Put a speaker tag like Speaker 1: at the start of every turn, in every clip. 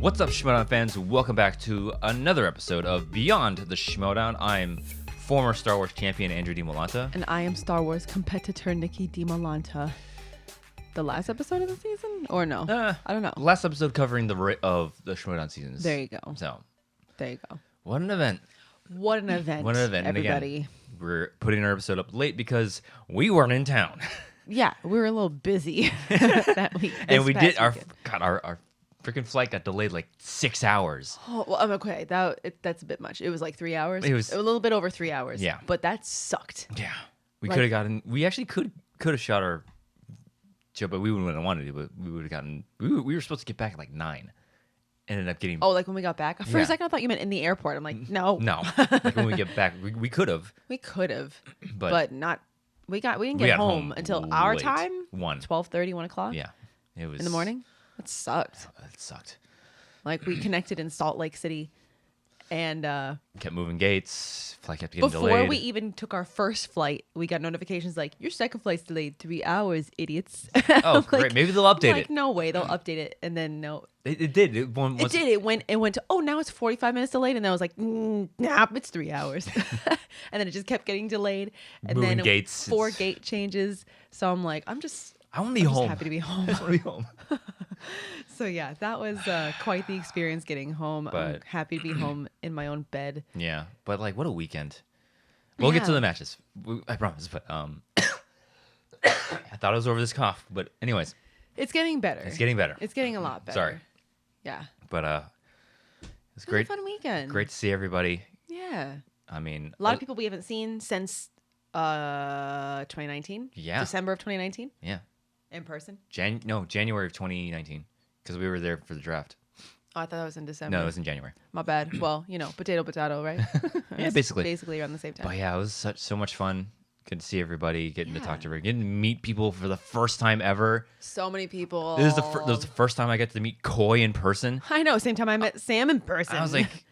Speaker 1: What's up, Schmoedown fans? Welcome back to another episode of Beyond the Schmoedown. I'm former Star Wars champion Andrew Dimalanta.
Speaker 2: And I am Star Wars competitor Nicki Dimalanta. The last episode of the season? Or no? I don't know.
Speaker 1: Last episode covering the Schmoedown seasons.
Speaker 2: There you go.
Speaker 1: So,
Speaker 2: there you go.
Speaker 1: what an event.
Speaker 2: What an event.
Speaker 1: What an event.
Speaker 2: Everybody.
Speaker 1: And again, we're putting our episode up late because we weren't in town.
Speaker 2: Yeah, we were a little busy that week.
Speaker 1: And we did our freaking flight got delayed like 6 hours.
Speaker 2: Oh, well, I'm okay. That's a bit much. It was like 3 hours.
Speaker 1: It was
Speaker 2: a little bit over 3 hours.
Speaker 1: Yeah.
Speaker 2: But that sucked.
Speaker 1: Yeah. We could have gotten, we actually could have shot our show, but we wouldn't have wanted to, but we would have gotten, we were supposed to get back at like 9. Ended up getting.
Speaker 2: Oh, like when we got back? For a second, I thought you meant in the airport. I'm like, no.
Speaker 1: No. Like when we get back, we could have.
Speaker 2: We could have.
Speaker 1: But
Speaker 2: not. We didn't get home until our time. 12:30, 1 o'clock.
Speaker 1: Yeah. It was.
Speaker 2: In the morning? That sucked.
Speaker 1: It sucked.
Speaker 2: Like we connected in Salt Lake City and
Speaker 1: kept moving gates. Flight kept getting delayed.
Speaker 2: Before we even took our first flight, we got notifications like, your second flight's delayed 3 hours, idiots.
Speaker 1: Oh,
Speaker 2: like,
Speaker 1: great. Maybe they'll update it.
Speaker 2: No way. They'll update it. And then no.
Speaker 1: It did.
Speaker 2: It did. It went to, oh, now it's 45 minutes delayed. And then I was like, nah, it's 3 hours. And then it just kept getting delayed. And
Speaker 1: moving
Speaker 2: then
Speaker 1: gates.
Speaker 2: 4 gate changes. So I'm like, I want
Speaker 1: to be home.
Speaker 2: Happy to be home.
Speaker 1: I want to be home.
Speaker 2: So yeah, that was quite the experience getting home. I'm happy to be home in my own bed.
Speaker 1: Yeah, but like, what a weekend. We'll get to the matches. I promise. But I thought it was over this cough. But anyways.
Speaker 2: It's getting better.
Speaker 1: It's getting better.
Speaker 2: It's getting a lot better.
Speaker 1: Sorry.
Speaker 2: Yeah.
Speaker 1: But it's great.
Speaker 2: It was a fun weekend.
Speaker 1: Great to see everybody.
Speaker 2: Yeah.
Speaker 1: I mean,
Speaker 2: a lot of people we haven't seen since 2019.
Speaker 1: Yeah.
Speaker 2: December of 2019.
Speaker 1: Yeah.
Speaker 2: In person.
Speaker 1: January of 2019, because we were there for the draft.
Speaker 2: Oh, I thought that was in December.
Speaker 1: No, it was in January.
Speaker 2: My bad. Well, potato, right?
Speaker 1: Yeah, basically.
Speaker 2: Basically around the same time.
Speaker 1: But yeah, it was so much fun. Good to see everybody, getting to talk to everybody, getting to meet people for the first time ever.
Speaker 2: So many people.
Speaker 1: This was the first time I got to meet Coy in person.
Speaker 2: I know. Same time I met Sam in person.
Speaker 1: I was like,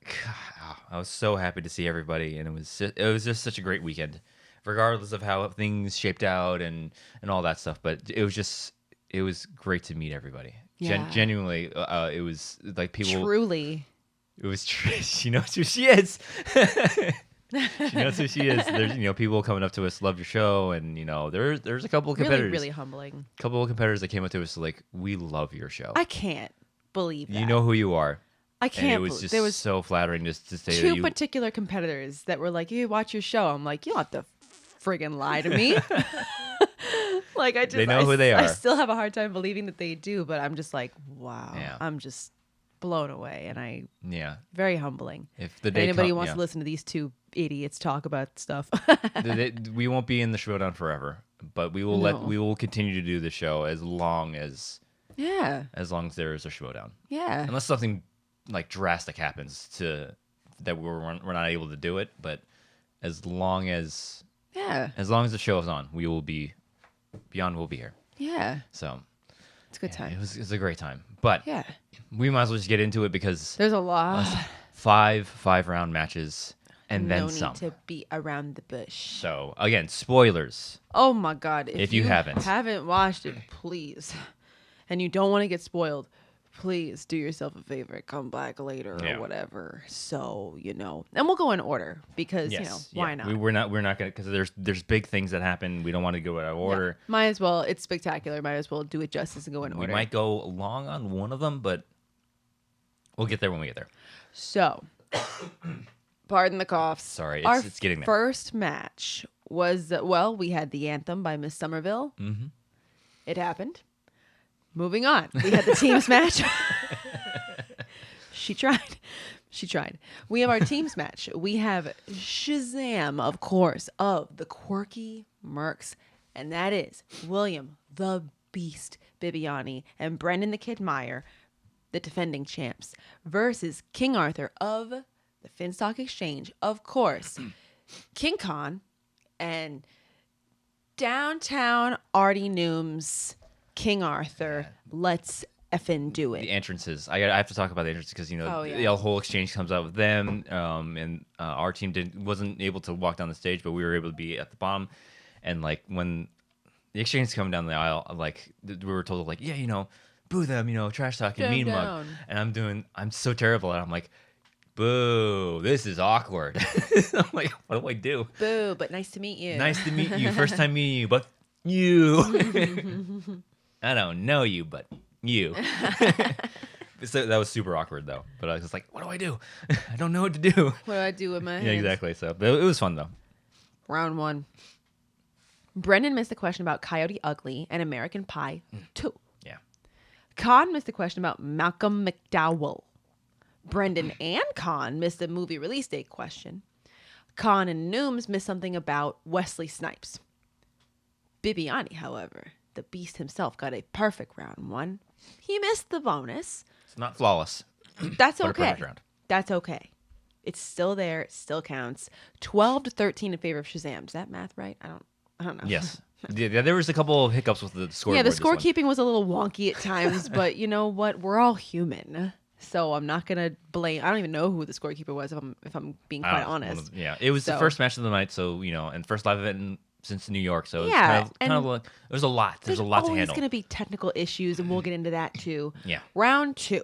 Speaker 1: God, I was so happy to see everybody, and it was just such a great weekend, regardless of how things shaped out and all that stuff. But it was great to meet everybody.
Speaker 2: Yeah.
Speaker 1: Genuinely, it was like people.
Speaker 2: Truly.
Speaker 1: It was. She knows who she is. She knows who she is. There's people coming up to us, love your show, and there's a couple of competitors.
Speaker 2: Really humbling.
Speaker 1: A couple of competitors that came up to us like, we love your show.
Speaker 2: I can't believe that.
Speaker 1: You know who you are.
Speaker 2: I can't.
Speaker 1: And it was just so flattering just to say that
Speaker 2: two particular competitors that were like, "You watch your show." I'm like, you don't have to friggin' lie to me. Like they know who they are. I still have a hard time believing that they do, but I'm just like, wow. Yeah. I'm just blown away, and very humbling.
Speaker 1: If the day
Speaker 2: anybody wants to listen to these two idiots talk about stuff,
Speaker 1: we won't be in the Schmoedown forever, but we will continue to do the show as long as there is a Schmoedown.
Speaker 2: Yeah.
Speaker 1: Unless something like drastic happens that we're not able to do it, but as long as the show is on, we will be Beyond. Will be here.
Speaker 2: Yeah.
Speaker 1: So
Speaker 2: it's a good time.
Speaker 1: It was a great time, but we might as well just get into it because
Speaker 2: there's a lot.
Speaker 1: 5 round matches and then some.
Speaker 2: No need to be around the bush.
Speaker 1: So again, spoilers.
Speaker 2: Oh my God!
Speaker 1: If you haven't
Speaker 2: watched it, please, and you don't want to get spoiled, please do yourself a favor. Come back later or whatever. So and we'll go in order because why not?
Speaker 1: We're not gonna, because there's big things that happen. We don't want to go out of order.
Speaker 2: Might as well. It's spectacular. Might as well do it justice and go in order.
Speaker 1: We might go long on one of them, but we'll get there when we get there.
Speaker 2: So, pardon the coughs.
Speaker 1: Sorry, it's getting there.
Speaker 2: First match was we had the anthem by Miss Somerville. Mm-hmm. It happened. Moving on. We had the teams match. She tried. We have our teams match. We have Shazam, of course, of the Quirky Mercs. And that is William the Beast Bibiani and Brendan the Kid Meyer, the defending champs, versus King Arthur of the Finstock Exchange. Of course, King Khan and downtown Artie Nooms. King Arthur, let's effing do it.
Speaker 1: The entrances. I have to talk about the entrances because the whole exchange comes out with them, and our team wasn't able to walk down the stage, but we were able to be at the bottom. And like when the exchange is coming down the aisle, like we were told, like, boo them, trash talking,
Speaker 2: Calm
Speaker 1: mean
Speaker 2: down.
Speaker 1: mug. And I'm so terrible. And I'm like, boo, this is awkward. I'm like, what do I do?
Speaker 2: Boo, but nice to meet you.
Speaker 1: Nice to meet you. First time meeting you, but you. I don't know you, but you. So that was super awkward though. But I was just like, what do I do? I don't know what to do.
Speaker 2: What do I do with my hands?
Speaker 1: Yeah, exactly. So but it was fun though.
Speaker 2: Round 1. Brendan missed the question about Coyote Ugly and American Pie 2.
Speaker 1: Yeah.
Speaker 2: Con missed the question about Malcolm McDowell. Brendan and Con missed the movie release date question. Con and Nooms missed something about Wesley Snipes. Bibiani, however, the beast himself, got a perfect round 1. He missed the bonus.
Speaker 1: It's not flawless.
Speaker 2: That's
Speaker 1: But a
Speaker 2: okay.
Speaker 1: perfect round.
Speaker 2: That's okay. It's still there. It still counts. 12-13 in favor of Shazam. Is that math right? I don't know.
Speaker 1: Yes. Yeah, there was a couple of hiccups with the scoreboard.
Speaker 2: Yeah, the
Speaker 1: this one.
Speaker 2: scorekeeping was a little wonky at times, but you know what? We're all human. So I'm not gonna blame. I don't even know who the scorekeeper was. If I'm being
Speaker 1: I
Speaker 2: quite
Speaker 1: don't know,
Speaker 2: honest.
Speaker 1: Yeah, it was the
Speaker 2: So-
Speaker 1: first match of the night, so and first live event since New York, so
Speaker 2: Yeah,
Speaker 1: it's kind of like there's a lot. There's a lot to
Speaker 2: always
Speaker 1: handle.
Speaker 2: gonna be technical issues, and we'll get into that too.
Speaker 1: Yeah.
Speaker 2: Round 2,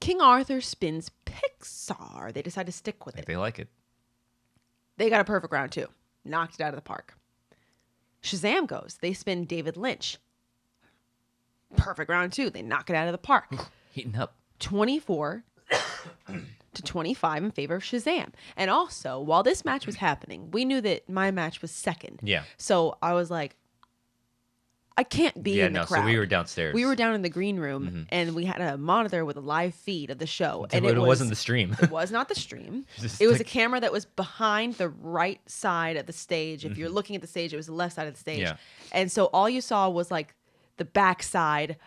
Speaker 2: King Arthur spins Pixar. They decide to stick with
Speaker 1: If
Speaker 2: it.
Speaker 1: they like it.
Speaker 2: They got a perfect round 2. Knocked it out of the park. Shazam goes. They spin David Lynch. Perfect round 2. They knock it out of the park.
Speaker 1: Heating up.
Speaker 2: 24 to 25 in favor of Shazam. And also, while this match was happening, we knew that my match was second.
Speaker 1: Yeah.
Speaker 2: So I was like, I can't be in the crowd.
Speaker 1: So we were downstairs.
Speaker 2: We were down in the green room, and we had a monitor with a live feed of the show.
Speaker 1: and it wasn't the stream.
Speaker 2: It was not the stream.
Speaker 1: Just
Speaker 2: It was a
Speaker 1: like-
Speaker 2: camera that was behind the right side of the stage. If you're looking at the stage, it was the left side of the stage.
Speaker 1: Yeah.
Speaker 2: And so all you saw was like the backside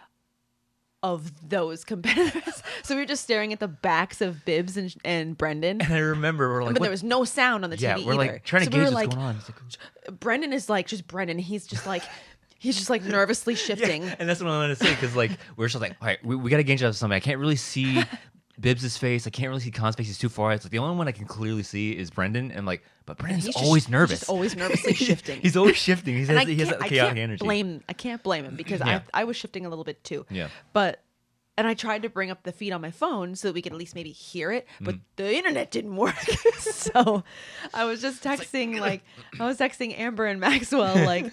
Speaker 2: of those competitors. So we were just staring at the backs of Bibbs and Brendan.
Speaker 1: And I remember we're like,
Speaker 2: But
Speaker 1: what?
Speaker 2: there was no sound on the
Speaker 1: Yeah,
Speaker 2: TV
Speaker 1: we're
Speaker 2: either.
Speaker 1: like trying to
Speaker 2: So we
Speaker 1: gauge
Speaker 2: were
Speaker 1: what's
Speaker 2: like,
Speaker 1: going on. It's like,
Speaker 2: Brendan is like just Brendan. He's just like nervously shifting.
Speaker 1: yeah, and that's what I wanted to say because like we're just like, all right, we got to gauge out something. I can't really see Bibbs' face. I can't really see Con's face. He's too far. It's like the only one I can clearly see is Brendan, and like, but Brendan's
Speaker 2: He's
Speaker 1: always
Speaker 2: just,
Speaker 1: nervous.
Speaker 2: He's just always nervously shifting.
Speaker 1: He's always shifting. He
Speaker 2: And
Speaker 1: has that chaotic energy.
Speaker 2: I can't blame him because
Speaker 1: Yeah.
Speaker 2: I was shifting a little bit too.
Speaker 1: Yeah.
Speaker 2: And I tried to bring up the feed on my phone so that we could at least maybe hear it,
Speaker 1: Mm.
Speaker 2: but the internet didn't work. So I was just texting I was texting Amber and Maxwell like,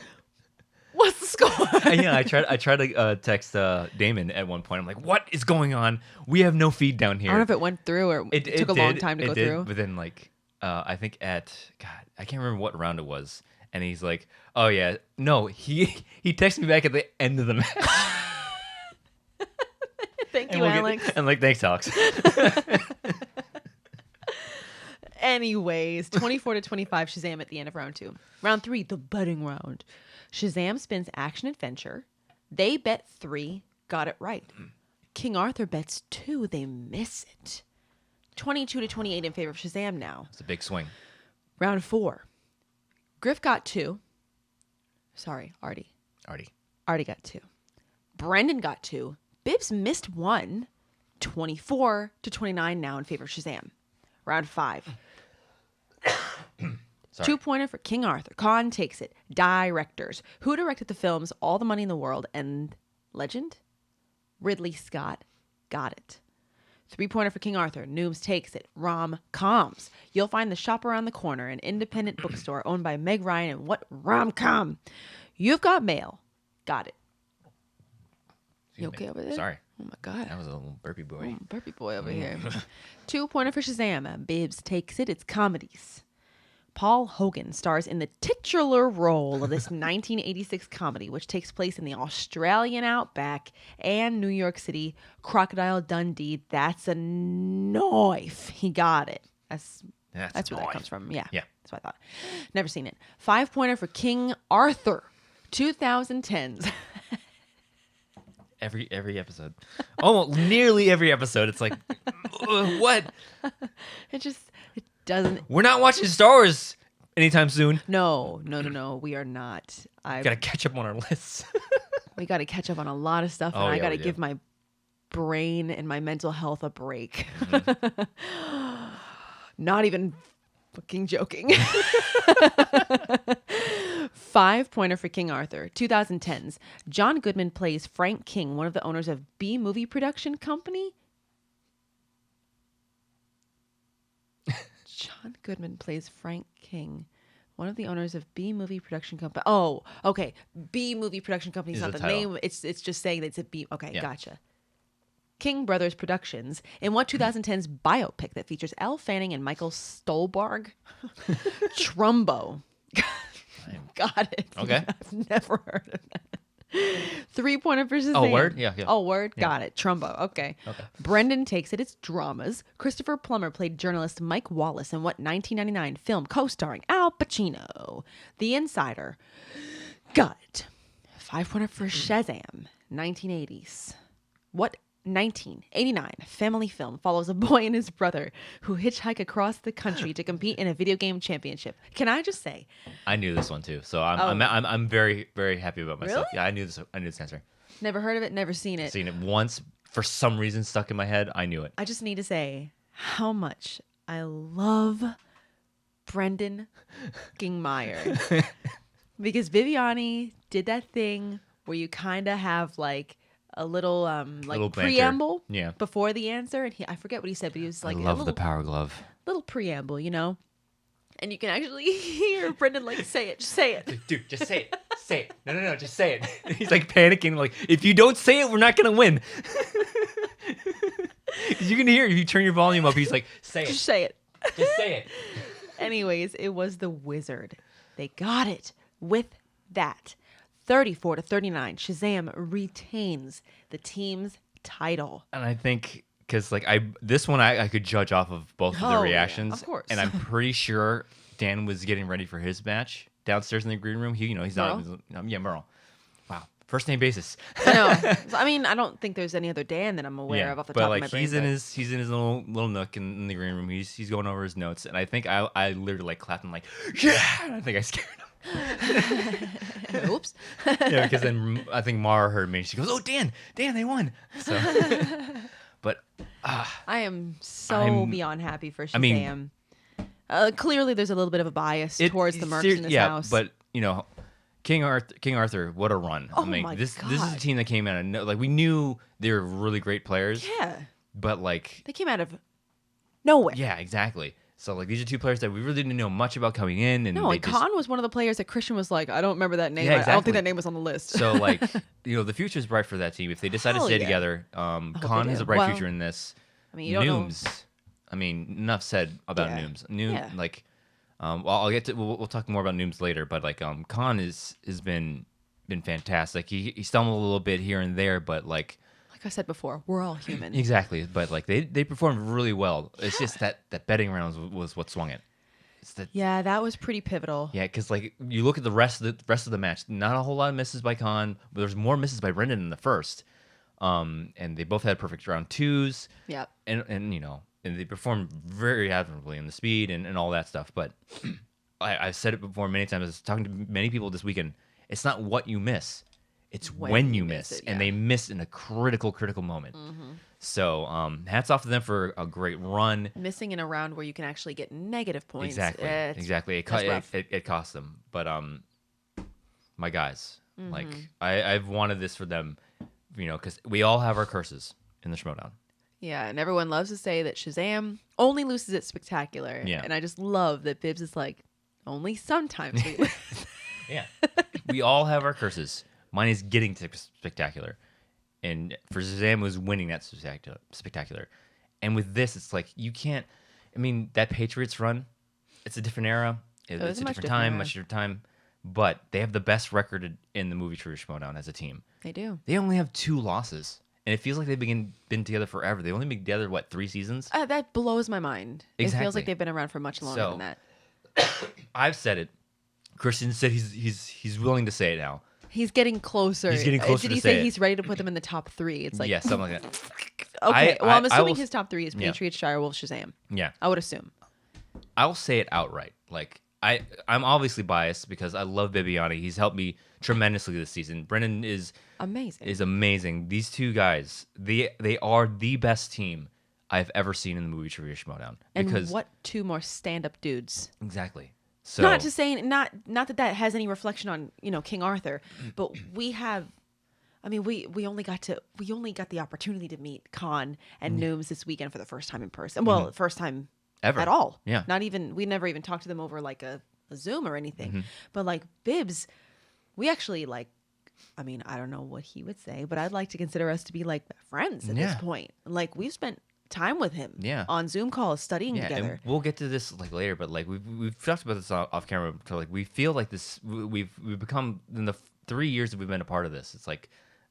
Speaker 2: what's the score?
Speaker 1: Yeah, I tried to text Damon at one point. I'm like, what is going on? We have no feed down here.
Speaker 2: I don't know if it went through or it took a long time to go through.
Speaker 1: But then like I think I can't remember what round it was. And he's like, oh yeah, no, he texted me back at the end of the match.
Speaker 2: Thank you, Alex.
Speaker 1: And like, thanks, Alex.
Speaker 2: Anyways, 24 to 25 Shazam at the end of round 2. Round 3, the betting round. Shazam spins action adventure. They bet 3, got it right. King Arthur bets 2, they miss it. 22 to 28 in favor of Shazam now.
Speaker 1: It's a big swing.
Speaker 2: Round 4. Griff got 2. Sorry, Artie. Artie got 2. Brendan got 2. Bibbs missed 1. 24 to 29 now in favor of Shazam. Round 5.
Speaker 1: Sorry.
Speaker 2: 2-pointer for King Arthur. Con takes it. Directors. Who directed the films All the Money in the World and Legend? Ridley Scott. Got it. 3-pointer for King Arthur. Nooms takes it. Rom-coms. You'll find The Shop Around the Corner, an independent bookstore owned by Meg Ryan. And what rom-com? You've Got Mail. Got it. You okay over there?
Speaker 1: Sorry.
Speaker 2: Oh my God.
Speaker 1: That was a little burpy boy.
Speaker 2: Burpee boy over here. 2-pointer for Shazam. Bibbs takes it. It's comedies. Paul Hogan stars in the titular role of this 1986 comedy, which takes place in the Australian outback and New York City. Crocodile Dundee. That's a knife. He got it. That's where that comes from. Yeah. That's what I thought. Never seen it. 5-pointer for King Arthur. 2010s.
Speaker 1: Every episode. Almost nearly every episode. It's like, what?
Speaker 2: It doesn't.
Speaker 1: We're not watching Star Wars anytime soon.
Speaker 2: No. We are not.
Speaker 1: Gotta catch up on our lists.
Speaker 2: We got to catch up on a lot of stuff, and I got to give my brain and my mental health a break. Not even fucking joking. 5-pointer for King Arthur. 2010s. John Goodman plays Frank King, one of the owners of B Movie Production Company. John Goodman plays Frank King, one of the owners of B Movie Production Company. Oh, okay. B Movie Production Company is not the name. It's just saying that it's a B. Okay, yeah. Gotcha. King Brothers Productions. In what 2010's biopic that features Elle Fanning and Michael Stolberg? Trumbo. Got it.
Speaker 1: Okay.
Speaker 2: I've never heard of that. 3-pointer for Shazam.
Speaker 1: Oh, word? Yeah.
Speaker 2: Oh, word?
Speaker 1: Yeah.
Speaker 2: Got it. Trumbo. Okay. Brendan Takes It. It's dramas. Christopher Plummer played journalist Mike Wallace in what 1999 film co-starring Al Pacino? The Insider. Got it. 5-pointer for Shazam. 1980s. What 1989 family film follows a boy and his brother who hitchhike across the country to compete in a video game championship? Can I just say,
Speaker 1: I knew this one too, so I'm very, very happy about myself.
Speaker 2: Really?
Speaker 1: Yeah, I knew this answer.
Speaker 2: Never heard of it, never seen it.
Speaker 1: Seen it once for some reason, stuck in my head. I knew it.
Speaker 2: I just need to say how much I love Brendan Meyer because Viviani did that thing where you kind of have like a little preamble before the answer, and I forget what he said, but he was like,
Speaker 1: I love the Power Glove.
Speaker 2: Little preamble, you know, and you can actually hear Brendan like, say it, just say it,
Speaker 1: dude, just say it, say it, no, just say it. He's like panicking, like, if you don't say it, we're not gonna win. You can hear it if you turn your volume up. He's like, say it,
Speaker 2: just say it,
Speaker 1: just say it.
Speaker 2: Anyways, it was the Wizard. They got it with that. 34-39, Shazam retains the team's title.
Speaker 1: And I think because like this one I could judge off of both of the reactions,
Speaker 2: yeah, of course.
Speaker 1: And I'm pretty sure Dan was getting ready for his match downstairs in the green room. He's
Speaker 2: Merle?
Speaker 1: not. Yeah, Merle. Wow, first name basis.
Speaker 2: I know. I mean, I don't think there's any other Dan that I'm aware of off the top of my brain.
Speaker 1: He's in his little nook in the green room. He's going over his notes, and I think I literally like clapped and like, yeah. And I think I scared him.
Speaker 2: Oops.
Speaker 1: Yeah, because then I think Mara heard me and she goes, "Oh, Dan, they won." So, but
Speaker 2: I am beyond happy for Shazam. Clearly, there's a little bit of a bias towards the Mercs in this house.
Speaker 1: But you know, King Arthur, what a run!
Speaker 2: Oh
Speaker 1: I mean,
Speaker 2: my
Speaker 1: this
Speaker 2: God.
Speaker 1: is a team that came out of like we knew they were really great players.
Speaker 2: Yeah.
Speaker 1: But like
Speaker 2: they came out of nowhere.
Speaker 1: Yeah, exactly. So like these are two players that we really didn't know much about coming in, and
Speaker 2: Khan was one of the players that Christian was like, I don't remember that name.
Speaker 1: Yeah, exactly.
Speaker 2: I don't think that name was on the list.
Speaker 1: So like, the future is bright for that team if they decide to stay together. Khan has a bright future in this.
Speaker 2: I mean, you don't know.
Speaker 1: I mean, enough said about Nooms. Like, I'll get to. We'll talk more about Nooms later, but like, Khan has been fantastic. He stumbled a little bit here and there, but like
Speaker 2: I said before, we're all human.
Speaker 1: Exactly, but like they performed really well. It's just that betting rounds was what swung it.
Speaker 2: Yeah, that was pretty pivotal.
Speaker 1: Yeah, because like you look at the rest of the match, not a whole lot of misses by Khan, but there's more misses by Brendan in the first. And they both had perfect round twos.
Speaker 2: Yep.
Speaker 1: And and they performed very admirably in the speed and all that stuff. But I've said it before many times. I was talking to many people this weekend. It's not what you miss. It's when you miss it, and they missed in a critical moment. Mm-hmm. So hats off to them for a great run.
Speaker 2: Missing in a round where you can actually get negative points.
Speaker 1: Exactly. It cost them. But my guys, like I've wanted this for them, because we all have our curses in the Schmoedown.
Speaker 2: Yeah, and everyone loves to say that Shazam only loses at Spectacular.
Speaker 1: Yeah.
Speaker 2: And I just love that Bibbs is like, only sometimes we lose.
Speaker 1: Yeah. We all have our curses. Mine is getting to Spectacular. And for Shazam, it was winning that Spectacular. And with this, it's like, you can't... I mean, that Patriots run, it's a different era. It's a different time, much different time. But they have the best record in the movie true Schmoedown as a team.
Speaker 2: They do.
Speaker 1: They only have 2 losses. And it feels like they've been together forever. They've only been together, 3 seasons?
Speaker 2: That blows my mind.
Speaker 1: Exactly.
Speaker 2: It feels like they've been around for much longer than that.
Speaker 1: I've said it. Christian said he's willing to say it now.
Speaker 2: He's getting closer.
Speaker 1: He's getting closer.
Speaker 2: Did he say he's ready to put them in the top 3? It's like
Speaker 1: something like that.
Speaker 2: Okay, I'm assuming his top 3 is Patriots, Shirewolf, Shazam.
Speaker 1: Yeah,
Speaker 2: I would assume.
Speaker 1: I'll say it outright. Like I'm obviously biased because I love Bibiani. He's helped me tremendously this season. Brendan is amazing. These two guys, they are the best team I've ever seen in the movie trivia Schmoedown.
Speaker 2: And what 2 more stand-up dudes?
Speaker 1: Exactly. So
Speaker 2: Not to say not that has any reflection on King Arthur, but we have. I mean, we only got the opportunity to meet Khan and Nooms this weekend for the first time in person. Well, first time
Speaker 1: ever
Speaker 2: at all.
Speaker 1: Yeah.
Speaker 2: Not even we never even talked to them over like a Zoom or anything.
Speaker 1: Mm-hmm.
Speaker 2: But like Bibbs, we actually like. I mean, I don't know what he would say, but I'd like to consider us to be like friends at this point. Like we've spent time with him on Zoom calls studying together.
Speaker 1: And we'll get to this like later, but like we've talked about this off camera. So like we feel like this we've become in the 3 years that we've been a part of this. It's like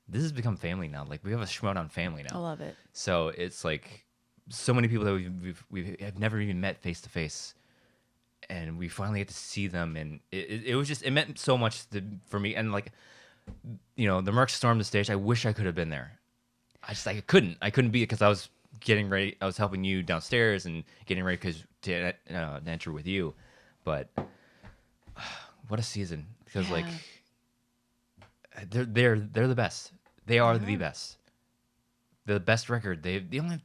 Speaker 1: this has become family now. Like we have a Schmoedown family now.
Speaker 2: I love it.
Speaker 1: So it's like so many people that we have never even met face to face, and we finally get to see them, and it was just it meant so much for me. And like the Mercs stormed the stage. I wish I could have been there. I couldn't be it because I was getting ready. I was helping you downstairs and getting ready to enter with you. But what a season! Because like they're the best. They are the best. The best record. The only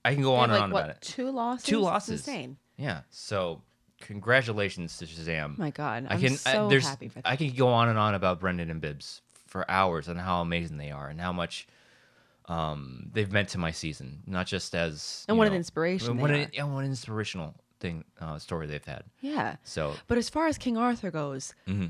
Speaker 1: I can go on and on about it.
Speaker 2: 2 losses.
Speaker 1: 2 losses.
Speaker 2: Insane.
Speaker 1: Yeah. So congratulations to Shazam.
Speaker 2: My God, I'm so happy for that.
Speaker 1: I can go on and on about Brendan and Bibbs for hours and how amazing they are and how much they've meant to my season. Not just as
Speaker 2: and what an inspiration.
Speaker 1: What an inspirational story they've had.
Speaker 2: Yeah.
Speaker 1: So,
Speaker 2: but as far as King Arthur goes.
Speaker 1: Mm-hmm.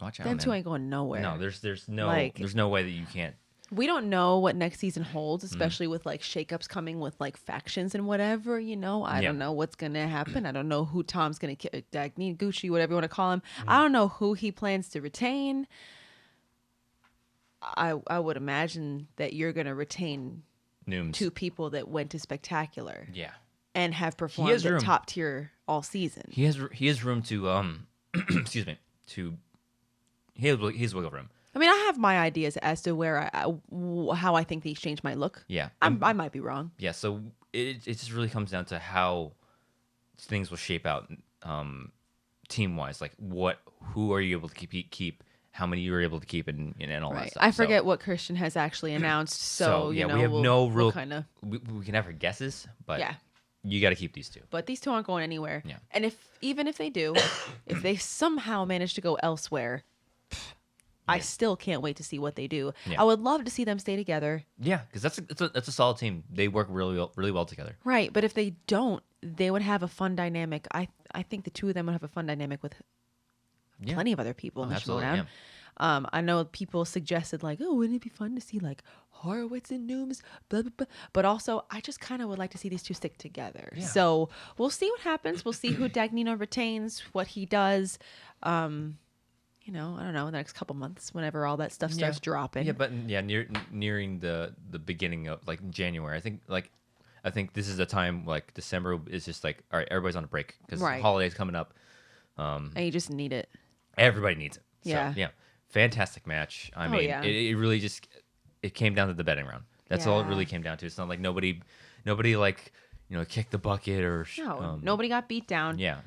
Speaker 1: Watch out,
Speaker 2: them
Speaker 1: man.
Speaker 2: two ain't going nowhere.
Speaker 1: No, there's no way that you can't.
Speaker 2: We don't know what next season holds, especially with like shakeups coming with like factions and whatever. I don't know what's gonna happen. I don't know who Tom's gonna Dagny, Gucci, whatever you want to call him. I don't know who he plans to retain. I would imagine that you're gonna retain
Speaker 1: Nooms.
Speaker 2: 2 people that went to Spectacular.
Speaker 1: Yeah.
Speaker 2: And have performed at top tier all season.
Speaker 1: He has room to excuse me he has wiggle room.
Speaker 2: I mean, I have my ideas as to where how I think the exchange might look.
Speaker 1: Yeah,
Speaker 2: I might be wrong.
Speaker 1: Yeah, so it just really comes down to how things will shape out team wise. Like who are you able to keep, how many you're able to keep, and all that stuff.
Speaker 2: I forget what Christian has actually announced. So
Speaker 1: we have no real
Speaker 2: kind of
Speaker 1: we can have our guesses, but
Speaker 2: yeah.
Speaker 1: You got to keep these 2.
Speaker 2: But these 2 aren't going anywhere.
Speaker 1: Yeah.
Speaker 2: And even if they do, if they somehow manage to go elsewhere, I still can't wait to see what they do. Yeah. I would love to see them stay together.
Speaker 1: Yeah, because that's a solid team. They work really well together.
Speaker 2: Right, but if they don't, they would have a fun dynamic. I think the 2 of them would have a fun dynamic with plenty of other people in the Schmoedown. Yeah. I know people suggested like, oh, wouldn't it be fun to see like Horowitz and Nooms, blah, blah, blah. But also, I just kind of would like to see these 2 stick together. Yeah. So we'll see what happens. We'll see who Dagnino retains, what he does. I don't know, the next couple months, whenever all that stuff starts dropping.
Speaker 1: Yeah, but nearing the beginning of like January, I think this is the time like December is just like, all right, everybody's on a break because the holidays coming up.
Speaker 2: And you just need it.
Speaker 1: Everybody needs it.
Speaker 2: Yeah.
Speaker 1: So, yeah. Fantastic match. I mean, it really just it came down to the betting round. That's all it really came down to. It's not like nobody like kicked the bucket or
Speaker 2: nobody got beat down.
Speaker 1: Yeah.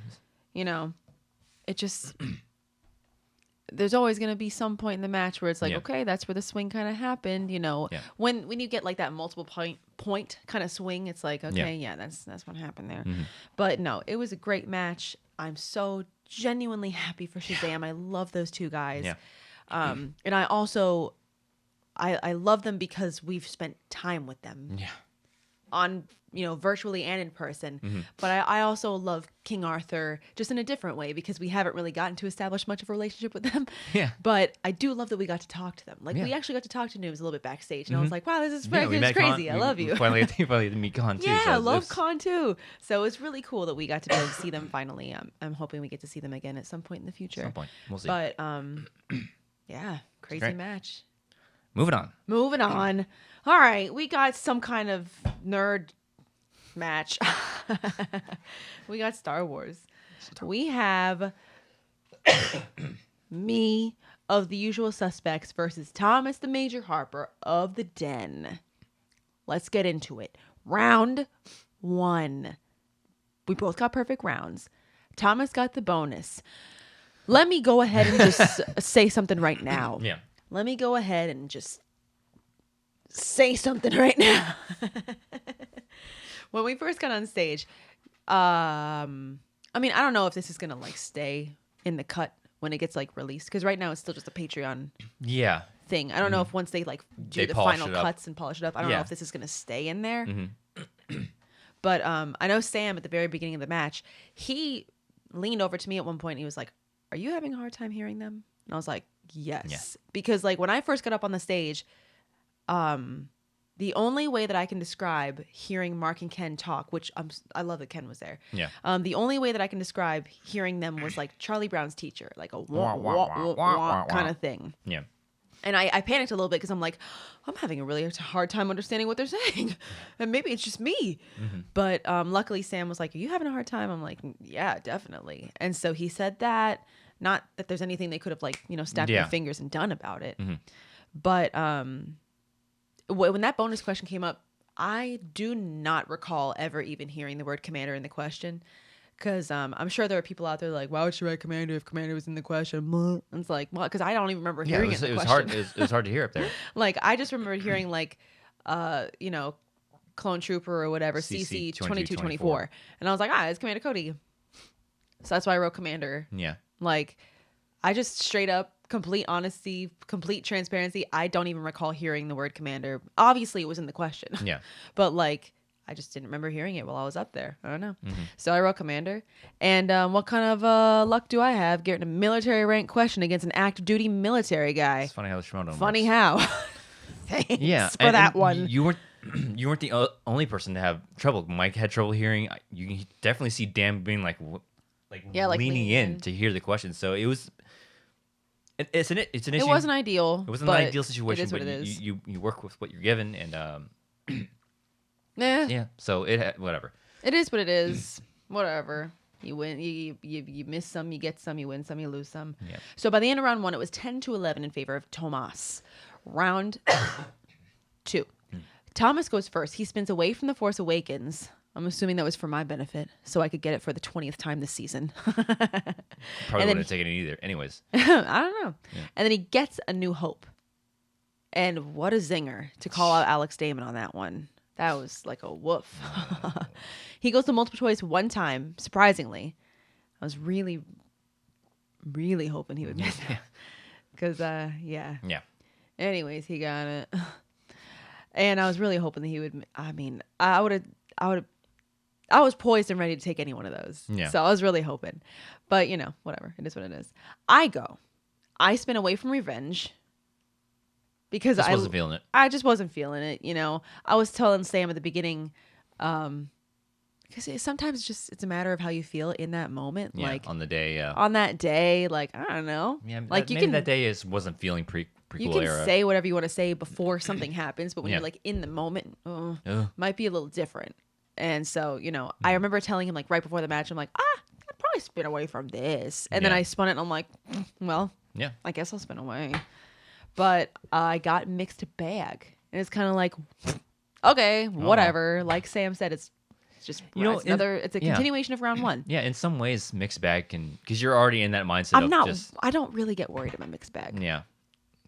Speaker 2: It just there's always going to be some point in the match where it's like, okay, that's where the swing kind of happened. When you get like that multiple point kind of swing, it's like, okay, that's what happened there. Mm-hmm. But no, it was a great match. I'm so genuinely happy for Shazam. I love those 2 guys. Yeah. And I also, I love them because we've spent time with them. Yeah. On, virtually and in person. Mm-hmm. But I also love King Arthur just in a different way because we haven't really gotten to establish much of a relationship with them. Yeah. But I do love that we got to talk to them. Like we actually got to talk to Nooms a little bit backstage. And I was like, wow, this is crazy. Khan, I love you.
Speaker 1: Finally to meet Khan too.
Speaker 2: Yeah, I love Khan too. So it's really cool that we got to be able to see them finally. I'm hoping we get to see them again at some point in the future.
Speaker 1: At some point. We'll see.
Speaker 2: But yeah, crazy match.
Speaker 1: Moving on.
Speaker 2: All right, we got some kind of nerd match. We got Star Wars. We have me of the Usual Suspects versus Thomas the Major Harper of the Den. Let's get into it. Round 1. We both got perfect rounds. Thomas got the bonus. Let me go ahead and just say something right now.
Speaker 1: Yeah.
Speaker 2: Let me go ahead and just say something right now. When we first got on stage, I'm I mean, I don't know if this is gonna like stay in the cut when it gets like released, because right now it's still just a Patreon
Speaker 1: Yeah.
Speaker 2: thing. I don't know if once they like do
Speaker 1: They
Speaker 2: the
Speaker 1: polish
Speaker 2: final
Speaker 1: it up.
Speaker 2: cuts and polish it up, I don't know
Speaker 1: Yeah.
Speaker 2: if this is gonna stay in there.
Speaker 1: Mm-hmm.
Speaker 2: But I know Sam at the very beginning of the match, he leaned over to me at one point and he was like, "Are you having a hard time hearing them?" And I was like, "Yes."
Speaker 1: Yeah.
Speaker 2: Because like when I first got up on the stage, the only way that I can describe hearing Mark and Ken talk, which I love that Ken was there.
Speaker 1: Yeah.
Speaker 2: The only way that I can describe hearing them was like Charlie Brown's teacher, like a wah,
Speaker 1: Wah, wah,
Speaker 2: wah, wah,
Speaker 1: wah,
Speaker 2: wah
Speaker 1: wah,
Speaker 2: kind
Speaker 1: wah.
Speaker 2: of thing.
Speaker 1: Yeah.
Speaker 2: And I panicked a little bit because I'm like, I'm having a really hard time understanding what they're saying. And maybe it's just me.
Speaker 1: Mm-hmm.
Speaker 2: But luckily, Sam was like, "Are you having a hard time?" I'm like, "Yeah, definitely." And so he said that. Not that there's anything they could have like, snapped their fingers and done about it.
Speaker 1: Mm-hmm.
Speaker 2: But when that bonus question came up, I do not recall ever even hearing the word commander in the question. Because I'm sure there are people out there like, why would you write commander if commander was in the question? And it's like, well, because I don't even remember hearing it in the
Speaker 1: was
Speaker 2: question.
Speaker 1: hard. It was hard to hear up there.
Speaker 2: Like, I just remembered hearing like, Clone Trooper or whatever, CC 2224. And I was like, it's Commander Cody. So that's why I wrote commander.
Speaker 1: Yeah.
Speaker 2: Like, I just straight up, complete honesty, complete transparency. I don't even recall hearing the word commander. Obviously, it was in the question.
Speaker 1: Yeah.
Speaker 2: But like, I just didn't remember hearing it while I was up there. I don't know.
Speaker 1: Mm-hmm.
Speaker 2: So I wrote commander. And what kind of luck do I have getting a military rank question against an active duty military guy?
Speaker 1: It's funny how the Schmoedown
Speaker 2: Funny
Speaker 1: works.
Speaker 2: how. Thanks for that one.
Speaker 1: You weren't the only person to have trouble. Mike had trouble hearing. You can definitely see Dan being like leaning in to hear the question. So it was. It's an issue.
Speaker 2: It wasn't ideal.
Speaker 1: It wasn't an ideal situation,
Speaker 2: It is what
Speaker 1: but
Speaker 2: it is.
Speaker 1: you work with what you're given, and
Speaker 2: Yeah.
Speaker 1: So whatever.
Speaker 2: It is what it is. Whatever. You win. You miss some. You get some. You win some. You lose some.
Speaker 1: Yeah.
Speaker 2: So by the end of round 1, it was 10-11 in favor of Tomas. Round 2. Thomas goes first. He spins away from the Force Awakens. I'm assuming that was for my benefit, so I could get it for the 20th time this season.
Speaker 1: Probably wouldn't have taken it either. Anyways.
Speaker 2: I don't know. Yeah. And then he gets A New Hope. And what a zinger to call out Alex Damon on that one. That was like a woof. He goes to multiple choice one time, surprisingly. I was really, really hoping he would miss it. Because, yeah.
Speaker 1: Yeah.
Speaker 2: Anyways, he got it. And I was really hoping that he would. I mean, I was poised and ready to take any one of those.
Speaker 1: Yeah.
Speaker 2: So I was really hoping. But, whatever. It is what it is. I spin away from revenge. Because
Speaker 1: I wasn't feeling it.
Speaker 2: I just wasn't feeling it. I was telling Sam at the beginning, because sometimes it's a matter of how you feel in that moment.
Speaker 1: Yeah,
Speaker 2: like
Speaker 1: on the day.
Speaker 2: On that day, like, I don't know.
Speaker 1: Yeah,
Speaker 2: like
Speaker 1: maybe that day wasn't feeling prequel
Speaker 2: you can
Speaker 1: era.
Speaker 2: say whatever you want to say before something happens, but when
Speaker 1: Yeah.
Speaker 2: you're like in the moment, might be a little different. And so, I remember telling him like right before the match, I'm like, I'd probably spin away from this. And then
Speaker 1: Yeah.
Speaker 2: I spun it and I'm like, well,
Speaker 1: Yeah.
Speaker 2: I guess I'll spin away. But I got mixed bag. And it's kind of like, okay, whatever. Like Sam said, it's just it's a continuation of round 1.
Speaker 1: Yeah, in some ways, mixed bag because you're already in that mindset.
Speaker 2: I don't really get worried about mixed bag.
Speaker 1: Yeah.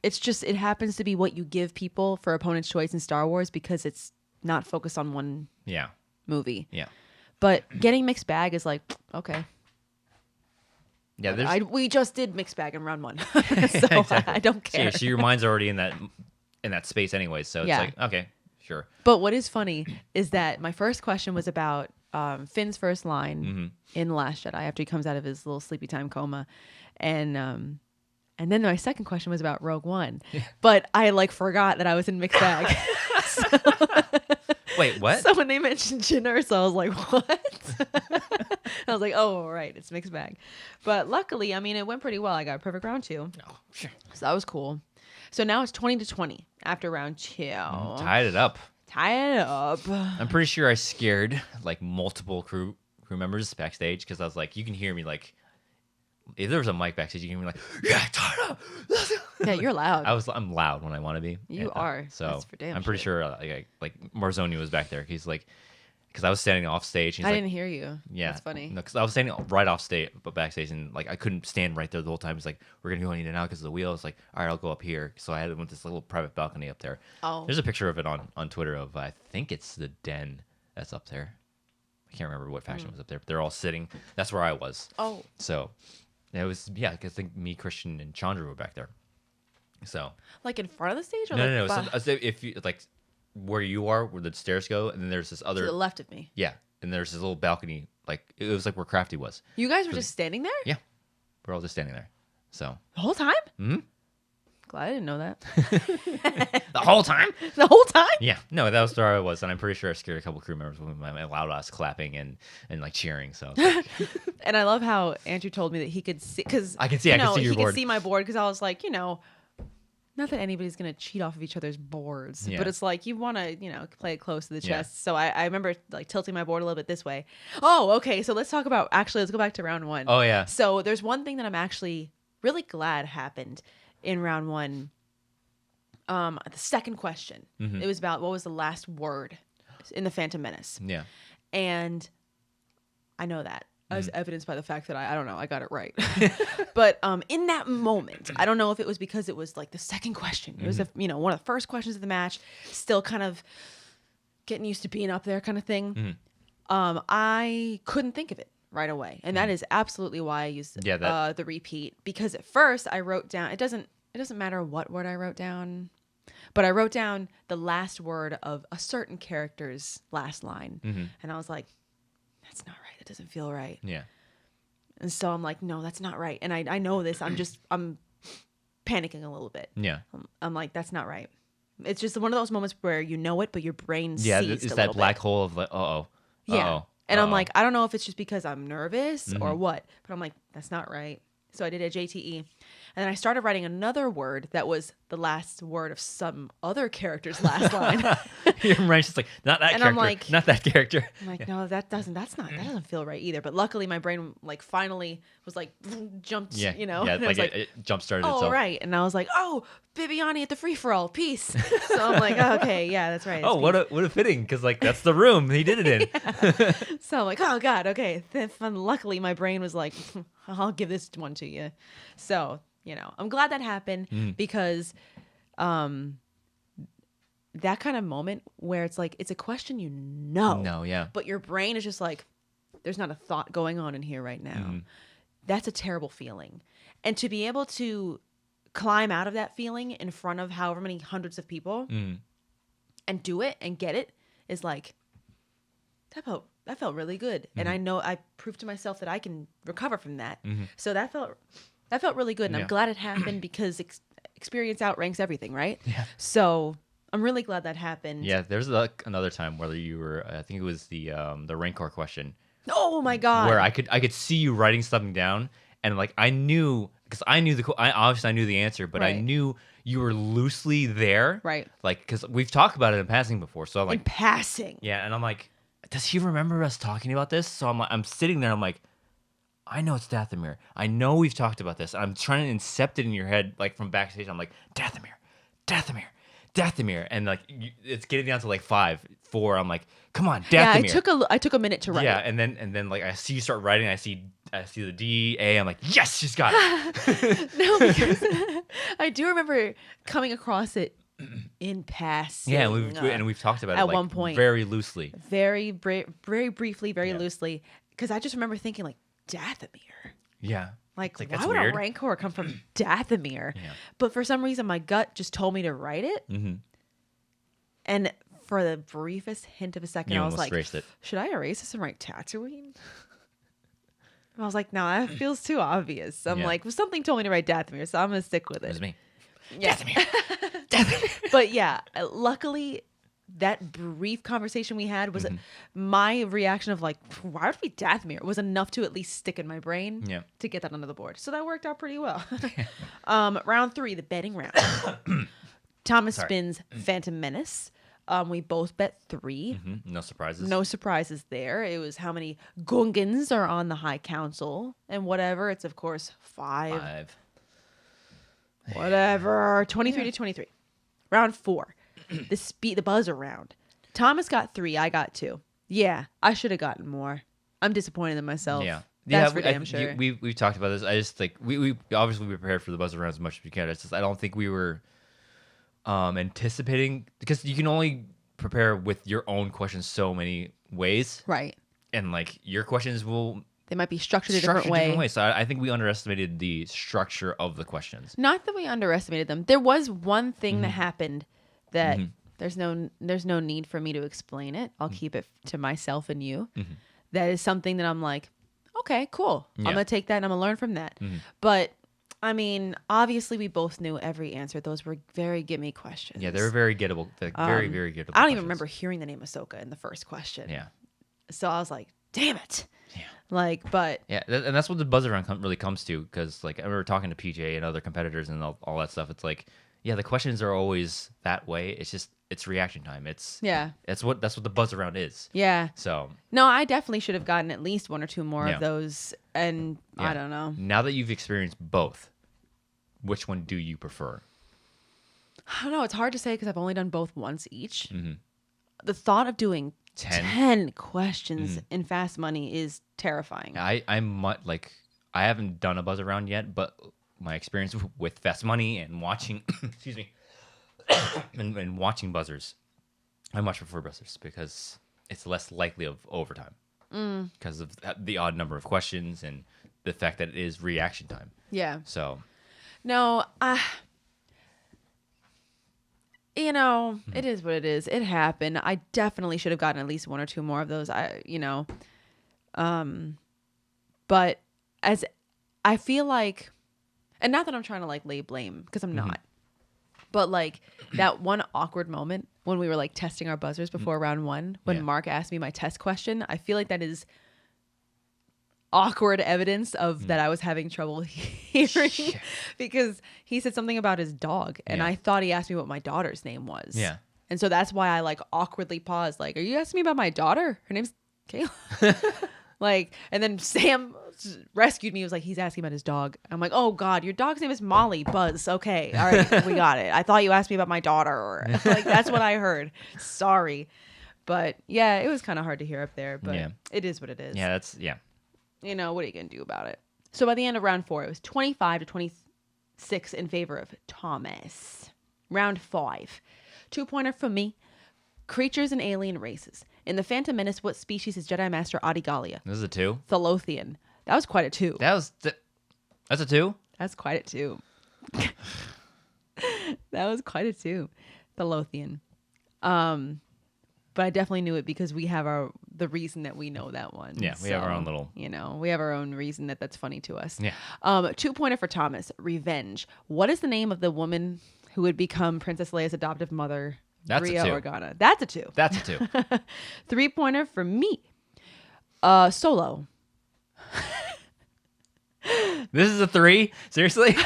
Speaker 2: It's just, it happens to be what you give people for opponent's choice in Star Wars because it's not focused on one movie.
Speaker 1: Yeah.
Speaker 2: But getting mixed bag is like, okay.
Speaker 1: Yeah,
Speaker 2: we just did mixed bag in round 1. So
Speaker 1: exactly.
Speaker 2: I don't care.
Speaker 1: So your mind's already in that space anyway, so it's like, okay, sure.
Speaker 2: But what is funny is that my first question was about Finn's first line in Last Jedi after he comes out of his little sleepy time coma. And then my second question was about Rogue One. Yeah. But I forgot that I was in mixed bag.
Speaker 1: Wait, what?
Speaker 2: So when they mentioned Jyn Erso, I was like, what? I was like, oh, right, it's mixed bag. But luckily, I mean, it went pretty well. I got a perfect round 2.
Speaker 1: Oh, sure.
Speaker 2: So that was cool. So now it's 20-20 after round 2.
Speaker 1: Tied it up. I'm pretty sure I scared multiple crew members backstage because I was like, you can hear me if there was a mic backstage, you can hear me yeah, tie it up.
Speaker 2: Yeah, you're loud.
Speaker 1: I'm loud when I want to be.
Speaker 2: You are.
Speaker 1: So
Speaker 2: that's for damn
Speaker 1: I'm pretty sure Marzoni was back there. He's because I was standing off stage.
Speaker 2: I didn't hear you.
Speaker 1: Yeah,
Speaker 2: that's funny.
Speaker 1: No, because I was standing right off stage, but backstage, and I couldn't stand right there the whole time. He's like, "We're gonna go in and out because of the wheel." It's like, "All right, I'll go up here." So I went this little private balcony up there.
Speaker 2: Oh,
Speaker 1: there's a picture of it on Twitter of I think it's the den that's up there. I can't remember what faction was up there. But they're all sitting. That's where I was.
Speaker 2: Oh.
Speaker 1: So it was I think me, Christian, and Chandra were back there. So
Speaker 2: Like in front of the stage? Or
Speaker 1: no.
Speaker 2: like
Speaker 1: So if you like where you are, where the stairs go, and then there's this other
Speaker 2: to the left of me.
Speaker 1: Yeah, and there's this little balcony. Like it was like where Crafty was.
Speaker 2: You guys were just standing there?
Speaker 1: Yeah, we're all just standing there. So
Speaker 2: The whole time?
Speaker 1: hmm
Speaker 2: Glad I didn't know that.
Speaker 1: the whole time.
Speaker 2: The whole time?
Speaker 1: Yeah, no, that was where I was, and I'm pretty sure I scared a couple crew members with my loud ass clapping and like cheering. So
Speaker 2: And I love how Andrew told me that he could see, because
Speaker 1: I can see your
Speaker 2: he
Speaker 1: board.
Speaker 2: could see my board, because I was like, not that anybody's gonna cheat off of each other's boards,
Speaker 1: Yeah.
Speaker 2: but it's like you want to, play it close to the
Speaker 1: Yeah.
Speaker 2: chest. So I remember like tilting my board a little bit this way. Oh, okay. So let's go back to round one.
Speaker 1: Oh yeah.
Speaker 2: So there's one thing that I'm actually really glad happened in round one. The second question,
Speaker 1: Mhm.
Speaker 2: it was about what was the last word in the Phantom Menace,
Speaker 1: Yeah.
Speaker 2: and I know that
Speaker 1: Mm-hmm.
Speaker 2: as evidenced by the fact that I don't know, I got it right. But in that moment, I don't know if it was because it was like the second question. It was one of the first questions of the match, still kind of getting used to being up there kind of thing.
Speaker 1: Mm-hmm.
Speaker 2: I couldn't think of it right away, and that is absolutely why I used
Speaker 1: Yeah,
Speaker 2: the repeat, because at first I wrote down, it doesn't matter what word I wrote down, but I wrote down the last word of a certain character's last line, and I was like, that's not right. It doesn't feel right.
Speaker 1: Yeah.
Speaker 2: And so I'm like, no, that's not right. And I know this. I'm panicking a little bit.
Speaker 1: Yeah.
Speaker 2: I'm like, that's not right. It's just one of those moments where you know it, but your brain
Speaker 1: Yeah.
Speaker 2: seized
Speaker 1: It's
Speaker 2: a
Speaker 1: that
Speaker 2: little
Speaker 1: black
Speaker 2: bit.
Speaker 1: hole of like,
Speaker 2: Yeah. And I'm like, I don't know if it's just because I'm nervous or what, but I'm like, that's not right. So I did a JTE. And then I started writing another word that was the last word of some other character's last line.
Speaker 1: your brain's just like, not that
Speaker 2: And
Speaker 1: character.
Speaker 2: I'm like-
Speaker 1: not that character.
Speaker 2: I'm like, no, that doesn't feel right either. But luckily my brain like finally was like jumped,
Speaker 1: Yeah.
Speaker 2: Yeah,
Speaker 1: Yeah.
Speaker 2: and it
Speaker 1: Like
Speaker 2: was like,
Speaker 1: it jump started
Speaker 2: oh,
Speaker 1: itself.
Speaker 2: right. And I was like, oh, Bibiani at the free for all, peace. So I'm like, oh, okay, yeah, that's right.
Speaker 1: Oh, what a fitting, because like that's the room he did it in.
Speaker 2: So I'm like, oh God, okay. Then luckily my brain was like, I'll give this one to you. So, I'm glad that happened because that kind of moment where it's like, it's a question
Speaker 1: No, yeah.
Speaker 2: but your brain is just like, there's not a thought going on in here right now. That's a terrible feeling. And to be able to climb out of that feeling in front of however many hundreds of people and do it and get it is like, that felt really good. And I know I proved to myself that I can recover from that. So that felt really good. And
Speaker 1: Yeah.
Speaker 2: I'm glad it happened because experience outranks everything, right?
Speaker 1: Yeah.
Speaker 2: So I'm really glad that happened.
Speaker 1: Yeah, there's like another time where you were, I think it was the Raincore question,
Speaker 2: Oh my God.
Speaker 1: where I could see you writing something down, and like I knew, because I obviously I knew the answer, but I
Speaker 2: Right.
Speaker 1: knew you were loosely there,
Speaker 2: Right.
Speaker 1: Like because we've talked about it in passing before, so I'm
Speaker 2: In
Speaker 1: like,
Speaker 2: passing.
Speaker 1: yeah, and I'm like, does he remember us talking about this? So I'm sitting there, I'm like, I know it's Dathomir. I know we've talked about this. I'm trying to incept it in your head, like from backstage. I'm like, Dathomir, and like it's getting down to like 5, 4. I'm like, come on, Dathomir.
Speaker 2: Yeah, I took a minute to write.
Speaker 1: Yeah, and then like I see you start writing. I see the D A. I'm like, yes, she's got it.
Speaker 2: No, because I do remember coming across it in passing.
Speaker 1: Yeah, and we've talked about it
Speaker 2: at
Speaker 1: like,
Speaker 2: one point.
Speaker 1: very loosely.
Speaker 2: very briefly, very
Speaker 1: Yeah.
Speaker 2: loosely, because I just remember thinking like Dathomir.
Speaker 1: Yeah,
Speaker 2: Like,
Speaker 1: It's like,
Speaker 2: why
Speaker 1: that's
Speaker 2: would
Speaker 1: weird.
Speaker 2: a Rancor come from Dathomir?
Speaker 1: Yeah.
Speaker 2: But for some reason, my gut just told me to write it. And for the briefest hint of a second,
Speaker 1: You
Speaker 2: I was
Speaker 1: almost
Speaker 2: like,
Speaker 1: erased it.
Speaker 2: should I erase this and write Tatooine? And I was like, no, that feels too obvious. I'm
Speaker 1: Yeah.
Speaker 2: like, well, something told me to write Dathomir, so I'm going to stick with
Speaker 1: It
Speaker 2: it.
Speaker 1: was me.
Speaker 2: Yeah.
Speaker 1: Dathomir.
Speaker 2: But yeah, luckily, that brief conversation we had was my reaction of like, why would it be Dathomir? Was enough to at least stick in my brain
Speaker 1: Yeah.
Speaker 2: to get that onto the board. So that worked out pretty well. Round 3, the betting round. Thomas spins Phantom Menace. We both bet 3.
Speaker 1: No surprises.
Speaker 2: No surprises there. It was how many Gungans are on the High Council and whatever. It's of course 5.
Speaker 1: 5.
Speaker 2: Whatever. 23 to 23. Round 4. The buzzer round. Thomas got 3. I got 2. Yeah, I should have gotten more. I'm disappointed in myself.
Speaker 1: Yeah.
Speaker 2: That's for damn sure.
Speaker 1: We've talked about this. I just think we obviously we prepared for the buzzer round as much as we can. It's just I don't think we were anticipating, because you can only prepare with your own questions so many ways.
Speaker 2: Right.
Speaker 1: and like your questions will
Speaker 2: They might be structured a different way.
Speaker 1: So I think we underestimated the structure of the questions.
Speaker 2: Not that we underestimated them. There was one thing that happened that there's no need for me to explain it. I'll keep it to myself and you. That is something that I'm like, okay, cool. I'm going to take that and I'm going to learn from that. But I mean, obviously we both knew every answer. Those were very gimme questions.
Speaker 1: Yeah, they were very gettable. Very, very gettable.
Speaker 2: I don't even remember hearing the name Ahsoka in the first question.
Speaker 1: Yeah.
Speaker 2: So I was like, damn it.
Speaker 1: Yeah.
Speaker 2: Like, but
Speaker 1: yeah, and that's what the buzz around really comes to, because like I remember talking to PJ and other competitors and all that stuff. It's like, yeah, the questions are always that way. It's just it's reaction time. That's what the buzz around is.
Speaker 2: Yeah.
Speaker 1: So
Speaker 2: no, I definitely should have gotten at least one or two more of those, and
Speaker 1: yeah.
Speaker 2: I don't know.
Speaker 1: Now that you've experienced both, which one do you prefer?
Speaker 2: I don't know. It's hard to say because I've only done both once each. The thought of doing 10 questions in Fast Money is terrifying.
Speaker 1: I'm like I haven't done a buzz around yet, but my experience with Fast Money and watching excuse me and watching buzzers, I much prefer buzzers because it's less likely of overtime because of the odd number of questions and the fact that it is reaction time.
Speaker 2: Yeah.
Speaker 1: So
Speaker 2: no, you know, it is what it is. It happened. I definitely should have gotten at least one or two more of those. But as I feel like, and not that I'm trying to like lay blame because I'm not, but like that one awkward moment when we were like testing our buzzers before round one, when Mark asked me my test question, I feel like that is awkward evidence of that I was having trouble hearing because he said something about his dog and I thought he asked me what my daughter's name was.
Speaker 1: Yeah.
Speaker 2: And so that's why I like awkwardly paused. Like, are you asking me about my daughter? Her name's Kayla. Like, and then Sam rescued me. He was like, he's asking about his dog. I'm like, oh God, your dog's name is Molly. Buzz. Okay. All right. We got it. I thought you asked me about my daughter. Or like, that's what I heard. Sorry. But yeah, it was kind of hard to hear up there, but it is what it is.
Speaker 1: Yeah,
Speaker 2: You know, what are you going to do about it? So by the end of round 4, it was 25 to 26 in favor of Thomas. Round 5. 2-pointer for me. Creatures and alien races. In The Phantom Menace, what species is Jedi Master Adigalia?
Speaker 1: This is a 2.
Speaker 2: Thalothian. That was quite a 2.
Speaker 1: That's a 2?
Speaker 2: That's quite a 2. That was quite a 2. Thalothian. But I definitely knew it because we have the reason that we know that one.
Speaker 1: Yeah, we have our own little...
Speaker 2: You know, we have our own reason that's funny to us.
Speaker 1: Yeah.
Speaker 2: 2-pointer for Thomas. Revenge. What is the name of the woman who would become Princess Leia's adoptive mother, Bria Organa? That's a 2.
Speaker 1: That's a 2.
Speaker 2: 3-pointer for me. Solo.
Speaker 1: This is a 3? Seriously?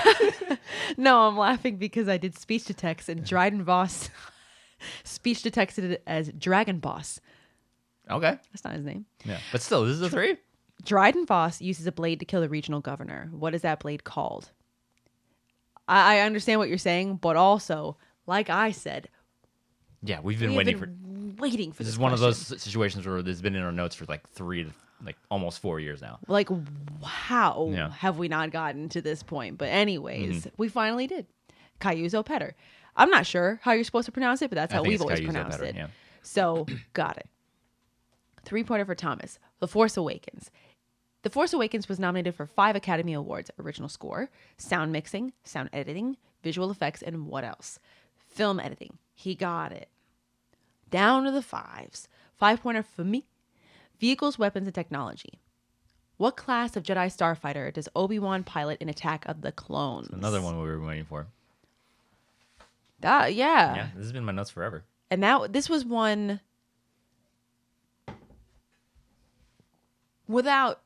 Speaker 2: No, I'm laughing because I did speech to text and Dryden Voss speech to texted it as Dragon Boss.
Speaker 1: Okay.
Speaker 2: That's not his name.
Speaker 1: Yeah. But still, this is a 3?
Speaker 2: Dryden Voss uses a blade to kill the regional governor. What is that blade called? I understand what you're saying, but also, like I said,
Speaker 1: yeah, we've been waiting for
Speaker 2: this
Speaker 1: is one of those situations where there's been in our notes for like 3 to like almost 4 years now.
Speaker 2: Like, how have we not gotten to this point? But anyways, we finally did. Cayuzo Petter. I'm not sure how you're supposed to pronounce it, but that's how we've always pronounced it. Yeah. So, got it. 3-pointer for Thomas. The Force Awakens. The Force Awakens was nominated for 5 Academy Awards. Original score, sound mixing, sound editing, visual effects, and what else? Film editing. He got it. Down to the 5s. 5-pointer for me. Vehicles, weapons, and technology. What class of Jedi starfighter does Obi-Wan pilot in Attack of the Clones?
Speaker 1: That's another one we were waiting for.
Speaker 2: Yeah,
Speaker 1: this has been my notes forever.
Speaker 2: And this was one without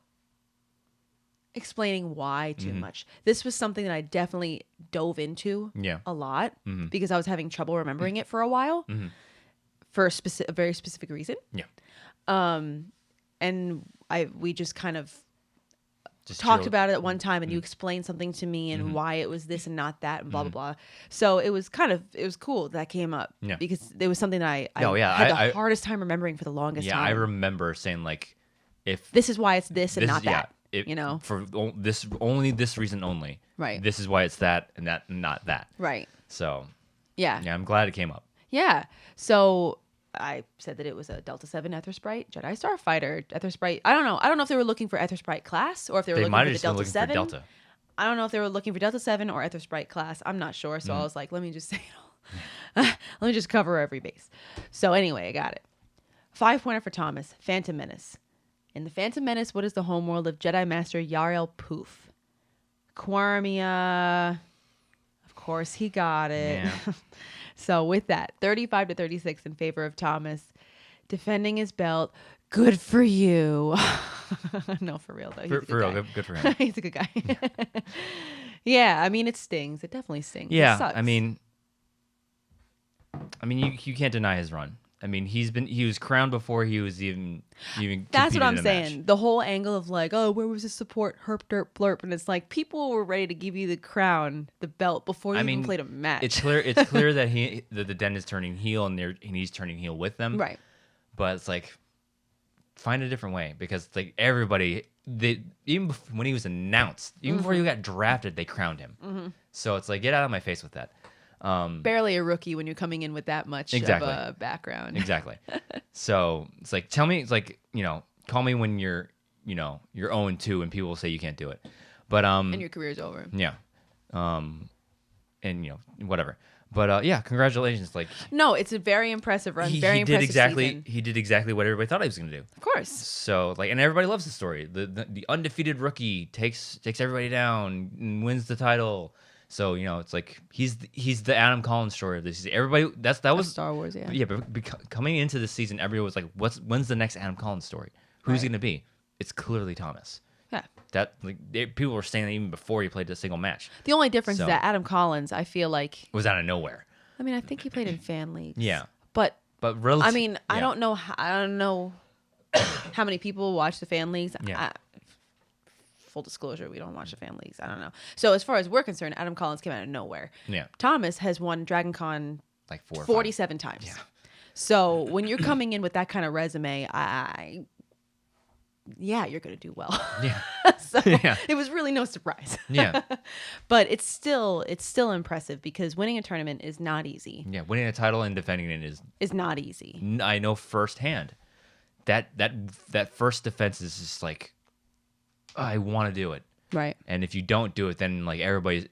Speaker 2: explaining why too much. This was something that I definitely dove into a lot because I was having trouble remembering it for a while for a very specific reason.
Speaker 1: Yeah.
Speaker 2: And we just kind of talked about it at one time and you explained something to me and why it was this and not that and blah, blah, blah. So it was cool that came up because it was something that I had the hardest time remembering for the longest time.
Speaker 1: Yeah, I remember saying like, if
Speaker 2: this is why it's this and not that, you know,
Speaker 1: for this reason only.
Speaker 2: Right.
Speaker 1: This is why it's that and that and not that.
Speaker 2: Right.
Speaker 1: So
Speaker 2: yeah,
Speaker 1: I'm glad it came up.
Speaker 2: Yeah. So I said that it was a Delta 7 Aethersprite, Jedi Starfighter, Aethersprite. I don't know. I don't know if they were looking for Aethersprite class or if they were
Speaker 1: They
Speaker 2: looking
Speaker 1: might
Speaker 2: for
Speaker 1: have
Speaker 2: the
Speaker 1: just been
Speaker 2: Delta
Speaker 1: looking
Speaker 2: 7.
Speaker 1: for Delta.
Speaker 2: I don't know if they were looking for Delta 7 or Aethersprite class. I'm not sure. So I was like, let me just say it all. Let me just cover every base. So anyway, I got it. 5-pointer for Thomas, Phantom Menace. In the Phantom Menace, what is the homeworld of Jedi Master Yarael Poof? Quarmia. Of course, he got it.
Speaker 1: Yeah.
Speaker 2: So with that, 35-36 in favor of Thomas. Defending his belt. Good for you. No, for real, though. He's a good
Speaker 1: For
Speaker 2: guy.
Speaker 1: real, good for him.
Speaker 2: He's a good guy. Yeah, I mean, it stings. It definitely stings. It
Speaker 1: Yeah,
Speaker 2: sucks.
Speaker 1: I mean, you can't deny his run. I mean, he was crowned before he was even
Speaker 2: That's what
Speaker 1: competed
Speaker 2: I'm
Speaker 1: in a
Speaker 2: saying.
Speaker 1: match.
Speaker 2: The whole angle of like, oh, where was the support? Herp, derp, blurp. And it's like people were ready to give you the crown, the belt, before you even played a match.
Speaker 1: It's clear that the Den is turning heel and he's turning heel with them.
Speaker 2: Right.
Speaker 1: But it's like, find a different way, because like everybody, even when he was announced, even before he got drafted, they crowned him. So it's like, get out of my face with that.
Speaker 2: Barely a rookie when you're coming in with that much
Speaker 1: Exactly.
Speaker 2: of a background.
Speaker 1: Exactly. So it's like, tell me, it's like, call me when you're 0-2 and people will say you can't do it. But
Speaker 2: And your career's over.
Speaker 1: yeah. And whatever. But yeah, congratulations. Like,
Speaker 2: No, it's a very impressive run.
Speaker 1: he
Speaker 2: Very
Speaker 1: did
Speaker 2: impressive season.
Speaker 1: he did exactly what everybody thought he was going to do.
Speaker 2: Of course.
Speaker 1: So like, and everybody loves the story. The undefeated rookie takes everybody down and wins the title. So it's like he's the Adam Collins story of this season. Everybody that was
Speaker 2: Star Wars, yeah.
Speaker 1: Yeah, but coming into this season, everybody was like, when's the next Adam Collins story? Who's
Speaker 2: Right.
Speaker 1: he gonna be? It's clearly Thomas.
Speaker 2: Yeah.
Speaker 1: That people were saying that even before he played a single match.
Speaker 2: The only difference
Speaker 1: So-
Speaker 2: is that Adam Collins, I feel like,
Speaker 1: It was out of nowhere.
Speaker 2: I mean, I think he played in fan leagues.
Speaker 1: Yeah.
Speaker 2: But
Speaker 1: But relative,
Speaker 2: I mean, I
Speaker 1: yeah.
Speaker 2: don't know. I don't know how many people watch the fan leagues.
Speaker 1: Yeah.
Speaker 2: Full disclosure, we don't watch the fan leagues. I don't know. So as far as we're concerned, Adam Collins came out of nowhere.
Speaker 1: Yeah.
Speaker 2: Thomas has won Dragon Con
Speaker 1: Like 4 or 5.
Speaker 2: 47 times.
Speaker 1: Yeah.
Speaker 2: So when you're coming in with that kind of resume, you're going to do well.
Speaker 1: Yeah.
Speaker 2: So
Speaker 1: Yeah.
Speaker 2: it was really no surprise.
Speaker 1: Yeah.
Speaker 2: But it's still impressive because winning a tournament is not easy.
Speaker 1: Yeah. Winning a title and defending it
Speaker 2: Is not easy.
Speaker 1: I know firsthand. That first defense is just like, I want to do it.
Speaker 2: Right.
Speaker 1: And if you don't do it, then like everybody's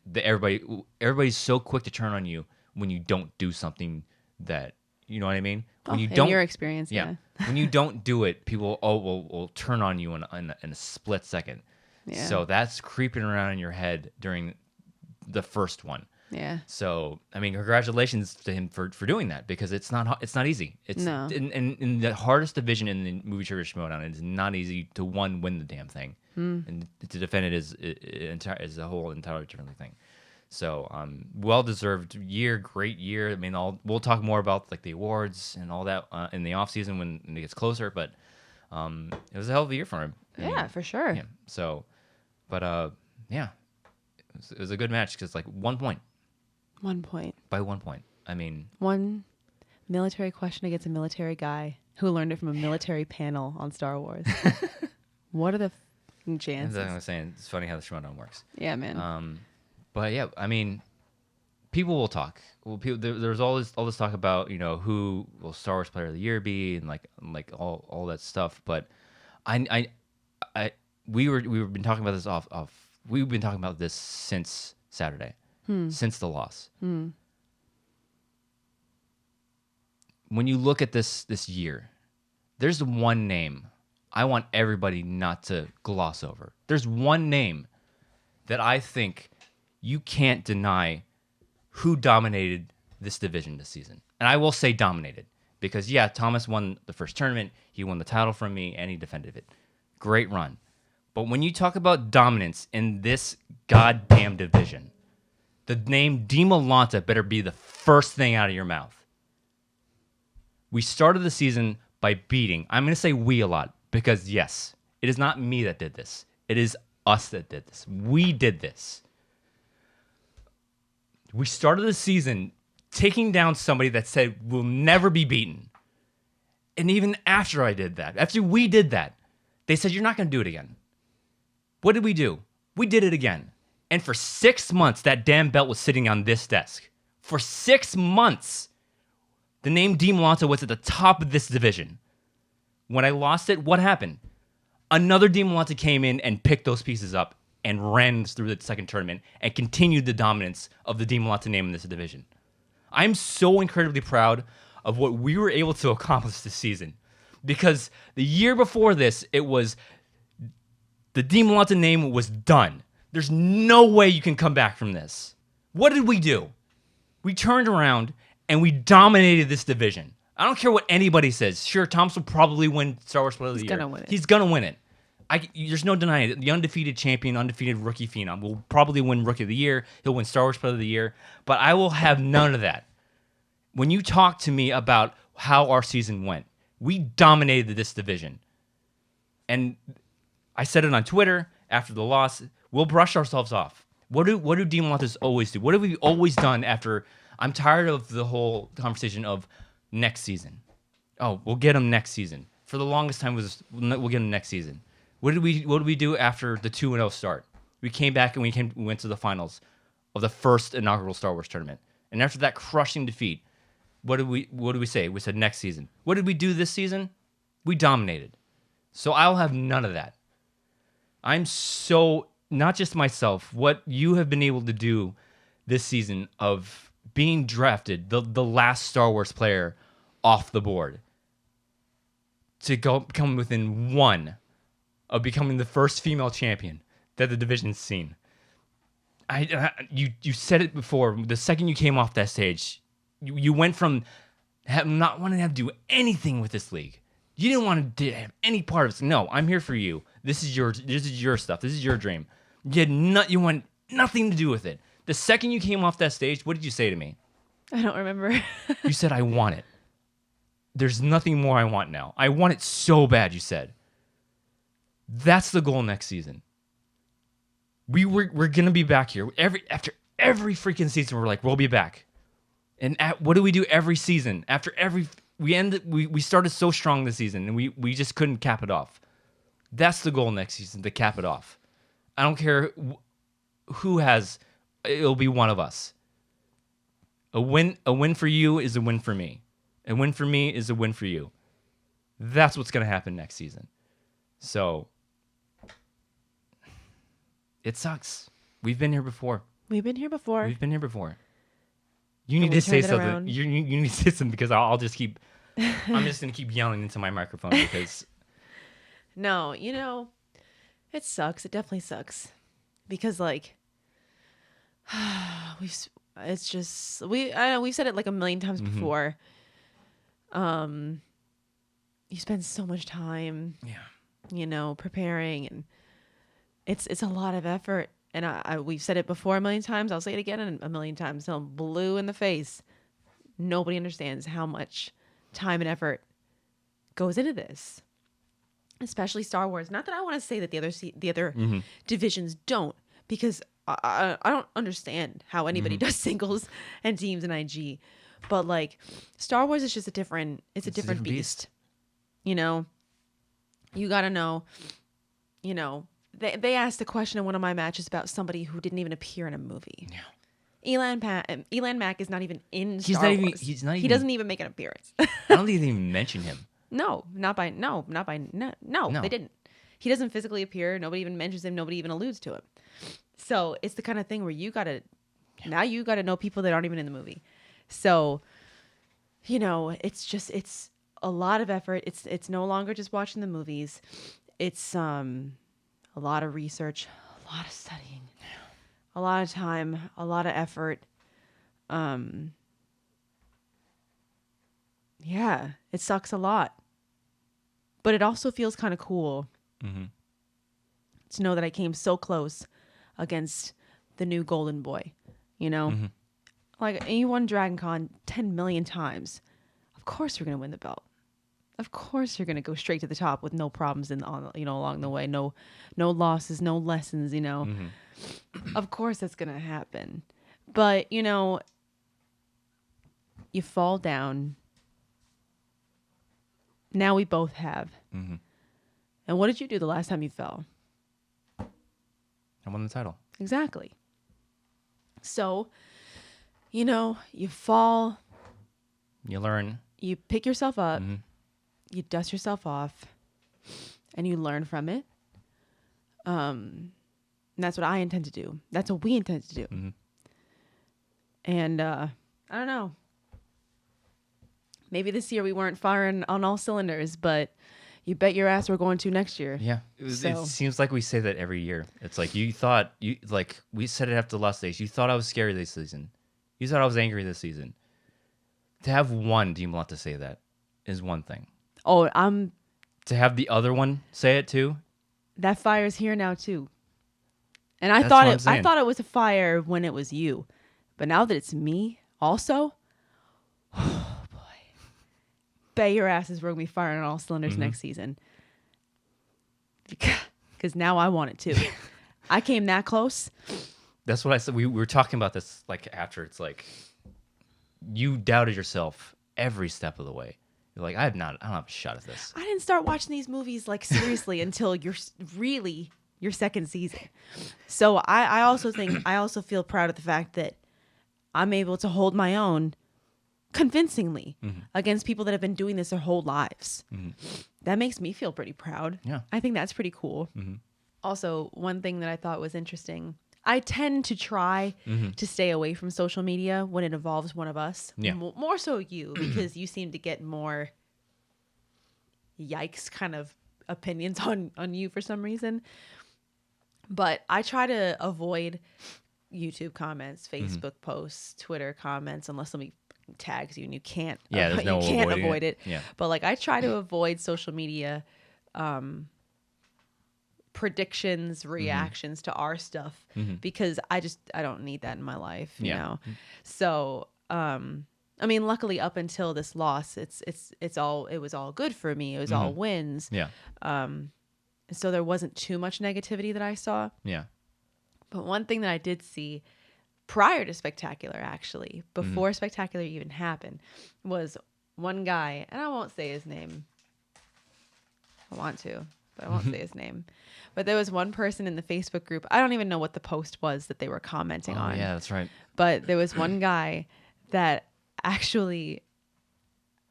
Speaker 1: so quick to turn on you when you don't do something that, you know what I mean? When you
Speaker 2: in
Speaker 1: don't,
Speaker 2: your experience, yeah.
Speaker 1: when you don't do it, people will turn on you in a split second.
Speaker 2: Yeah.
Speaker 1: So that's creeping around in your head during the first one.
Speaker 2: Yeah.
Speaker 1: So I mean, congratulations to him for doing that, because it's not easy. It's
Speaker 2: No.
Speaker 1: in the hardest division in the movie trivia Schmoedown. It is not easy to win the damn thing, and to defend it is a whole entirely different thing. So well deserved year, great year. I mean, we'll talk more about like the awards and all that in the off season when it gets closer. But it was a hell of a year for him. I
Speaker 2: Yeah,
Speaker 1: mean,
Speaker 2: for sure.
Speaker 1: yeah. So, but yeah, it was a good match because like 1 point.
Speaker 2: 1 point.
Speaker 1: By 1 point. I mean,
Speaker 2: One military question against a military guy who learned it from a military panel on Star Wars. What are the fucking chances?
Speaker 1: that's what I'm saying. It's funny how the Schmoedown works.
Speaker 2: Yeah, man.
Speaker 1: But yeah, I mean, people will talk. Well, there's all this talk about who will Star Wars Player of the Year be, and like all that stuff. But we've been talking about this off. We've been talking about this since Saturday. Since the loss. When you look at this year, there's one name I want everybody not to gloss over. There's one name that I think you can't deny who dominated this division this season. And I will say dominated because, yeah, Thomas won the first tournament. He won the title from me, and he defended it. Great run. But when you talk about dominance in this goddamn division, the name Dimalanta better be the first thing out of your mouth. We started the season by beating. I'm going to say we a lot because, yes, it is not me that did this. It is us that did this. We did this. We started the season taking down somebody that said we'll never be beaten. And even after I did that, after we did that, they said, you're not going to do it again. What did we do? We did it again. And for 6 months, that damn belt was sitting on this desk. For 6 months. The name Dimalanta was at the top of this division. When I lost it, what happened? Another Dimalanta came in and picked those pieces up and ran through the second tournament and continued the dominance of the Dimalanta name in this division. I'm so incredibly proud of what we were able to accomplish this season. Because the year before this, it was the Dimalanta name was done. There's no way you can come back from this. What did we do? We turned around and we dominated this division. I don't care what anybody says. Sure, Thomas will probably win Star Wars Player of the Year. He's going to win it. There's no denying it. The undefeated champion, undefeated rookie phenom will probably win Rookie of the Year. He'll win Star Wars Player of the Year. But I will have none of that. When you talk to me about how our season went, we dominated this division. And I said it on Twitter after the loss. We'll brush ourselves off. What do Dimalantas always do? What have we always done after? I'm tired of the whole conversation of next season. Oh, we'll get him next season. For the longest time was we'll get him next season. What did we do after the 2-0 start? We came back and we went to the finals of the first inaugural Star Wars tournament. And after that crushing defeat, what did we say? We said next season. What did we do this season? We dominated. So I'll have none of that. I'm so, not just myself, what you have been able to do this season of being drafted, the last Star Wars player off the board, to come within one of becoming the first female champion that the division's seen. You said it before. The second you came off that stage, you went from not wanting to have to do anything with this league. You didn't want to have any part of it. No, I'm here for you. This is your stuff. This is your dream. You want nothing to do with it. The second you came off that stage, what did you say to me?
Speaker 2: I don't remember.
Speaker 1: You said, I want it. There's nothing more I want now. I want it so bad, you said. That's the goal next season. We're going to be back here. After every freaking season, we're like, we'll be back. And what do we do every season? We started so strong this season, and we just couldn't cap it off. That's the goal next season, to cap it off. I don't care who has, it'll be one of us. A win for you is a win for me. A win for me is a win for you. That's what's going to happen next season. So, it sucks. We've been here before. You need to say something. You need to say something because I'm just going to keep yelling into my microphone because.
Speaker 2: No, it sucks. It definitely sucks. Because we've said it like a million times before. You spend so much time, preparing, and it's a lot of effort. And we've said it before a million times. I'll say it again a million times until I'm blue in the face. Nobody understands how much time and effort goes into this, especially Star Wars. Not that I want to say that the other divisions don't, because I don't understand how anybody does singles and teams in IG. But Star Wars is just a different beast. You gotta know, they asked a question in one of my matches about somebody who didn't even appear in a movie. Yeah. Elan Mack is not even in Star Wars. He doesn't even make an appearance.
Speaker 1: I don't think they even mention him.
Speaker 2: No, they didn't. He doesn't physically appear. Nobody even mentions him. Nobody even alludes to him. So it's the kind of thing where you gotta know people that aren't even in the movie. So, it's a lot of effort. It's no longer just watching the movies. It's a lot of research, a lot of studying, a lot of time, a lot of effort. Yeah, it sucks a lot. But it also feels kind of cool to know that I came so close against the new golden boy, you won Dragon Con 10 million times. Of course you're going to win the belt. Of course you're going to go straight to the top with no problems along the way. No losses, no lessons, Of course that's going to happen. But, you fall down. Now we both have. And what did you do the last time you fell?
Speaker 1: I won the title.
Speaker 2: Exactly. So, you fall,
Speaker 1: You learn.
Speaker 2: You pick yourself up,
Speaker 1: Mm-hmm.
Speaker 2: you dust yourself off, and you learn from it. And that's what I intend to do. That's what we intend to do.
Speaker 1: Mm-hmm.
Speaker 2: And I don't know. Maybe this year we weren't firing on all cylinders, but you bet your ass we're going to next year.
Speaker 1: Yeah. It seems like we say that every year. It's like we said it after the last days. You thought I was scary this season. You thought I was angry this season. To have one Dimalanta say that is one thing.
Speaker 2: Oh,
Speaker 1: To have the other one say it too.
Speaker 2: that fire's here now too. And
Speaker 1: That's what I'm
Speaker 2: I
Speaker 1: saying.
Speaker 2: thought it was a fire when it was you. But now that it's me also, oh boy. Bet your asses we're gonna be firing on all cylinders next season. Because now I want it too. I came that close.
Speaker 1: That's what I said. We were talking about this like after. It's like you doubted yourself every step of the way. You're like, I don't have a shot at this.
Speaker 2: I didn't start watching these movies like seriously until your second season. So I also feel proud of the fact that I'm able to hold my own convincingly against people that have been doing this their whole lives. That makes me feel pretty proud.
Speaker 1: Yeah.
Speaker 2: I think that's pretty cool. Also, one thing that I thought was interesting, I tend to try to stay away from social media when it involves one of us.
Speaker 1: Yeah.
Speaker 2: More so you, because you seem to get more yikes kind of opinions on you for some reason. But I try to avoid YouTube comments, Facebook posts, Twitter comments, unless somebody tags you and you can't.
Speaker 1: Yeah, there's no
Speaker 2: you can't
Speaker 1: avoiding
Speaker 2: avoid it.
Speaker 1: Yeah.
Speaker 2: But like I try to avoid social media predictions, reactions to our stuff because I don't need that in my life, you know. So I mean, luckily up until this loss, it was all good for me. It was all wins.
Speaker 1: Yeah.
Speaker 2: So there wasn't too much negativity that I saw.
Speaker 1: Yeah.
Speaker 2: But one thing that I did see prior to Spectacular, actually, before Spectacular even happened, was one guy, and I won't say his name. I want to, but I won't say his name. But there was one person in the Facebook group. I don't even know what the post was that they were commenting on.
Speaker 1: Yeah, that's right.
Speaker 2: But there was one guy that actually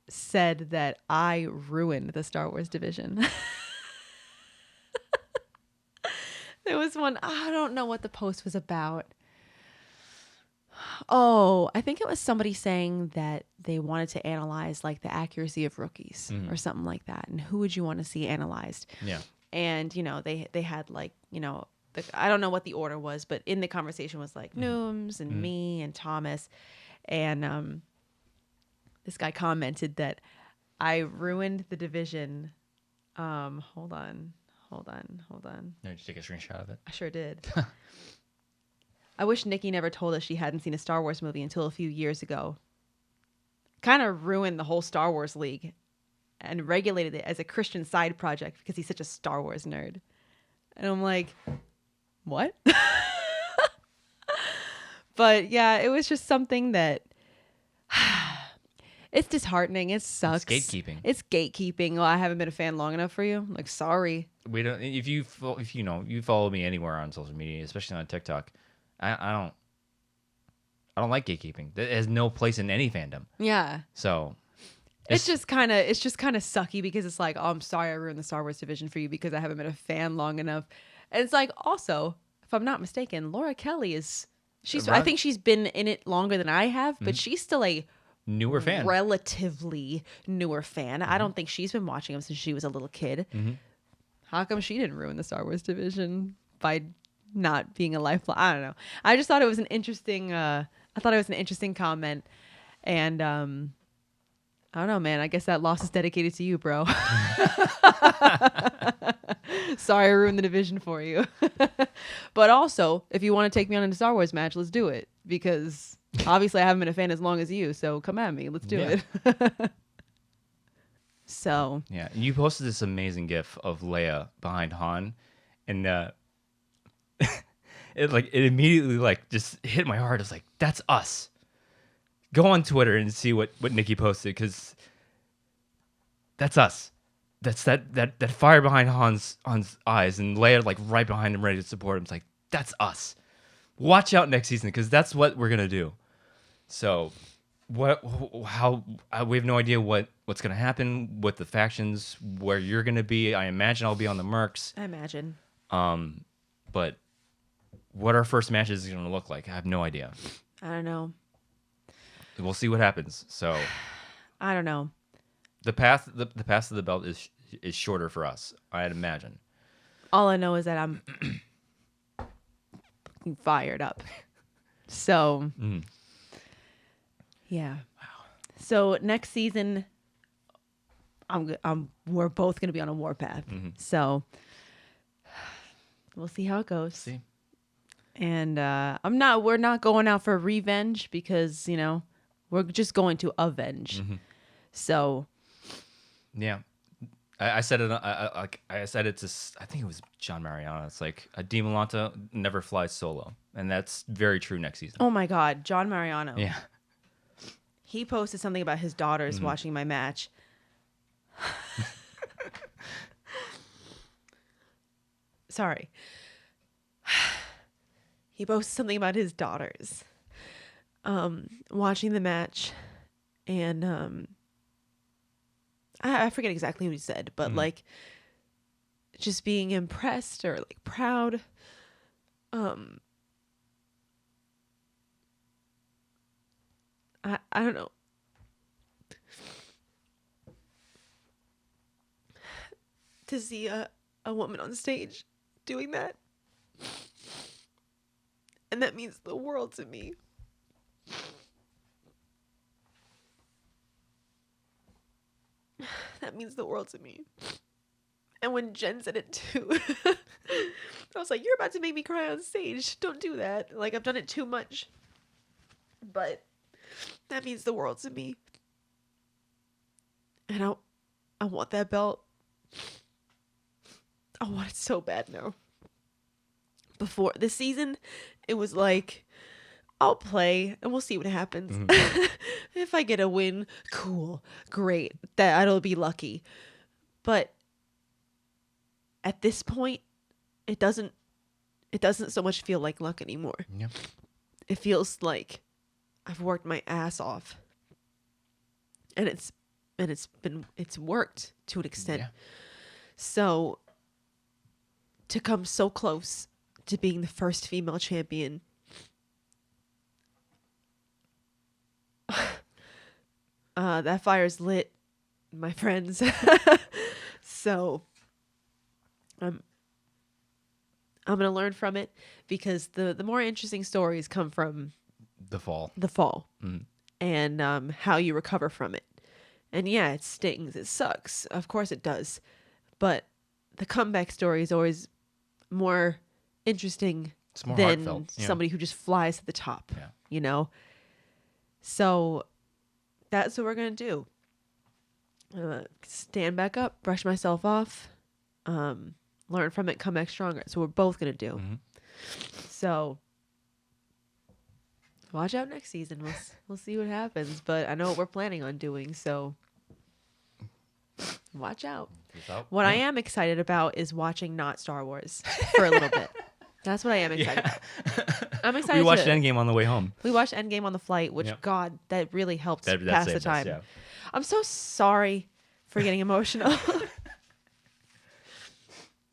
Speaker 2: said that I ruined the Star Wars division. There was one, I don't know what the post was about. Oh, I think it was somebody saying that they wanted to analyze like the accuracy of rookies or something like that. And who would you want to see analyzed?
Speaker 1: Yeah.
Speaker 2: And, you know, they had like, you know, I don't know what the order was, but in the conversation was like Nooms and me and Thomas. And this guy commented that I ruined the division. Hold on.
Speaker 1: No, did you take a screenshot of it?
Speaker 2: I sure did. I wish Nikki never told us she hadn't seen a Star Wars movie until a few years ago. Kind of ruined the whole Star Wars league and regulated it as a Christian side project because he's such a Star Wars nerd. And I'm like, what? But yeah, it was just something that it's disheartening. It sucks.
Speaker 1: It's gatekeeping.
Speaker 2: It's gatekeeping. Well, I haven't been a fan long enough for you. I'm like, sorry.
Speaker 1: We don't. If you follow me anywhere on social media, especially on TikTok, I don't like gatekeeping. It has no place in any fandom.
Speaker 2: Yeah.
Speaker 1: So
Speaker 2: It's just kind of sucky because it's like, oh, I'm sorry I ruined the Star Wars division for you because I haven't been a fan long enough. And it's like, also, if I'm not mistaken, Laura Kelly I think she's been in it longer than I have, but she's still a
Speaker 1: newer fan.
Speaker 2: Relatively newer fan. I don't think she's been watching them since she was a little kid. How come she didn't ruin the Star Wars division by not being a lifelong? I don't know. I just thought it was an interesting comment. And I don't know, man. I guess that loss is dedicated to you, bro. Sorry I ruined the division for you. But also, if you want to take me on a Star Wars match, let's do it. Because obviously I haven't been a fan as long as you, so come at me. Let's do it. So.
Speaker 1: Yeah. You posted this amazing gif of Leia behind Han. And it immediately just hit my heart. It's like, that's us. Go on Twitter and see what Nikki posted, because that's us. That's that fire behind Han's eyes, and Leia right behind him, ready to support him. It's like, that's us. Watch out next season, because that's what we're gonna do. So how we have no idea what's gonna happen with the factions, where you're gonna be. I imagine I'll be on the Mercs.
Speaker 2: I imagine.
Speaker 1: But what our first match is gonna look like, I have no idea.
Speaker 2: I don't know.
Speaker 1: We'll see what happens. So
Speaker 2: I don't know.
Speaker 1: the path to the belt is shorter for us, I'd imagine.
Speaker 2: All I know is that I'm fired up. So, yeah. Wow. So next season, we're both going to be on a warpath. So we'll see how it goes.
Speaker 1: See.
Speaker 2: And we're not going out for revenge because, we're just going to avenge. So.
Speaker 1: Yeah. I said it. I said it to. I think it was John Mariano. It's like a Dimalanta never flies solo, and that's very true next season.
Speaker 2: Oh my God, John Mariano.
Speaker 1: Yeah.
Speaker 2: He posted something about his daughters watching my match. Sorry. He posted something about his daughters watching the match, and I forget exactly what he said, but like just being impressed or like proud. I don't know. To see a woman on stage doing that. And that means the world to me. That means the world to me. And when Jen said it too, I was like, you're about to make me cry on stage. Don't do that. Like, I've done it too much. But that means the world to me. And I want that belt. I want it so bad now. Before this season, it was like, I'll play and we'll see what happens. If I get a win, cool, great. That'll be lucky. But at this point, it doesn't so much feel like luck anymore.
Speaker 1: Yep.
Speaker 2: It feels like I've worked my ass off. And it's worked to an extent.
Speaker 1: Yeah.
Speaker 2: So to come so close to being the first female champion, that fire's lit, my friends. So I'm gonna learn from it, because the more interesting stories come from
Speaker 1: The fall.
Speaker 2: And how you recover from it. And yeah, it stings, it sucks, of course it does, but the comeback story is always more interesting
Speaker 1: More
Speaker 2: than
Speaker 1: heartfelt, yeah.
Speaker 2: somebody who just flies to the top.
Speaker 1: Yeah.
Speaker 2: So that's what we're gonna do. Stand back up, brush myself off, learn from it, come back stronger. So we're both gonna do. So watch out next season. We'll see what happens. But I know what we're planning on doing. So watch out. What I am excited about is watching not Star Wars for a little bit. That's what I am excited about. I'm excited.
Speaker 1: We watched Endgame on the way home.
Speaker 2: We watched Endgame on the flight, which, God, that really helped
Speaker 1: That
Speaker 2: pass the
Speaker 1: saved us,
Speaker 2: time.
Speaker 1: yeah.
Speaker 2: I'm so sorry for getting emotional.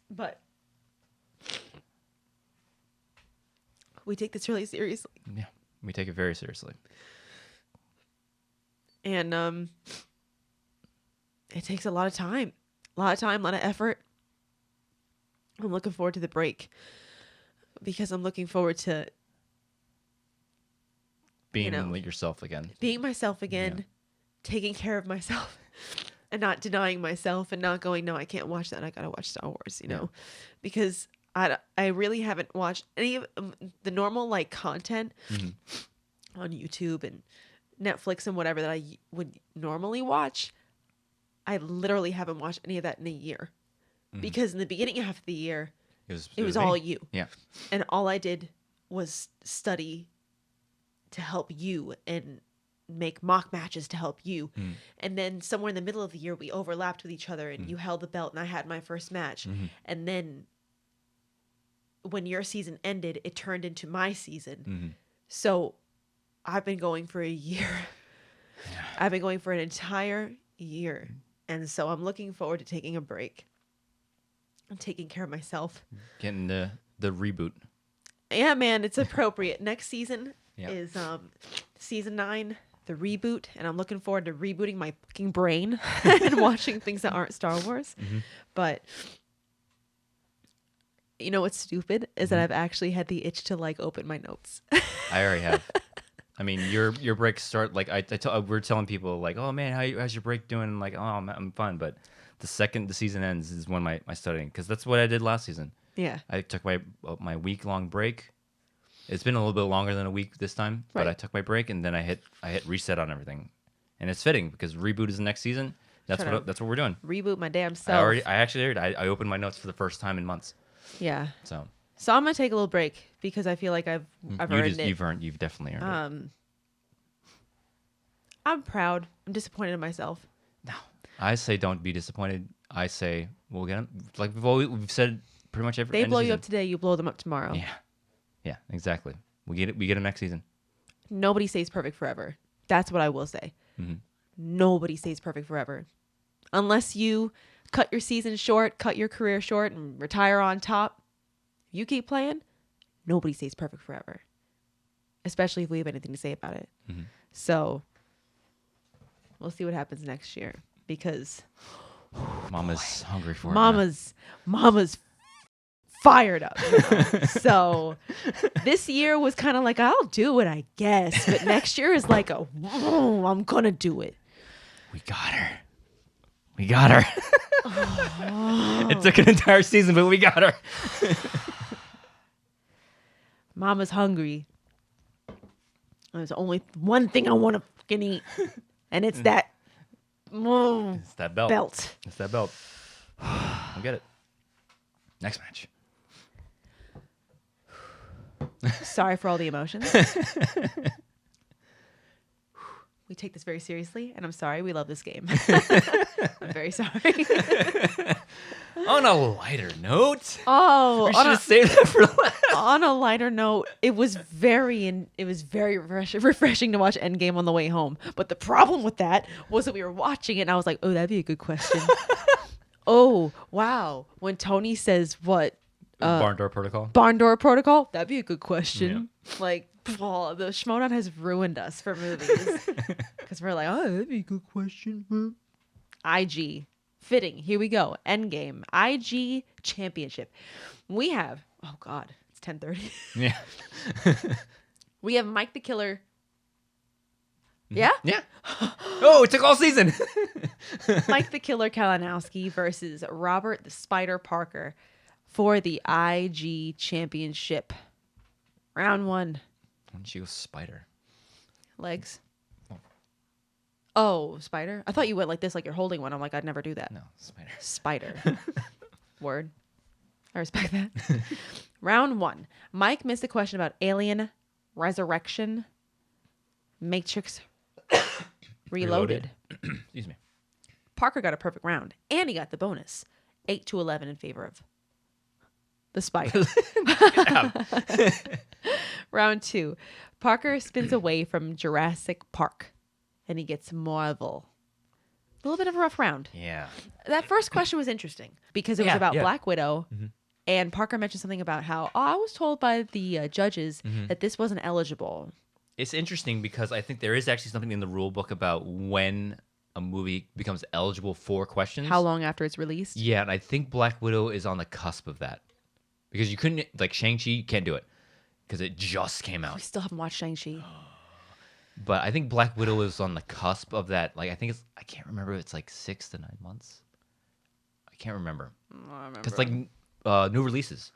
Speaker 2: But we take this really seriously.
Speaker 1: Yeah, we take it very seriously.
Speaker 2: And it takes a lot of time. A lot of effort. I'm looking forward to the break, because I'm looking forward to
Speaker 1: Being yourself again.
Speaker 2: being myself again,
Speaker 1: Yeah.
Speaker 2: taking care of myself, and not denying myself and not going, no, I can't watch that. I gotta watch Star Wars, because I really haven't watched any of the normal content on YouTube and Netflix and whatever that I would normally watch. I literally haven't watched any of that in a year, because in the beginning half of the year, it was all you.
Speaker 1: Yeah.
Speaker 2: And all I did was study to help you and make mock matches to help you. And then somewhere in the middle of the year, we overlapped with each other, and you held the belt and I had my first match. And then when your season ended, it turned into my season. So I've been going for a year I've been going for an entire year. And so I'm looking forward to taking a break. I'm taking care of myself.
Speaker 1: Getting the reboot.
Speaker 2: Yeah, man, it's appropriate. Next season
Speaker 1: Yeah.
Speaker 2: is season 9, the reboot, and I'm looking forward to rebooting my fucking brain and watching things that aren't Star Wars. But you know what's stupid is that I've actually had the itch to like open my notes.
Speaker 1: I already have. I mean, your breaks start like we're telling people like, oh man, how's your break doing? Like, oh, I'm fun. But the second the season ends is when my studying, because that's what I did last season.
Speaker 2: Yeah.
Speaker 1: I took my week-long break. It's been a little bit longer than a week this time, but I took my break and then I hit reset on everything, and it's fitting because reboot is the next season. That's what we're doing.
Speaker 2: Reboot my damn self.
Speaker 1: I opened my notes for the first time in months.
Speaker 2: Yeah.
Speaker 1: So
Speaker 2: I'm gonna take a little break because I feel like I've earned it.
Speaker 1: You've definitely earned it.
Speaker 2: I'm proud. I'm disappointed in myself.
Speaker 1: No, I say don't be disappointed. I say we'll get them. Like we've said pretty much every.
Speaker 2: They blow you up today, you blow them up tomorrow.
Speaker 1: Yeah, exactly. We get them next season.
Speaker 2: Nobody stays perfect forever. That's what I will say. Nobody stays perfect forever, unless you cut your season short, cut your career short, and retire on top. If you keep playing, nobody stays perfect forever, especially if we have anything to say about it. So we'll see what happens next year because
Speaker 1: Mama's hungry for it.
Speaker 2: Mama's fired up now. So this year was kind of like, I'll do it, I guess. But next year is like, I'm going to do it.
Speaker 1: We got her. It took an entire season, but we got her.
Speaker 2: Mama's hungry. There's only one thing I want to fucking eat, and it's that.
Speaker 1: It's that belt. It's that belt. I'll get it. Next match.
Speaker 2: Sorry for all the emotions. We take this very seriously, and I'm sorry. We love this game. I'm very sorry.
Speaker 1: On a lighter note.
Speaker 2: Oh,
Speaker 1: we should have saved that for last.
Speaker 2: On a lighter note, it was very refreshing to watch Endgame on the way home. But the problem with that was that we were watching it, and I was like, "Oh, that'd be a good question." Oh, wow! When Tony says what?
Speaker 1: Barn door protocol.
Speaker 2: Barn door protocol. That'd be a good question. Yeah. Like, oh, the Schmoedown has ruined us for movies because we're like, oh, that'd be a good question. IG. Fitting. Here we go. Endgame. IG Championship. We have, oh God, it's 10:30.
Speaker 1: Yeah.
Speaker 2: We have Mike the Killer. Yeah?
Speaker 1: Yeah. Oh, it took all season.
Speaker 2: Mike the Killer Kalinowski versus Robert the Spider Parker for the IG Championship. Round 1.
Speaker 1: Why don't you go Spider?
Speaker 2: Legs. Oh, spider? I thought you went like this, like you're holding one. I'm like, I'd never do that.
Speaker 1: No, Spider.
Speaker 2: Spider. Word. I respect that. Round 1. Mike missed a question about Alien Resurrection. Matrix Reloaded.
Speaker 1: Excuse me.
Speaker 2: Parker got a perfect round, and he got the bonus. 8-11 in favor of the spider. Round 2. Parker spins away from Jurassic Park, and he gets Marvel. A little bit of a rough round.
Speaker 1: Yeah.
Speaker 2: That first question was interesting because it was about Black Widow, and Parker mentioned something about how, I was told by the judges that this wasn't eligible.
Speaker 1: It's interesting because I think there is actually something in the rule book about when a movie becomes eligible for questions.
Speaker 2: How long after it's released?
Speaker 1: Yeah, and I think Black Widow is on the cusp of that. Because you couldn't, like Shang-Chi, you can't do it. Because it just came out.
Speaker 2: We still haven't watched Shang-Chi.
Speaker 1: But I think Black Widow is on the cusp of that. Like, I can't remember if it's like 6 to 9 months. I can't remember. Because like new releases.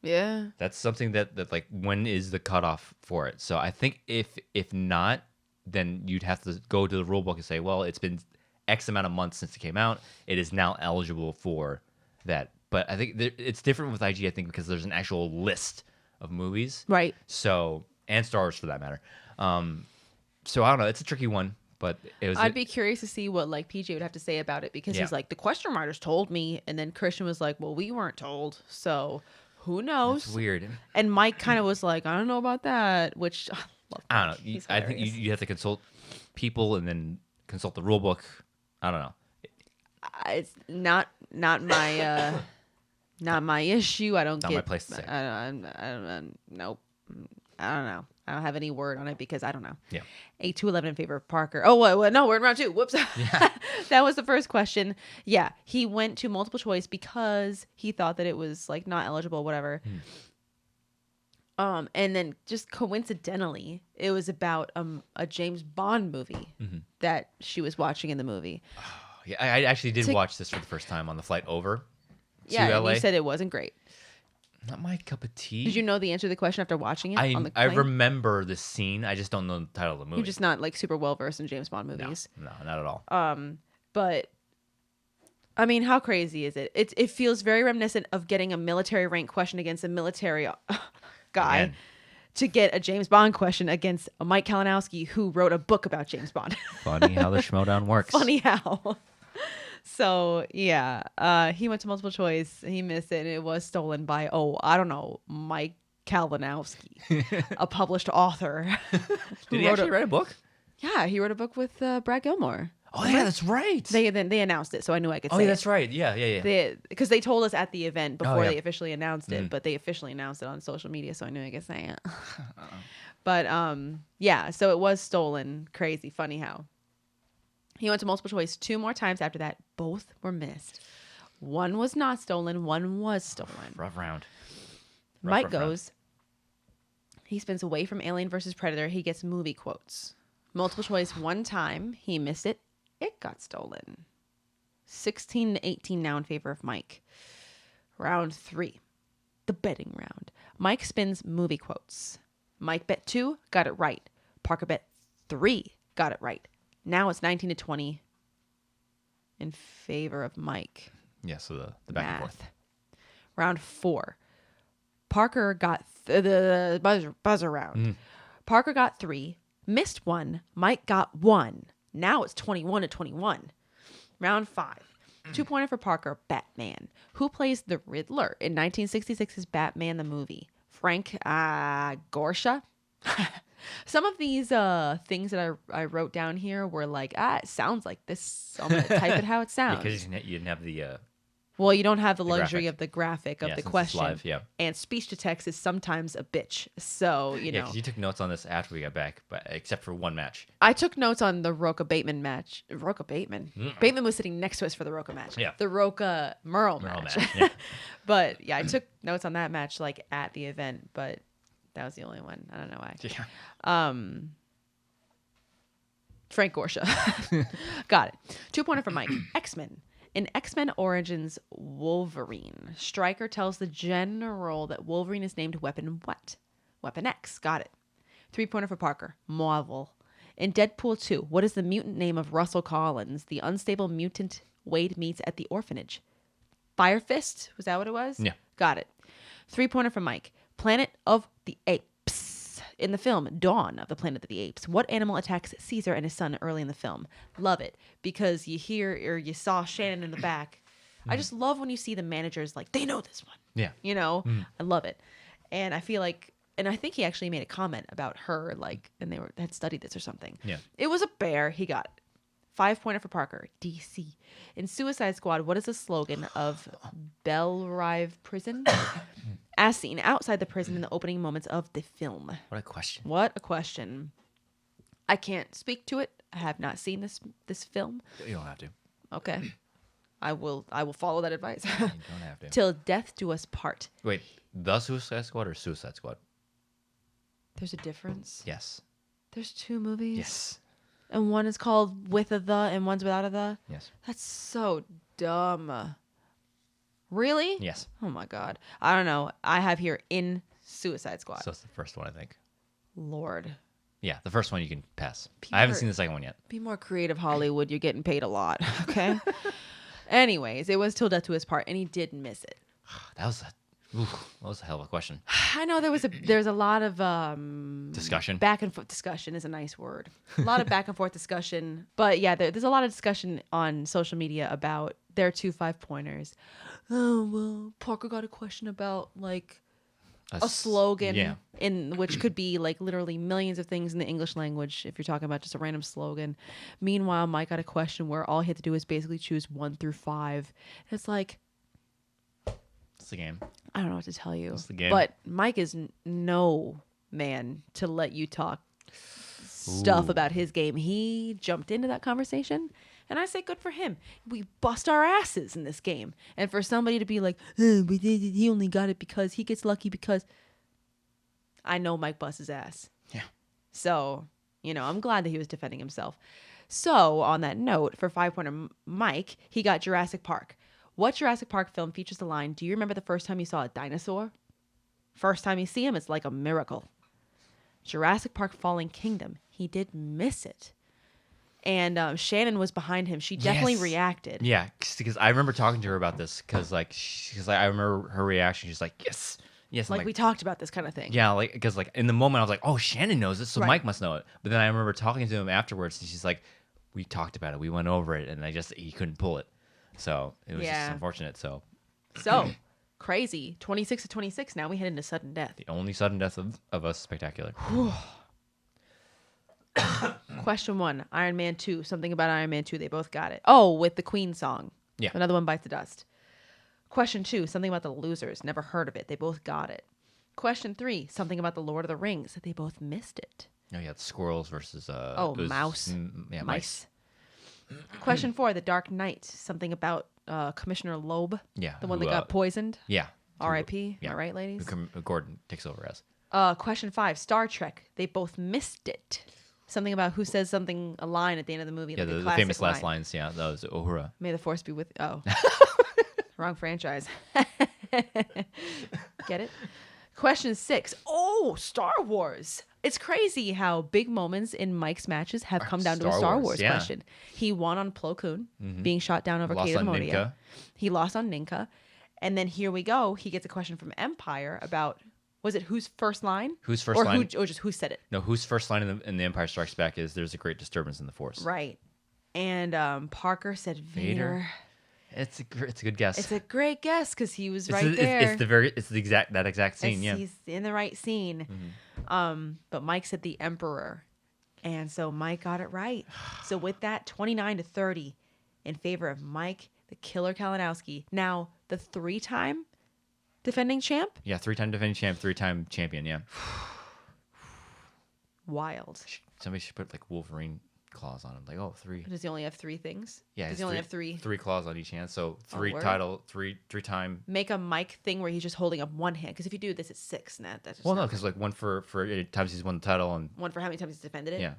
Speaker 2: Yeah.
Speaker 1: That's something that like, when is the cutoff for it? So I think if not, then you'd have to go to the rule book and say, well, it's been X amount of months since it came out. It is now eligible for that. But I think it's different with IG, I think, because there's an actual list of movies.
Speaker 2: Right.
Speaker 1: So, and Star Wars for that matter. So I don't know. It's a tricky one, but
Speaker 2: I'd be curious to see what like PJ would have to say about it because he's like, the question writers told me, and then Christian was like, well, we weren't told. So Who knows?
Speaker 1: It's weird.
Speaker 2: And Mike kind of was like, I don't know about that, which love
Speaker 1: I don't
Speaker 2: Mike.
Speaker 1: know.
Speaker 2: He's
Speaker 1: I think
Speaker 2: hilarious.
Speaker 1: you have to consult people and then consult the rule book. I don't know.
Speaker 2: It's not my not my issue. I don't
Speaker 1: Not
Speaker 2: get
Speaker 1: my place to say.
Speaker 2: Nope. I don't know. I don't have any word on it because I don't know.
Speaker 1: Yeah.
Speaker 2: 8-11 in favor of Parker. Oh, what? No, we're in round 2. Whoops. That was the first question. Yeah, he went to multiple choice because he thought that it was like not eligible, whatever. And then just coincidentally, it was about a James Bond movie that she was watching in the movie.
Speaker 1: Yeah, I actually did watch this for the first time on the flight over to
Speaker 2: And
Speaker 1: LA.
Speaker 2: you said it wasn't great.
Speaker 1: Not my cup of tea.
Speaker 2: Did you know the answer to the question after watching it on the
Speaker 1: I
Speaker 2: plane?
Speaker 1: remember the scene. I just don't know the title of the movie.
Speaker 2: You're just not like super well versed in James Bond movies.
Speaker 1: No, not at all.
Speaker 2: But I mean, how crazy is it? It feels very reminiscent of getting a military rank question against a military guy
Speaker 1: Again.
Speaker 2: to get a James Bond question against a Mike Kalinowski who wrote a book about James Bond.
Speaker 1: Funny how the Schmoedown works.
Speaker 2: Funny how. So yeah, he went to multiple choice. He missed it, and it was stolen by I don't know, Mike Kalinowski, a published author.
Speaker 1: Did he actually write a book?
Speaker 2: Yeah, he wrote a book with Brad Gilmore.
Speaker 1: Oh yeah, that's right.
Speaker 2: They announced it, so I knew I could say
Speaker 1: yeah,
Speaker 2: it.
Speaker 1: that's right. Yeah.
Speaker 2: Because they told us at the event before
Speaker 1: yeah.
Speaker 2: they officially announced it, but they officially announced it on social media, so I knew I could say it. But yeah, so it was stolen. Crazy, funny how. He went to multiple choice 2 more times after that. Both were missed. One was not stolen. One was stolen.
Speaker 1: Rough round.
Speaker 2: Mike goes. He spins away from Alien versus Predator. He gets movie quotes. Multiple choice 1 time. He missed it. It got stolen. 16-18 now in favor of Mike. Round 3. The betting round. Mike spins movie quotes. Mike bet 2, got it right. Parker bet 3, got it right. Now it's 19-20 in favor of Mike.
Speaker 1: Yeah, so the back and forth.
Speaker 2: Round 4. Parker got the buzzer round. Parker got 3, missed 1. Mike got 1. Now it's 21-21. Round 5. 2-pointer for Parker, Batman. Who plays the Riddler in 1966's Batman the movie? Frank Gorsha? Some of these things that I wrote down here were like, it sounds like this. So I'm going to type it how it sounds.
Speaker 1: Because you didn't have the
Speaker 2: Well, you don't have the luxury
Speaker 1: graphic.
Speaker 2: of the graphic of
Speaker 1: Yeah,
Speaker 2: the
Speaker 1: since it's
Speaker 2: question.
Speaker 1: live, yeah.
Speaker 2: And speech to text is sometimes a bitch. So, you
Speaker 1: Yeah,
Speaker 2: know.
Speaker 1: because you took notes on this after we got back, but except for one match.
Speaker 2: I took notes on the Roca Bateman match. Roca Bateman? Bateman was sitting next to us for the Roca match.
Speaker 1: Yeah.
Speaker 2: The Roca Merle match.
Speaker 1: Yeah.
Speaker 2: But yeah, I took notes on that match like at the event, but that was the only one. I don't know why.
Speaker 1: Yeah.
Speaker 2: Frank Gorsha. Got it. 2-pointer for Mike. X-Men. In X-Men Origins Wolverine, Stryker tells the general that Wolverine is named Weapon what? Weapon X. Got it. 3-pointer for Parker. Marvel. In Deadpool 2, what is the mutant name of Russell Collins, the unstable mutant Wade meets at the orphanage? Fire Fist? Was that what it was?
Speaker 1: Yeah.
Speaker 2: Got it. 3-pointer for Mike. Planet of the Apes. In the film Dawn of the Planet of the Apes, what animal attacks Caesar and his son early in the film? Love it because you hear or you saw Shannon in the back. I just love when you see the managers like they know this one.
Speaker 1: Yeah.
Speaker 2: You know, I love it, and I feel like, and I think he actually made a comment about her, like, and they had studied this or something.
Speaker 1: Yeah.
Speaker 2: It was a bear. He got it. 5-pointer for Parker. DC. In Suicide Squad, what is the slogan of Bellrive Prison? As seen outside the prison in the opening moments of the film.
Speaker 1: What a question.
Speaker 2: What a question. I can't speak to it. I have not seen this film.
Speaker 1: You don't have to.
Speaker 2: Okay. I will follow that advice.
Speaker 1: You don't have to.
Speaker 2: Till death do us part.
Speaker 1: Wait, the Suicide Squad or Suicide Squad?
Speaker 2: There's a difference.
Speaker 1: Yes.
Speaker 2: There's 2 movies.
Speaker 1: Yes.
Speaker 2: And one is called with a the and one's without a the.
Speaker 1: Yes.
Speaker 2: That's so dumb. Really?
Speaker 1: Yes.
Speaker 2: Oh my God. I don't know. I have here in Suicide Squad.
Speaker 1: So it's the first one, I think.
Speaker 2: Lord.
Speaker 1: Yeah, the first one you can pass. I haven't seen the second one yet.
Speaker 2: Be more creative, Hollywood. You're getting paid a lot. Okay. Anyways, it was till death to his part, and he did miss it.
Speaker 1: That was a hell of a question.
Speaker 2: I know there's a lot of
Speaker 1: Discussion.
Speaker 2: back and forth. Discussion is a nice word. A lot of back and forth discussion, but yeah, there's a lot of discussion on social media about their 2 5-pointers. Oh, well, Parker got a question about like a slogan in which could be like literally millions of things in the English language if you're talking about just a random slogan. Meanwhile, Mike got a question where all he had to do was basically choose 1 through 5. And it's like,
Speaker 1: it's the game.
Speaker 2: I don't know what to tell you.
Speaker 1: It's the game.
Speaker 2: But Mike is no man to let you talk stuff about his game. He jumped into that conversation, and I say good for him. We bust our asses in this game. And for somebody to be like, but he only got it because he gets lucky because I know Mike busts his ass.
Speaker 1: Yeah.
Speaker 2: So, I'm glad that he was defending himself. So, on that note, for 5-pointer Mike, he got Jurassic Park. What Jurassic Park film features the line, do you remember the first time you saw a dinosaur? First time you see him, it's like a miracle. Jurassic Park Fallen Kingdom. He did miss it. And Shannon was behind him. She definitely reacted.
Speaker 1: Yeah, because I remember talking to her about this because I remember her reaction. She's like, yes.
Speaker 2: Like we talked about this kind of thing.
Speaker 1: Yeah, because in the moment I was like, oh, Shannon knows it, so Mike must know it. But then I remember talking to him afterwards, and she's like, we talked about it. We went over it, and he couldn't pull it. So it was just unfortunate. So crazy. 26-26. Now we head into sudden death. The only sudden death of us spectacular.
Speaker 2: Question 1, Iron Man 2. Something about Iron Man 2. They both got it. Oh, with the Queen song.
Speaker 1: Yeah.
Speaker 2: Another one bites the dust. Question 2, something about the Losers. Never heard of it. They both got it. Question 3, something about the Lord of the Rings. They both missed it.
Speaker 1: Oh yeah, squirrels versus
Speaker 2: mouse.
Speaker 1: Mice.
Speaker 2: Question 4, The Dark Knight. Something about Commissioner Loeb.
Speaker 1: Yeah.
Speaker 2: The one that got poisoned.
Speaker 1: Yeah.
Speaker 2: R.I.P.
Speaker 1: Yeah.
Speaker 2: Am I right, ladies?
Speaker 1: Gordon takes over
Speaker 2: Uh,
Speaker 1: as.
Speaker 2: question 5, Star Trek. They both missed it. Something about who says a line at the end of the movie.
Speaker 1: Yeah,
Speaker 2: like
Speaker 1: the famous last lines. Yeah, that was Uhura.
Speaker 2: May the Force be with. Oh, wrong franchise. Get it? Question 6. Oh, Star Wars. It's crazy how big moments in Mike's matches have come down to a Star Wars question. He won on Plo Koon, being shot down over
Speaker 1: Lost on
Speaker 2: Cademonia.
Speaker 1: Ninka.
Speaker 2: He lost on Ninka. And then here we go. He gets a question from Empire about, was it whose first line?
Speaker 1: Whose first line?
Speaker 2: Or just who said it?
Speaker 1: No, whose first line in the Empire Strikes Back is "There's a great disturbance in the Force."
Speaker 2: Right. And Parker said Vader.
Speaker 1: It's a good guess.
Speaker 2: It's a great guess because he was right there.
Speaker 1: It's the exact scene. Yeah,
Speaker 2: he's in the right scene. But Mike said the Emperor, and so Mike got it right. So with that, 29-30 in favor of Mike the Killer Kalinowski. Now the 3-time defending champ.
Speaker 1: Yeah, 3-time defending champ, 3-time champion. Yeah.
Speaker 2: Wild.
Speaker 1: Somebody should put like Wolverine claws on him. Like, oh, 3.
Speaker 2: Does he only have 3 things?
Speaker 1: Yeah,
Speaker 2: Does he only have 3?
Speaker 1: 3 claws on each hand. So
Speaker 2: word?
Speaker 1: three-time.
Speaker 2: Make a Mike thing where he's just holding up one hand. Because if you do this, it's 6. Nah, that's just
Speaker 1: Well, no, because like one for times he's won the title and
Speaker 2: one for how many times he's defended it.
Speaker 1: Yeah.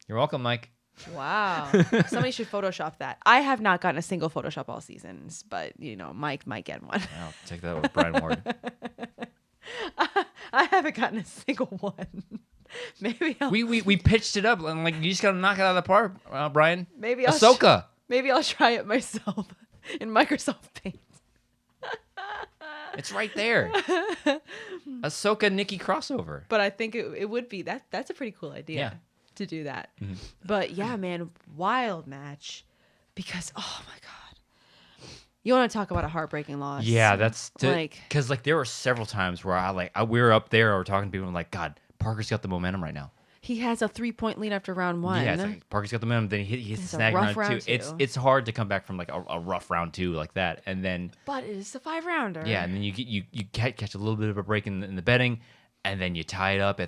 Speaker 1: You're welcome, Mike.
Speaker 2: Wow. Somebody should Photoshop that. I have not gotten a single Photoshop all seasons, but Mike might get one.
Speaker 1: I'll take that with Brian Ward.
Speaker 2: I haven't gotten a single one. Maybe
Speaker 1: we pitched it up and like you just gotta knock it out of the park, Brian.
Speaker 2: Maybe
Speaker 1: Ahsoka.
Speaker 2: Maybe I'll try it myself in Microsoft Paint.
Speaker 1: It's right there. Ahsoka Nikki crossover.
Speaker 2: But I think it would be that's a pretty cool idea.
Speaker 1: Yeah.
Speaker 2: To do that. But yeah, man, wild match because oh my god. You want to talk about a heartbreaking loss?
Speaker 1: Yeah, that's
Speaker 2: because
Speaker 1: there were several times where we were up there or talking to people and like, God, Parker's got the momentum right now.
Speaker 2: He has a 3-point lead after round 1.
Speaker 1: Yeah, it's like Parker's got the momentum. Then he hits the snag round 2. It's hard to come back from like a rough round 2 like that, and then.
Speaker 2: But it is a 5-rounder.
Speaker 1: Yeah, and then you catch a little bit of a break in the betting, and then you tie it up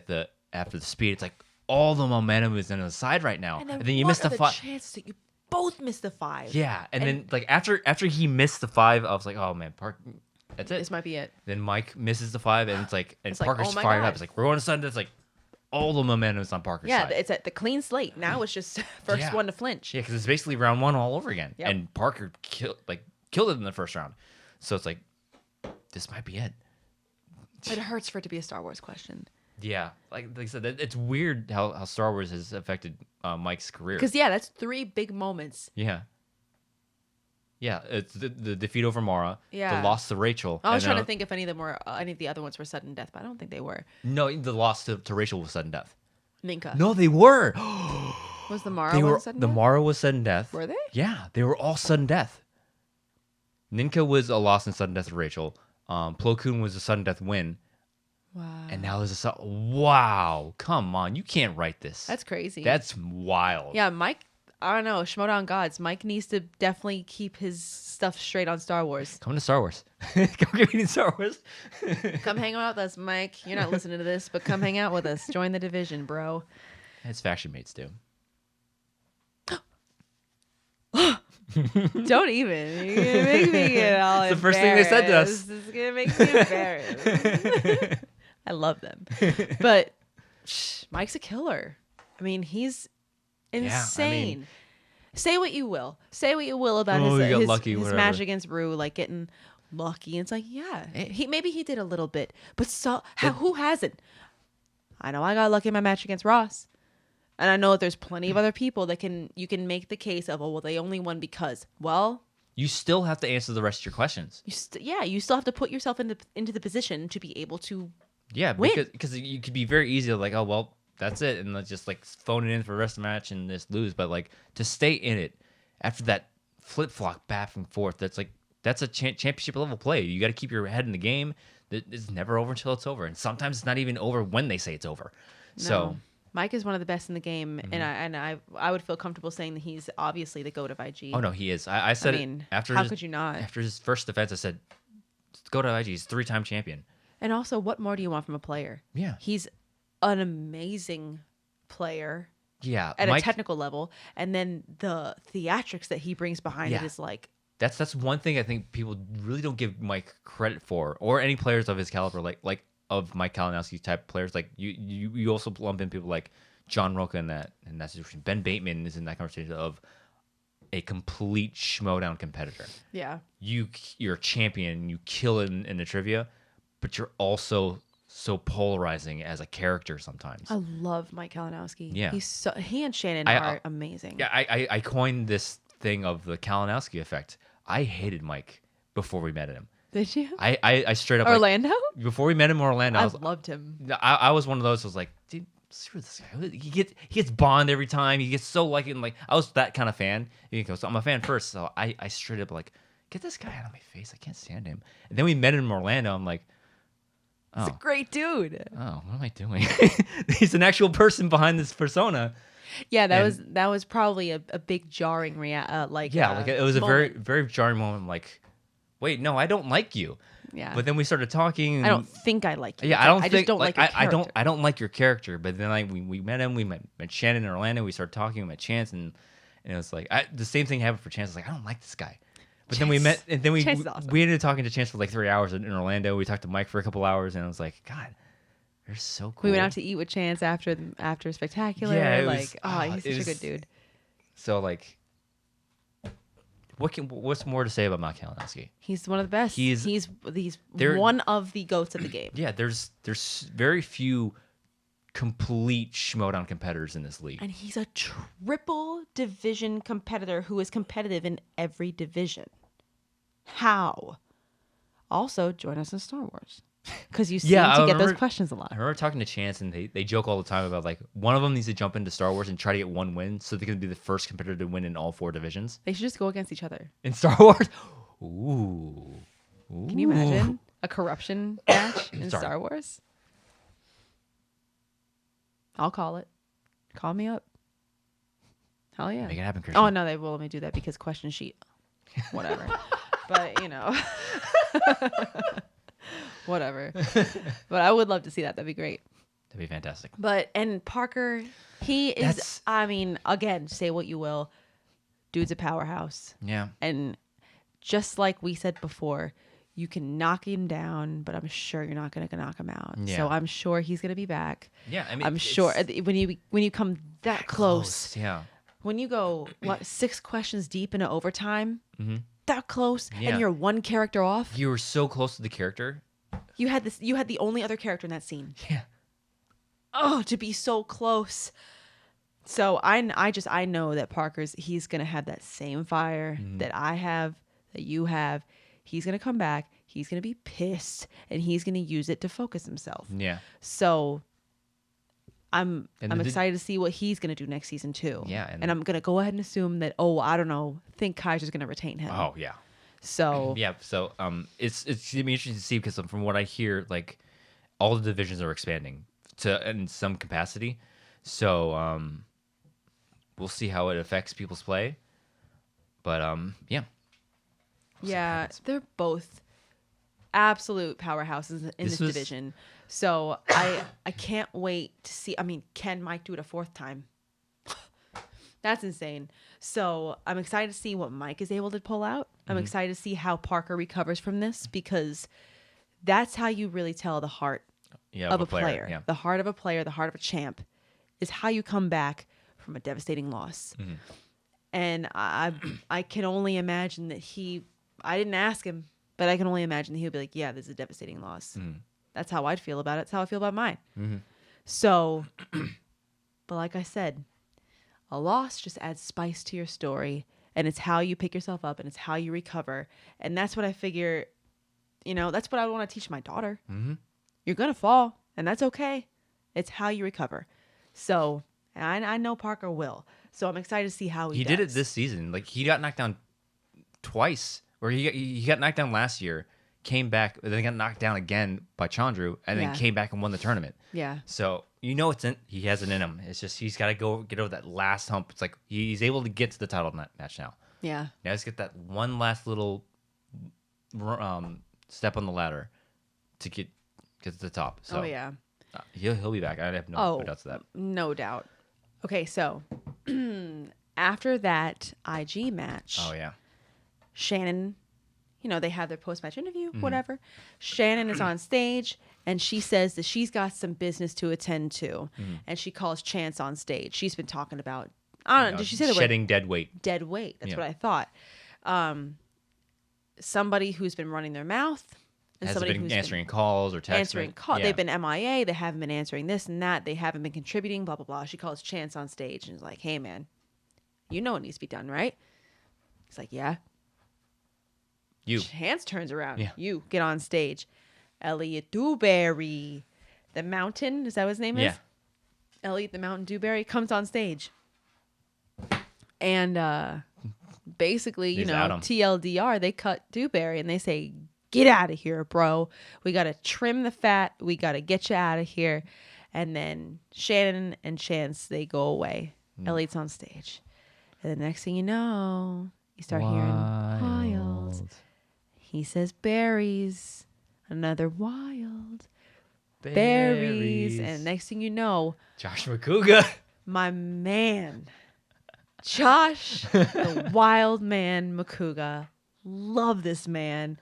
Speaker 1: after the speed. It's like all the momentum is on the side right now,
Speaker 2: and then
Speaker 1: you missed the 5.
Speaker 2: Chances that you both missed the 5.
Speaker 1: Yeah, and then like after he missed the 5, I was like, oh man, Park. That's it.
Speaker 2: This might be it.
Speaker 1: Then Mike misses the 5, and it's Parker's
Speaker 2: oh
Speaker 1: fired up. It's like we're going to sudden. It's like all the momentum is on Parker's side.
Speaker 2: Yeah, it's at the clean slate. Now it's just first one to flinch.
Speaker 1: Yeah, because it's basically round 1 all over again,
Speaker 2: yep.
Speaker 1: and Parker killed it in the first round. So it's like this might be it.
Speaker 2: It hurts for it to be a Star Wars question.
Speaker 1: Yeah, like I said, it's weird how Star Wars has affected Mike's career.
Speaker 2: Because that's 3 big moments.
Speaker 1: Yeah. Yeah, it's the defeat over Mara,
Speaker 2: yeah.
Speaker 1: the loss to Rachel.
Speaker 2: I was trying to think if any of the other ones were sudden death, but I don't think they were.
Speaker 1: No, the loss to Rachel was sudden death.
Speaker 2: Ninka.
Speaker 1: No, they were.
Speaker 2: Was the Mara
Speaker 1: They
Speaker 2: one
Speaker 1: were
Speaker 2: sudden
Speaker 1: the
Speaker 2: death?
Speaker 1: Mara was sudden death.
Speaker 2: Were they?
Speaker 1: Yeah, they were all sudden death. Ninka was a loss and sudden death of Rachel. Plo Koon was a sudden death win.
Speaker 2: Wow.
Speaker 1: And now there's wow, come on, you can't write this.
Speaker 2: That's crazy.
Speaker 1: That's wild.
Speaker 2: Yeah, Mike. I don't know. Schmoedown Gods. Mike needs to definitely keep his stuff straight on Star Wars.
Speaker 1: Come to Star Wars. Come get me in Star Wars.
Speaker 2: Come hang out with us, Mike. You're not listening to this, but come hang out with us. Join the division, bro.
Speaker 1: His faction mates do.
Speaker 2: Don't even. You're gonna make me get all
Speaker 1: It's the first thing they said to us.
Speaker 2: This is gonna make me embarrassed. I love them, but Mike's a killer. I mean, he's insane. Say what you will. Say what you will about his match against Rue, like getting lucky. It's like, yeah, maybe he did a little bit, but who hasn't? I know I got lucky in my match against Ross. And I know that there's plenty of other people that you can make the case of, oh, well, they only won because, well,
Speaker 1: you still have to answer the rest of your questions.
Speaker 2: You still have to put yourself into the position to be able to
Speaker 1: win. Because you could be very easy to like, oh, well, that's it. And let's just like phone it in for the rest of the match and just lose. But like to stay in it after that flip-flop back and forth, that's a championship level play. You got to keep your head in the game. It's never over until it's over. And sometimes it's not even over when they say it's over.
Speaker 2: No.
Speaker 1: So
Speaker 2: Mike is one of the best in the game, and I would feel comfortable saying that he's obviously the GOAT of IG.
Speaker 1: Oh no, he is. I said it after
Speaker 2: how could you not?
Speaker 1: After his first defense, I said, "GOAT of IG. He's 3-time champion."
Speaker 2: And also, what more do you want from a player?
Speaker 1: Yeah,
Speaker 2: he's an amazing player.
Speaker 1: Yeah,
Speaker 2: at a technical level, and then the theatrics that he brings behind it is like.
Speaker 1: That's one thing I think people really don't give Mike credit for, or any players of his caliber, like of Mike Kalinowski type players. Like you also lump in people like John Roca in that situation. Ben Bateman is in that conversation of a complete Schmoedown competitor.
Speaker 2: Yeah,
Speaker 1: you're a champion, you kill it in the trivia, but you're also so polarizing as a character sometimes.
Speaker 2: I love Mike Kalinowski.
Speaker 1: Yeah,
Speaker 2: he and Shannon are amazing.
Speaker 1: Yeah, I coined this thing of the Kalinowski effect. I hated Mike before we met him.
Speaker 2: Did you?
Speaker 1: I straight up
Speaker 2: Orlando?
Speaker 1: Before we met him in Orlando,
Speaker 2: I loved him.
Speaker 1: I was one of those who was like, dude, screw this guy. He gets Bond every time. He gets so like I was that kind of fan. He goes, I'm a fan first, so I straight up like, get this guy out of my face. I can't stand him. And then we met him in Orlando. I'm like, oh,
Speaker 2: he's a great dude.
Speaker 1: Oh, what am I doing? He's an actual person behind this persona.
Speaker 2: Yeah, that was probably a big jarring it was
Speaker 1: a very very jarring moment. I'm like, wait, no, I don't like you.
Speaker 2: Yeah.
Speaker 1: But then we started talking. And,
Speaker 2: I don't think I like you.
Speaker 1: Yeah,
Speaker 2: I just don't like your character.
Speaker 1: I don't like your character. But then we met him. We met Shannon in Orlando. We started talking. We met Chance, and it was like the same thing happened for Chance. I was like, I don't like this guy. But then we met, and then we
Speaker 2: awesome.
Speaker 1: We ended up talking to Chance for like 3 hours in Orlando. We talked to Mike for a couple hours, and I was like, God, they're so cool.
Speaker 2: We went out to eat with Chance after Spectacular.
Speaker 1: Yeah,
Speaker 2: he's such a good dude.
Speaker 1: So like, what's more to say about Mike Kalinowski?
Speaker 2: He's one of the best. He's one of the GOATs of the game.
Speaker 1: Yeah, there's very few complete Schmoedown competitors in this league,
Speaker 2: and he's a triple division competitor who is competitive in every division. How? Also, join us in Star Wars. Because you seem to get those questions a lot.
Speaker 1: I remember talking to Chance, and they joke all the time about like one of them needs to jump into Star Wars and try to get one win, so they can be the first competitor to win in all 4 divisions.
Speaker 2: They should just go against each other
Speaker 1: in Star Wars. Ooh.
Speaker 2: Can you imagine a corruption match in Star Wars? I'll call it. Call me up. Hell yeah.
Speaker 1: Make it happen, Christian.
Speaker 2: Oh no, they will let me do that because question sheet. Whatever. But whatever. But I would love to see that. That'd be great.
Speaker 1: That'd be fantastic.
Speaker 2: And Parker, he is, again, say what you will. Dude's a powerhouse.
Speaker 1: Yeah.
Speaker 2: And just like we said before, you can knock him down, but I'm sure you're not going to knock him out. Yeah. So I'm sure he's going to be back.
Speaker 1: Yeah. I mean,
Speaker 2: I'm sure when you come that close.
Speaker 1: Yeah. When
Speaker 2: you go, 6 questions deep into overtime, that close, and you're 1 character off.
Speaker 1: You were so close to the character.
Speaker 2: You had the only other character in that scene.
Speaker 1: Yeah.
Speaker 2: Oh, to be so close. So I know that he's gonna have that same fire that I have, that you have. He's gonna come back. He's gonna be pissed, and he's gonna use it to focus himself.
Speaker 1: Yeah.
Speaker 2: So I'm
Speaker 1: And
Speaker 2: excited to see what he's going to do next season too.
Speaker 1: Yeah,
Speaker 2: and I'm going to go ahead and assume that, I don't know, think Kaiser's going to retain him.
Speaker 1: Oh yeah.
Speaker 2: So
Speaker 1: Yeah. So it's gonna be interesting to see because from what I hear, like all the divisions are expanding to in some capacity. So we'll see how it affects people's play. But yeah. We'll see what
Speaker 2: yeah,
Speaker 1: happens.
Speaker 2: they're both absolute powerhouses in this division. So I can't wait to see. I mean, can Mike do it a fourth time? That's insane. So I'm excited to see what Mike is able to pull out. I'm excited to see how Parker recovers from this because that's how you really tell the heart of a player.
Speaker 1: Yeah.
Speaker 2: The heart of a player, the heart of a champ is how you come back from a devastating loss. And I can only imagine that I didn't ask him, but I can only imagine that he'll be like, yeah, this is a devastating loss. That's how I'd feel about it. That's how I feel about mine. So, but like I said, a loss just adds spice to your story, and it's how you pick yourself up, and it's how you recover. And that's what I figure, that's what I want to teach my daughter. You're going to fall, and that's okay. It's how you recover. So, and I know Parker will. So I'm excited to see how he
Speaker 1: did it
Speaker 2: does.
Speaker 1: this season. Like he got knocked down twice, or he got knocked down last year, came back, then got knocked down again by Chandru, and then came back and won the tournament.
Speaker 2: Yeah.
Speaker 1: So he has it in him. It's just he's got to go get over that last hump. It's like he's able to get to the title match now.
Speaker 2: Yeah.
Speaker 1: Now let's get that one last little step on the ladder to get to the top. So
Speaker 2: yeah.
Speaker 1: He'll be back. I have no doubts of that.
Speaker 2: No doubt. Okay, so after that IG match,
Speaker 1: Oh yeah.
Speaker 2: Shannon, they have their post-match interview, whatever. Shannon is on stage, and she says that she's got some business to attend to, and she calls Chance on stage. She's been talking about, I don't know, did she say the word?
Speaker 1: Shedding dead weight.
Speaker 2: Dead weight. That's what I thought. Somebody who's been running their mouth. And
Speaker 1: Hasn't
Speaker 2: somebody
Speaker 1: been
Speaker 2: who's
Speaker 1: answering calls or texts.
Speaker 2: answering calls. They've been MIA. They haven't been answering this and that. They haven't been contributing, blah, blah, blah. She calls Chance on stage and is like, hey, man, you know what needs to be done, right? He's like, yeah.
Speaker 1: You.
Speaker 2: Chance turns around.
Speaker 1: Yeah.
Speaker 2: You get on stage. Elliot Dewberry, the Mountain, is that what his name is?
Speaker 1: Yeah.
Speaker 2: Elliot the Mountain Dewberry comes on stage. And basically,
Speaker 1: He's out him.
Speaker 2: TLDR, they cut Dewberry and they say, get out of here, bro. We got to trim the fat. We got to get you out of here. And then Shannon and Chance, they go away. Elliot's on stage. And the next thing you know, you start hearing wild. He says berries. Another wild. Berries. And next thing you know,
Speaker 1: Josh McCouga.
Speaker 2: my man, Josh, the wild man McCouga. Love this man.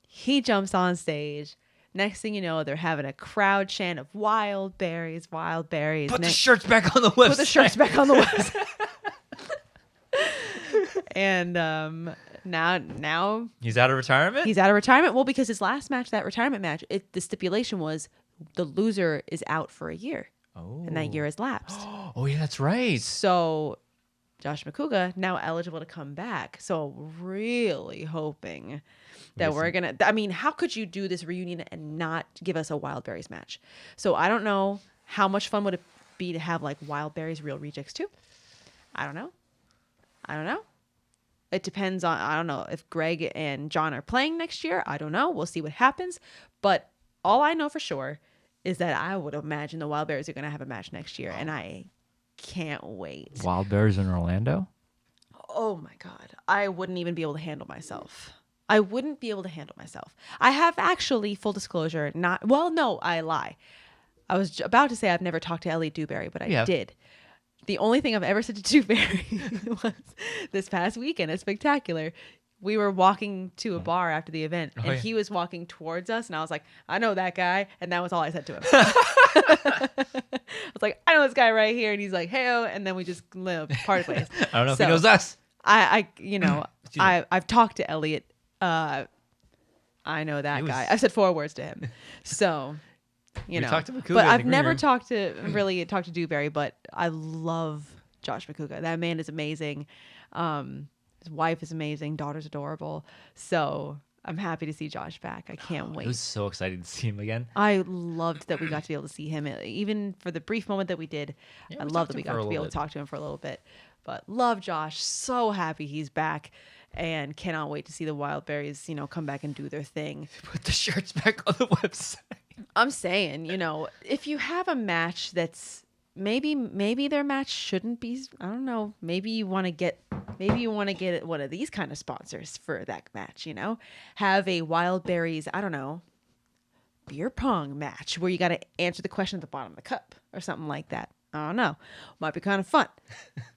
Speaker 2: He jumps on stage. Next thing you know, they're having a crowd chant of wild berries, wild berries.
Speaker 1: Put the shirts back on the website.
Speaker 2: Put the shirts back on the website. And now
Speaker 1: He's out of retirement?
Speaker 2: he's out of retirement. Well, because his last match, that retirement match, the stipulation was the loser is out for a year.
Speaker 1: Oh.
Speaker 2: And that year has lapsed.
Speaker 1: Oh, yeah, that's right.
Speaker 2: So Josh McCouga now eligible to come back. So really hoping that we're going to, I mean, how could you do this reunion and not give us a Wild Berries match? So I don't know how much fun would it be to have like Wild Berries Real Rejects too. I don't know. It depends on, I don't know if Greg and John are playing next year. I don't know. We'll see what happens. But all I know for sure is that I would imagine the Wild Berries are going to have a match next year. And I can't wait.
Speaker 1: Wild Bears in Orlando?
Speaker 2: Oh my God. I wouldn't even be able to handle myself. I have actually, full disclosure, I lie. I was about to say I've never talked to Elliot Dewberry, but I did. The only thing I've ever said to Dewberry was this past weekend at Spectacular. We were walking to a bar after the event, and he was walking towards us, and I was like, I know that guy, and that was all I said to him. I was like, I know this guy right here, and he's like, hey-oh, and then we just parted ways.
Speaker 1: I don't know if he knows us.
Speaker 2: I've talked to Elliot. I know that guy. I've said 4 words to him. So,
Speaker 1: talked to McCouga
Speaker 2: but
Speaker 1: in the
Speaker 2: I've
Speaker 1: green
Speaker 2: never
Speaker 1: room.
Speaker 2: talked to Dewberry, but I love Josh McCouga. That man is amazing. His wife is amazing. Daughter's adorable. So I'm happy to see Josh back. I can't
Speaker 1: It
Speaker 2: wait.
Speaker 1: was so exciting to see him again.
Speaker 2: I loved that we got to be able to see him, even for the brief moment that we did.
Speaker 1: Yeah,
Speaker 2: I
Speaker 1: we
Speaker 2: love
Speaker 1: talked
Speaker 2: that we
Speaker 1: to him
Speaker 2: got
Speaker 1: for a
Speaker 2: to be
Speaker 1: little
Speaker 2: able to
Speaker 1: bit.
Speaker 2: talk to him for a little bit. But love Josh. So happy he's back, and cannot wait to see the Wildberries, come back and do their thing.
Speaker 1: Put the shirts back on the website.
Speaker 2: I'm saying, if you have a match that's maybe their match shouldn't be, I don't know, maybe you want to get one of these kind of sponsors for that match, have a Wildberries, I don't know, beer pong match where you got to answer the question at the bottom of the cup or something like that. I don't know. Might be kind of fun.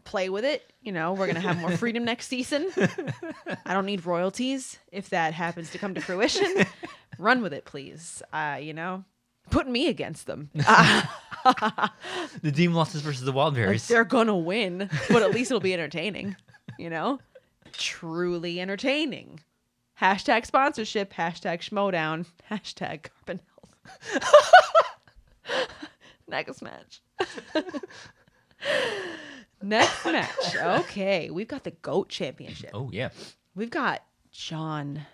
Speaker 2: Play with it. We're going to have more freedom next season. I don't need royalties if that happens to come to fruition. Run with it, please. Put me against them.
Speaker 1: The Dimalantas versus the Wildberries.
Speaker 2: They're going to win, but at least it'll be entertaining. Truly entertaining. Hashtag sponsorship. Hashtag Schmoedown. Hashtag Carbon Health. Next match. Next match. Okay. We've got the GOAT Championship.
Speaker 1: Oh, yeah.
Speaker 2: We've got John,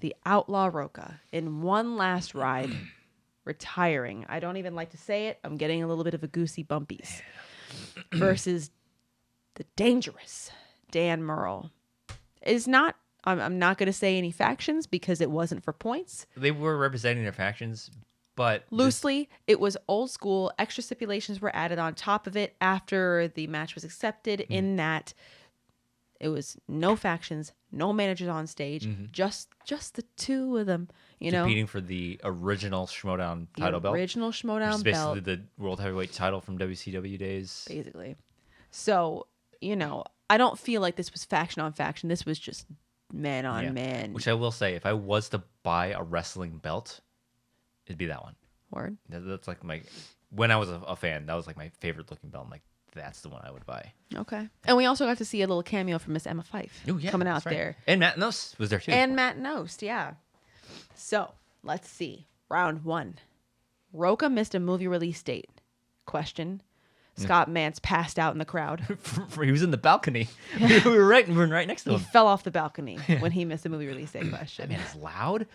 Speaker 2: the Outlaw Roca, in one last ride, retiring. I don't even like to say it. I'm getting a little bit of a goosey bumpies. Versus the dangerous Dan Murrell. I'm not going to say any factions because it wasn't for points.
Speaker 1: They were representing their factions, but
Speaker 2: Loosely, it was old school. Extra stipulations were added on top of it after the match was accepted, in that it was no factions, no managers on stage, just the two of them,
Speaker 1: competing for the original Schmoedown title belt.
Speaker 2: Original
Speaker 1: Which
Speaker 2: Schmoedown
Speaker 1: is
Speaker 2: belt.
Speaker 1: basically the World Heavyweight title from WCW days.
Speaker 2: Basically. So, I don't feel like this was faction on faction. This was just man on man.
Speaker 1: Which I will say, if I was to buy a wrestling belt, it'd be that one.
Speaker 2: Word.
Speaker 1: That's like when I was a fan, that was like my favorite looking belt. I'm like, that's the one I would buy.
Speaker 2: Okay. And we also got to see a little cameo from Miss Emma Fife coming out there.
Speaker 1: And Matt Nost was there too.
Speaker 2: And Matt Nost, yeah. So, let's see. Round 1. Roca missed a movie release date. Question. Scott Mance passed out in the crowd.
Speaker 1: He was in the balcony. we were right next to
Speaker 2: He
Speaker 1: him.
Speaker 2: fell off the balcony when he missed the movie release date question.
Speaker 1: That man is loud.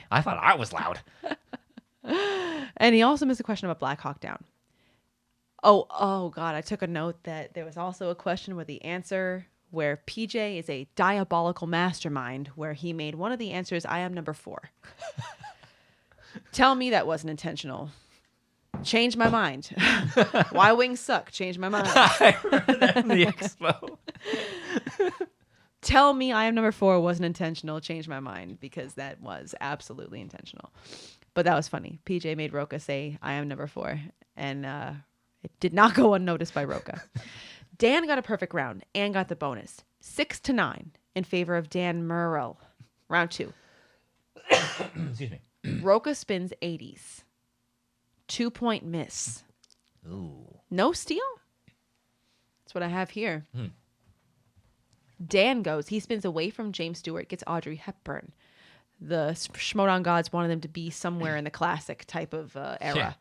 Speaker 1: I thought I was loud.
Speaker 2: And he also missed a question about Black Hawk Down. Oh God, I took a note that there was also a question with the answer where PJ is a diabolical mastermind, where he made one of the answers, I am number 4. Tell me that wasn't intentional. Change my mind. Why wings suck? Change my mind.
Speaker 1: I heard that in the expo.
Speaker 2: Tell me I am number 4 wasn't intentional. Change my mind, because that was absolutely intentional. But that was funny. PJ made Roca say I am number 4, and it did not go unnoticed by Roca. Dan got a perfect round and got the bonus 6-9 in favor of Dan Murrell. Round 2.
Speaker 1: Excuse me.
Speaker 2: Roca spins 80s. 2-point miss.
Speaker 1: Ooh.
Speaker 2: No steal? That's what I have here. Dan goes. He spins away from James Stewart, gets Audrey Hepburn. The Schmoedown gods wanted them to be somewhere in the classic type of era.
Speaker 1: Yeah.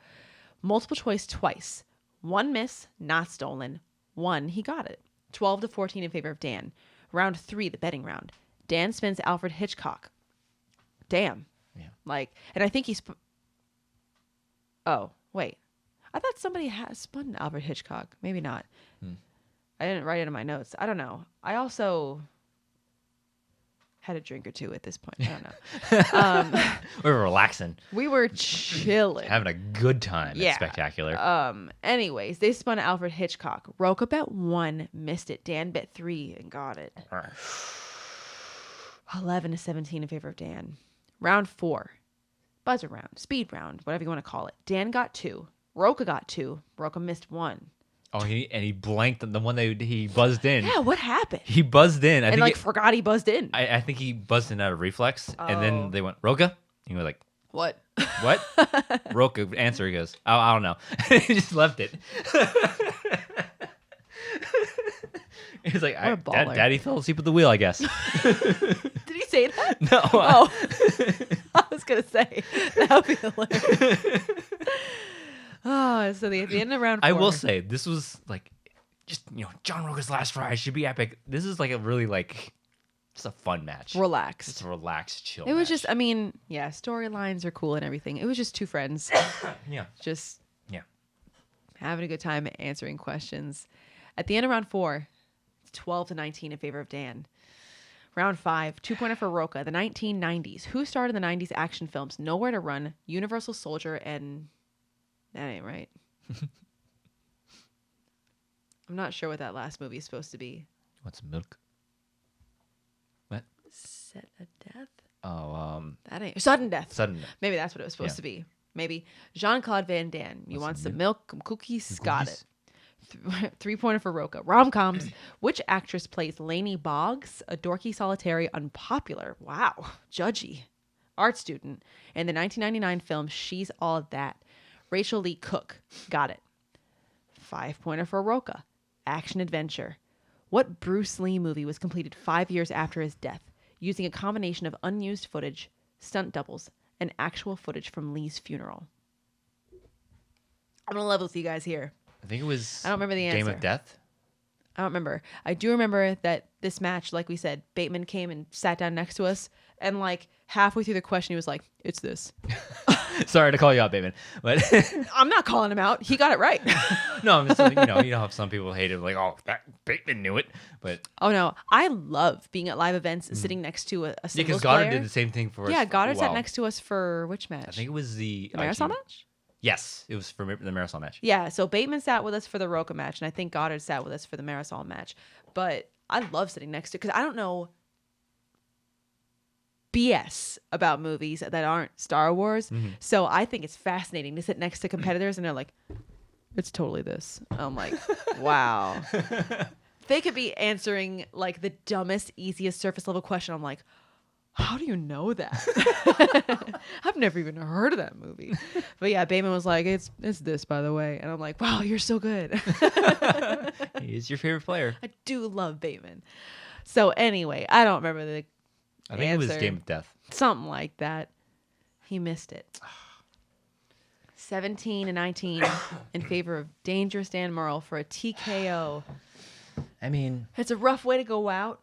Speaker 2: Multiple choice twice. 1 miss, not stolen. 1, he got it. 12-14 in favor of Dan. Round 3, the betting round. Dan spins Alfred Hitchcock. Damn.
Speaker 1: Yeah.
Speaker 2: And I think he's... Oh, wait. I thought somebody had spun Alfred Hitchcock. Maybe not. I didn't write it in my notes. I don't know. I also had a drink or two at this point. I don't know.
Speaker 1: We were relaxing.
Speaker 2: We were chilling.
Speaker 1: Having a good time
Speaker 2: Yeah.
Speaker 1: at Spectacular.
Speaker 2: Anyways, they spun Alfred Hitchcock. Roca bet 1, missed it. Dan bet 3 and got it. 11-17 in favor of Dan. Round 4. Buzzer round, speed round, whatever you want to call it. Dan got 2. Roca got 2. Roca missed 1.
Speaker 1: Oh, he blanked on the one that he buzzed in.
Speaker 2: Yeah, what happened?
Speaker 1: He buzzed in. I think
Speaker 2: Forgot he buzzed in.
Speaker 1: I think he buzzed in out of reflex, and then they went Roca. And he was like,
Speaker 2: What?
Speaker 1: "What?" Roca answer. He goes, I don't know." he just left it. He was like,
Speaker 2: What a baller.
Speaker 1: "Daddy fell asleep at the wheel, I guess."
Speaker 2: Did he say that?
Speaker 1: No.
Speaker 2: Oh, I was gonna say that would be hilarious. Oh, so the end of round 4.
Speaker 1: I will say this was like, just John Roca's last ride should be epic. This is like a really just a fun match.
Speaker 2: Relaxed.
Speaker 1: Just a relaxed, chill.
Speaker 2: It was
Speaker 1: match.
Speaker 2: just, I mean, yeah, storylines are cool and everything. It was just two friends.
Speaker 1: Yeah.
Speaker 2: Just
Speaker 1: Yeah.
Speaker 2: having a good time answering questions. At the end of round 4, it's 12-19 in favor of Dan. Round 5, 2-pointer for Roca. The 1990s. Who starred in the 90s action films Nowhere to Run, Universal Soldier, and that ain't right. I'm not sure what that last movie is supposed to be.
Speaker 1: What's milk? What?
Speaker 2: Set a Death?
Speaker 1: Oh,
Speaker 2: That ain't Sudden Death.
Speaker 1: Sudden Death.
Speaker 2: Maybe that's what it was supposed to be. Maybe Jean-Claude Van Damme. You want some milk, some cookies? Got it. 3-pointer for Roca. Rom-coms. Which actress plays Lainey Boggs, a dorky, solitary, unpopular, wow, judgy, art student in the 1999 film She's All That? Rachel Lee Cook. Got it. 5-pointer for Roca. Action adventure. What Bruce Lee movie was completed 5 years after his death, using a combination of unused footage, stunt doubles, and actual footage from Lee's funeral? I'm gonna level with you guys here.
Speaker 1: I think it was.
Speaker 2: I don't remember the
Speaker 1: Game
Speaker 2: answer.
Speaker 1: of Death.
Speaker 2: I don't remember. I do remember that this match, like we said, Bateman came and sat down next to us, and like halfway through the question, he was like, "It's this."
Speaker 1: Sorry to call you out, Bateman, but
Speaker 2: I'm not calling him out. He got it right.
Speaker 1: no, I'm just, you know how some people hate it, like, oh, that Bateman knew it, but
Speaker 2: Oh no, I love being at live events, sitting next to a
Speaker 1: yeah,
Speaker 2: singles
Speaker 1: because Goddard
Speaker 2: player.
Speaker 1: did the same thing for us.
Speaker 2: Yeah, Goddard
Speaker 1: wow.
Speaker 2: sat next to us for which match?
Speaker 1: I think it was the
Speaker 2: Marisol match.
Speaker 1: Yes, it was for the Marisol match.
Speaker 2: Yeah, so Bateman sat with us for the Roca match, and I think Goddard sat with us for the Marisol match. But I love sitting next to, because I don't know BS about movies that aren't Star Wars. So I think it's fascinating to sit next to competitors, and they're like, "It's totally this." I'm like, wow. They could be answering like the dumbest, easiest surface level question. I'm like, how do you know that? I've never even heard of that movie. But yeah, Bateman was like, it's this, by the way. And I'm like, wow, you're so good.
Speaker 1: He's your favorite player.
Speaker 2: I do love Bateman. So anyway, I don't remember the
Speaker 1: I think it was
Speaker 2: answer.
Speaker 1: Game of Death.
Speaker 2: Something like that. He missed it. 17-19 in favor of Dangerous Dan Murrell for a TKO.
Speaker 1: I mean,
Speaker 2: It's a rough way to go out.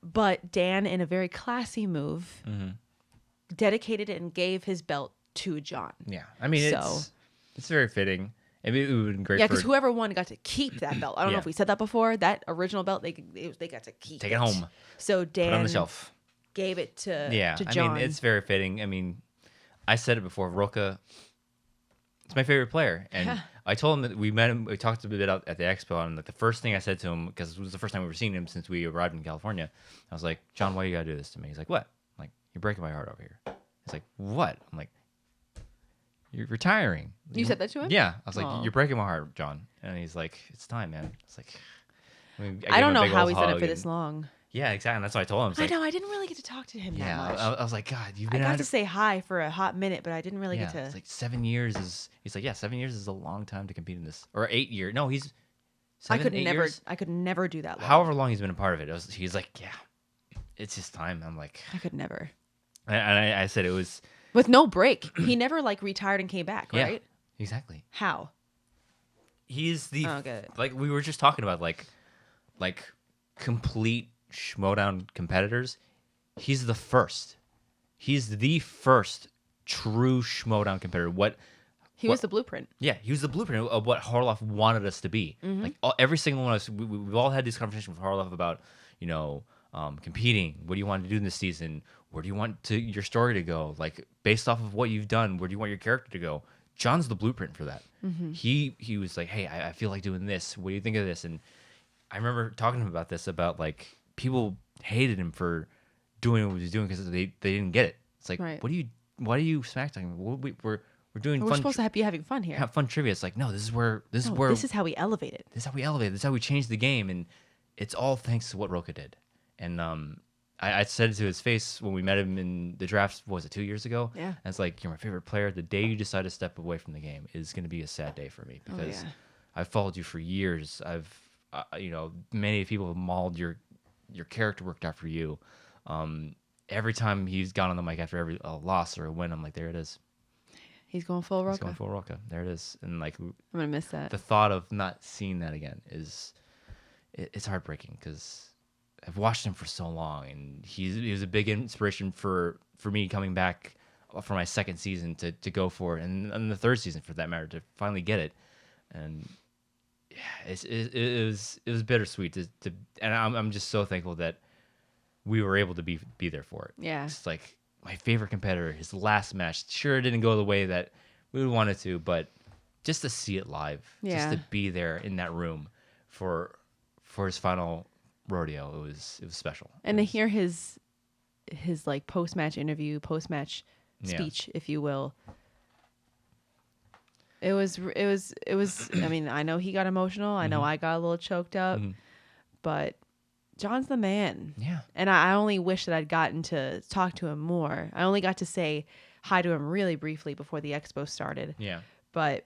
Speaker 2: But Dan, in a very classy move, dedicated it and gave his belt to John.
Speaker 1: yeah. I mean,
Speaker 2: So-
Speaker 1: it's very fitting. I mean, it would have been great
Speaker 2: Yeah,
Speaker 1: for
Speaker 2: because whoever won got to keep that belt. I don't know
Speaker 1: Yeah.
Speaker 2: if we said that before. That original belt, they got to keep
Speaker 1: take it home,
Speaker 2: So
Speaker 1: put it on
Speaker 2: Dan
Speaker 1: the shelf.
Speaker 2: gave it to
Speaker 1: Yeah,
Speaker 2: to
Speaker 1: I
Speaker 2: John.
Speaker 1: mean, it's very fitting. I mean, I said it before. Roca, it's my favorite player, and I told him that we met him. We talked a bit at the expo, and like the first thing I said to him, because it was the first time we were seeing him since we arrived in California, I was like, "John, why you gotta do this to me?" He's like, "What?" I'm like, "You're breaking my heart over here." He's like, "What?" I'm like, "You're retiring."
Speaker 2: You said that to him?
Speaker 1: Yeah, I was like,
Speaker 2: Aw.
Speaker 1: "You're breaking my heart, John," and he's like, "It's time, man." It's like,
Speaker 2: I
Speaker 1: gave
Speaker 2: don't
Speaker 1: him a
Speaker 2: know
Speaker 1: big
Speaker 2: how
Speaker 1: old
Speaker 2: he's done it
Speaker 1: hug
Speaker 2: for this
Speaker 1: and-
Speaker 2: long.
Speaker 1: Yeah, exactly. And that's what I told him. It's
Speaker 2: I
Speaker 1: like,
Speaker 2: know. I didn't really get to talk to him that
Speaker 1: yeah,
Speaker 2: much.
Speaker 1: I was like, God, you've
Speaker 2: I
Speaker 1: been
Speaker 2: got
Speaker 1: at
Speaker 2: to
Speaker 1: it.
Speaker 2: say hi for a hot minute, but I didn't really get to.
Speaker 1: It's like 7 years is. He's like, yeah, 7 years is a long time to compete in this, or 8 years. No, he's.
Speaker 2: I
Speaker 1: 7,
Speaker 2: could
Speaker 1: 8
Speaker 2: never.
Speaker 1: years?
Speaker 2: I could never do that. Long.
Speaker 1: However long he's been a part of it, he's like, yeah, it's his time. I'm like,
Speaker 2: I could never.
Speaker 1: and I said it was.
Speaker 2: With no break, he never like retired and came back,
Speaker 1: Yeah,
Speaker 2: right?
Speaker 1: exactly.
Speaker 2: How?
Speaker 1: He's the
Speaker 2: Oh, get it.
Speaker 1: like we were just talking about like complete Schmoedown competitors. He's the first. He's the first true Schmoedown competitor.
Speaker 2: He was the blueprint.
Speaker 1: Yeah, he was the blueprint of what Harloff wanted us to be. Like every single one of us, we've all had this conversation with Harloff about, competing. What do you want to do in this season? Where do you want your story to go? Like based off of what you've done, where do you want your character to go? John's the blueprint for that. He was like, hey, I feel like doing this. What do you think of this? And I remember talking to him about this, about like people hated him for doing what he was doing because they didn't get it. It's like,
Speaker 2: Right.
Speaker 1: why do you smack talking? We're doing
Speaker 2: We're
Speaker 1: fun.
Speaker 2: supposed to be having fun here.
Speaker 1: Have fun trivia. It's like, no, this is
Speaker 2: No, this is how we elevate it.
Speaker 1: this is how we elevate. This is how we change the game, and it's all thanks to what Roca did. And I said it to his face when we met him in the draft. What was it, 2 years ago?
Speaker 2: Yeah.
Speaker 1: And it's like, you're my favorite player. The day you decide to step away from the game is going to be a sad day for me because
Speaker 2: yeah.
Speaker 1: I've followed you for years. I've many people have mauled your character worked out for you. Every time he's gone on the mic after every loss or a win, I'm like, there it is.
Speaker 2: He's going full
Speaker 1: He's
Speaker 2: Roca.
Speaker 1: going full Roca. There it is. And like
Speaker 2: I'm gonna miss that.
Speaker 1: the thought of not seeing that again it's heartbreaking because I've watched him for so long, and he was a big inspiration for me coming back for my second season to go for it, and the third season for that matter to finally get it. And yeah, it was bittersweet to and I'm just so thankful that we were able to be there for it.
Speaker 2: Yeah.
Speaker 1: It's like my favorite competitor, his last match. Sure, it didn't go the way that we would want it to, but just to see it live, just to be there in that room for his final rodeo, it was special.
Speaker 2: And to hear his like post-match interview, post-match speech, if you will. It was I mean, I know he got emotional. I know I got a little choked up, but John's the man.
Speaker 1: Yeah.
Speaker 2: And I only wish that I'd gotten to talk to him more. I only got to say hi to him really briefly before the expo started.
Speaker 1: Yeah.
Speaker 2: But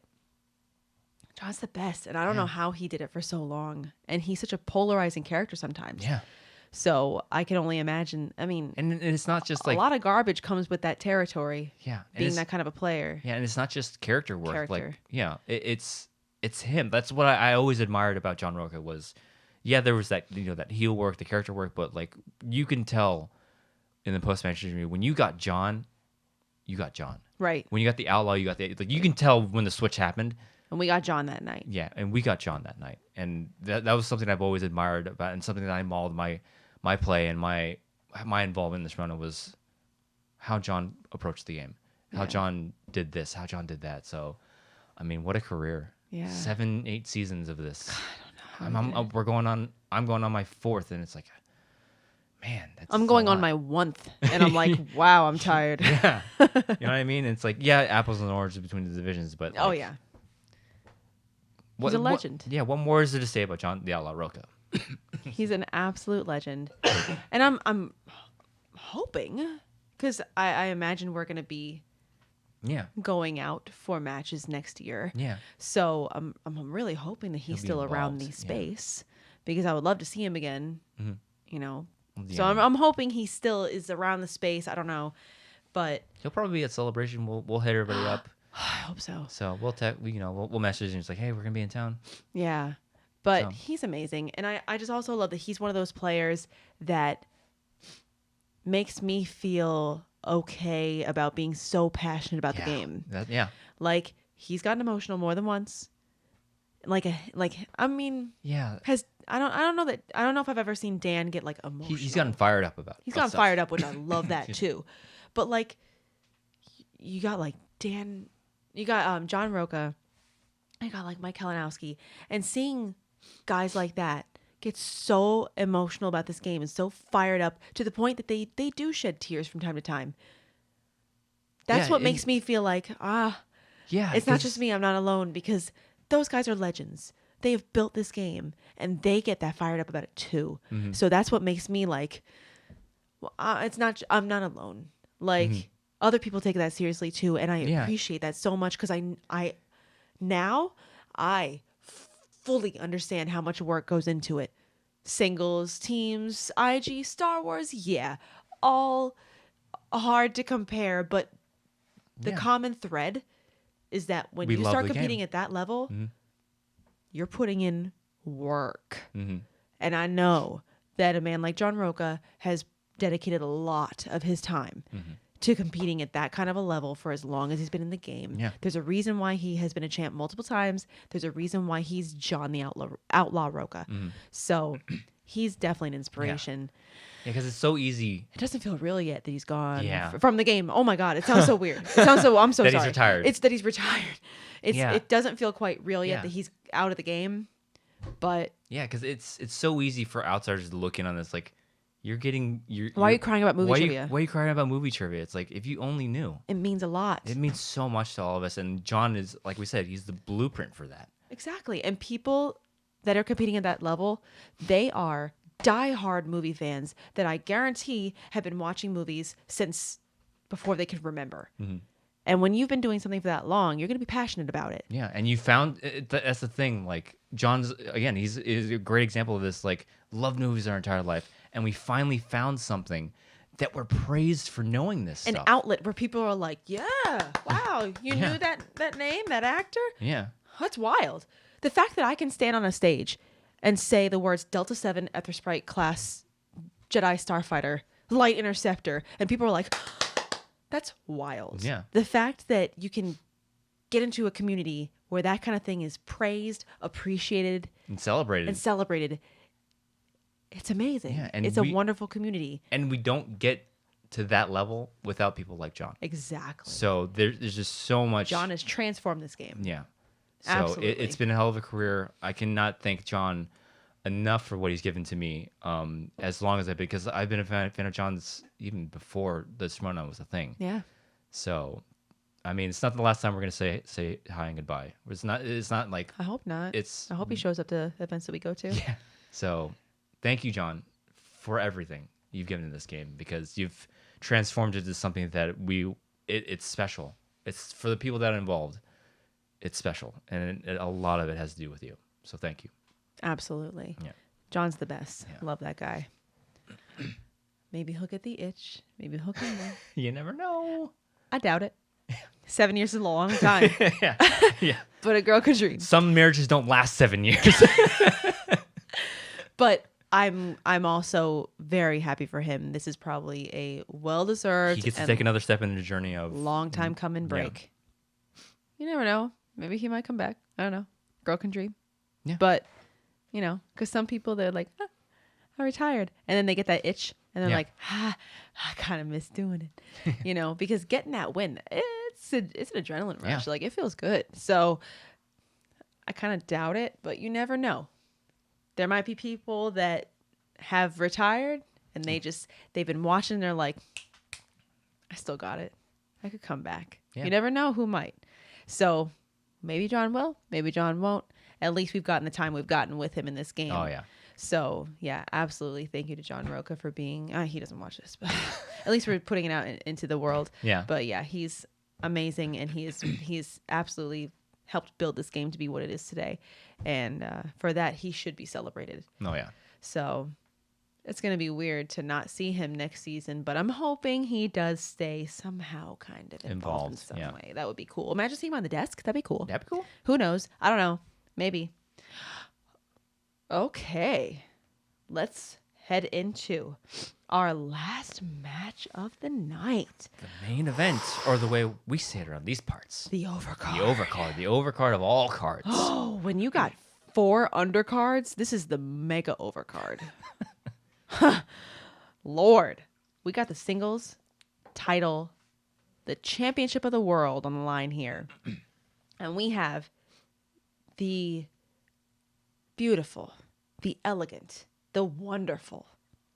Speaker 2: John's the best. And I don't know how he did it for so long. And he's such a polarizing character sometimes.
Speaker 1: Yeah.
Speaker 2: So I can only imagine. I mean,
Speaker 1: and it's not just like
Speaker 2: a lot of garbage comes with that territory.
Speaker 1: Yeah.
Speaker 2: Being that kind of a player.
Speaker 1: Yeah. And it's not just character work. Like,
Speaker 2: Character.
Speaker 1: yeah, it's him. That's what I always admired about John Roca was, there was that, that heel work, the character work, but like you can tell in the post-match interview when you got John, you got John.
Speaker 2: Right.
Speaker 1: When you got the Outlaw, you got like you can tell when the switch happened.
Speaker 2: And we got John that night.
Speaker 1: Yeah, and we got John that night, and that was something I've always admired about, and something that I mauled my play and my involvement in this run was how John approached the game, how John did this, how John did that. So, I mean, what a career!
Speaker 2: Yeah,
Speaker 1: 7-8 seasons of this.
Speaker 2: God, I don't know.
Speaker 1: I'm going on my 4th, and it's like, man,
Speaker 2: I'm going on my 1th, and I'm like, wow, I'm tired.
Speaker 1: Yeah, you know what I mean? It's like, apples and oranges between the divisions, but
Speaker 2: oh
Speaker 1: like,
Speaker 2: yeah. He's a legend.
Speaker 1: What more is there to say about John the Outlaw Roca?
Speaker 2: He's an absolute legend. And I'm hoping, because I imagine we're going to be going out for matches next year.
Speaker 1: Yeah.
Speaker 2: So I'm really hoping that he's still around the space because I would love to see him again, So I'm hoping he still is around the space. I don't know. But
Speaker 1: he'll probably be at Celebration. We'll hit everybody up.
Speaker 2: I hope so.
Speaker 1: So we'll message him. It's like, hey, we're gonna be in town.
Speaker 2: Yeah, but he's amazing, and I just also love that he's one of those players that makes me feel okay about being so passionate about the game. Like he's gotten emotional more than once. I don't know if I've ever seen Dan get like emotional.
Speaker 1: He's gotten fired up about it.
Speaker 2: He's gotten fired up, which I love that too. But like, you got like Dan. You got John Roca, I got like Mike Kalinowski, and seeing guys like that get so emotional about this game and so fired up to the point that they do shed tears from time to time. That's what makes me feel like, it's not just me, I'm not alone, because those guys are legends. They have built this game, and they get that fired up about it too. Mm-hmm. So that's what makes me like, I'm not alone. Like, other people take that seriously too, and I appreciate that so much because I fully understand how much work goes into it. Singles, teams, IG, Star Wars, all hard to compare, but the common thread is that when you start competing at that level, you're putting in work. And I know that a man like John Roca has dedicated a lot of his time to competing at that kind of a level for as long as he's been in the game. Yeah. There's a reason why he has been a champ multiple times. There's a reason why he's John the Outlaw Roca. So he's definitely an inspiration.
Speaker 1: Yeah, because it's so easy.
Speaker 2: It doesn't feel real yet that he's gone from the game. Oh my God, it sounds so weird. It sounds so. I'm so
Speaker 1: that
Speaker 2: sorry.
Speaker 1: He's retired.
Speaker 2: It's that he's retired. It doesn't feel quite real yet that he's out of the game. But
Speaker 1: because it's so easy for outsiders to look in on this. Like,
Speaker 2: why are you crying about movie trivia?
Speaker 1: Why are you crying about movie trivia? It's like, if you only knew.
Speaker 2: It means a lot.
Speaker 1: It means so much to all of us. And John is, like we said, he's the blueprint for that.
Speaker 2: Exactly. And people that are competing at that level, they are diehard movie fans that I guarantee have been watching movies since before they could remember. And when you've been doing something for that long, you're going to be passionate about it.
Speaker 1: Yeah, and you found that's the thing. Like, John's again, he's a great example of this. Like, loved movies our entire life, and we finally found something that we're praised for knowing this
Speaker 2: An
Speaker 1: stuff.
Speaker 2: outlet where people are like, wow, you knew that name, that actor?
Speaker 1: Yeah.
Speaker 2: That's wild. The fact that I can stand on a stage and say the words Delta 7 Ethersprite class Jedi Starfighter, Light Interceptor. And people are like, that's wild.
Speaker 1: Yeah.
Speaker 2: The fact that you can get into a community where that kind of thing is praised, appreciated,
Speaker 1: And celebrated.
Speaker 2: It's amazing.
Speaker 1: Yeah, and
Speaker 2: it's a wonderful community.
Speaker 1: And we don't get to that level without people like John.
Speaker 2: Exactly.
Speaker 1: So there's just so much.
Speaker 2: John has transformed this game.
Speaker 1: Yeah. So
Speaker 2: Absolutely.
Speaker 1: it's been a hell of a career. I cannot thank John enough for what he's given to me. As long as I've been, because I've been a fan of John's even before the Schmoedown was a thing.
Speaker 2: Yeah.
Speaker 1: So, I mean, it's not the last time we're gonna say hi and goodbye. It's not like.
Speaker 2: I hope not. I hope he shows up to events that we go to.
Speaker 1: Yeah. So, thank you, John, for everything you've given to this game, because you've transformed it into something that it's special. It's for the people that are involved. It's special, and a lot of it has to do with you. So thank you.
Speaker 2: Absolutely.
Speaker 1: Yeah.
Speaker 2: John's the best.
Speaker 1: Yeah.
Speaker 2: Love that guy. Maybe he'll get the itch. Maybe he'll come back.
Speaker 1: You never know.
Speaker 2: I doubt it. 7 years is a long time.
Speaker 1: Yeah. Yeah.
Speaker 2: But a girl could dream.
Speaker 1: Some marriages don't last 7 years.
Speaker 2: But I'm also very happy for him. This is probably a well-deserved
Speaker 1: He gets to
Speaker 2: and
Speaker 1: take another step in the journey of
Speaker 2: long time coming break. You never know. Maybe he might come back. I don't know. Girl can dream.
Speaker 1: Yeah.
Speaker 2: But, because some people, they're like, I retired. And then they get that itch. And they're like, I kind of miss doing it. Because getting that win, it's an adrenaline rush.
Speaker 1: Yeah.
Speaker 2: Like, it feels good. So I kind of doubt it, but you never know. There might be people that have retired and they've been watching. They're like, I still got it. I could come back.
Speaker 1: Yeah.
Speaker 2: You never know who might. So maybe John will, maybe John won't. At least we've gotten the time we've gotten with him in this game.
Speaker 1: Oh, yeah.
Speaker 2: So, yeah, absolutely. Thank you to John Roca for being... he doesn't watch this, but at least we're putting it out into the world.
Speaker 1: Yeah.
Speaker 2: But, yeah, he's amazing, and he's absolutely helped build this game to be what it is today. And for that, he should be celebrated.
Speaker 1: Oh, yeah.
Speaker 2: So it's going to be weird to not see him next season, but I'm hoping he does stay somehow kind of involved in some way. That would be cool. Imagine seeing him on the desk. That'd be cool.
Speaker 1: That'd be cool.
Speaker 2: Who knows? I don't know. Maybe. Okay. Let's head into our last match of the night.
Speaker 1: The main event, or the way we say it around these parts.
Speaker 2: The overcard.
Speaker 1: The overcard of all cards.
Speaker 2: Oh, when you got 4 undercards, this is the mega overcard. Lord. We got the singles title, the championship of the world on the line here. And we have the beautiful, the elegant, the wonderful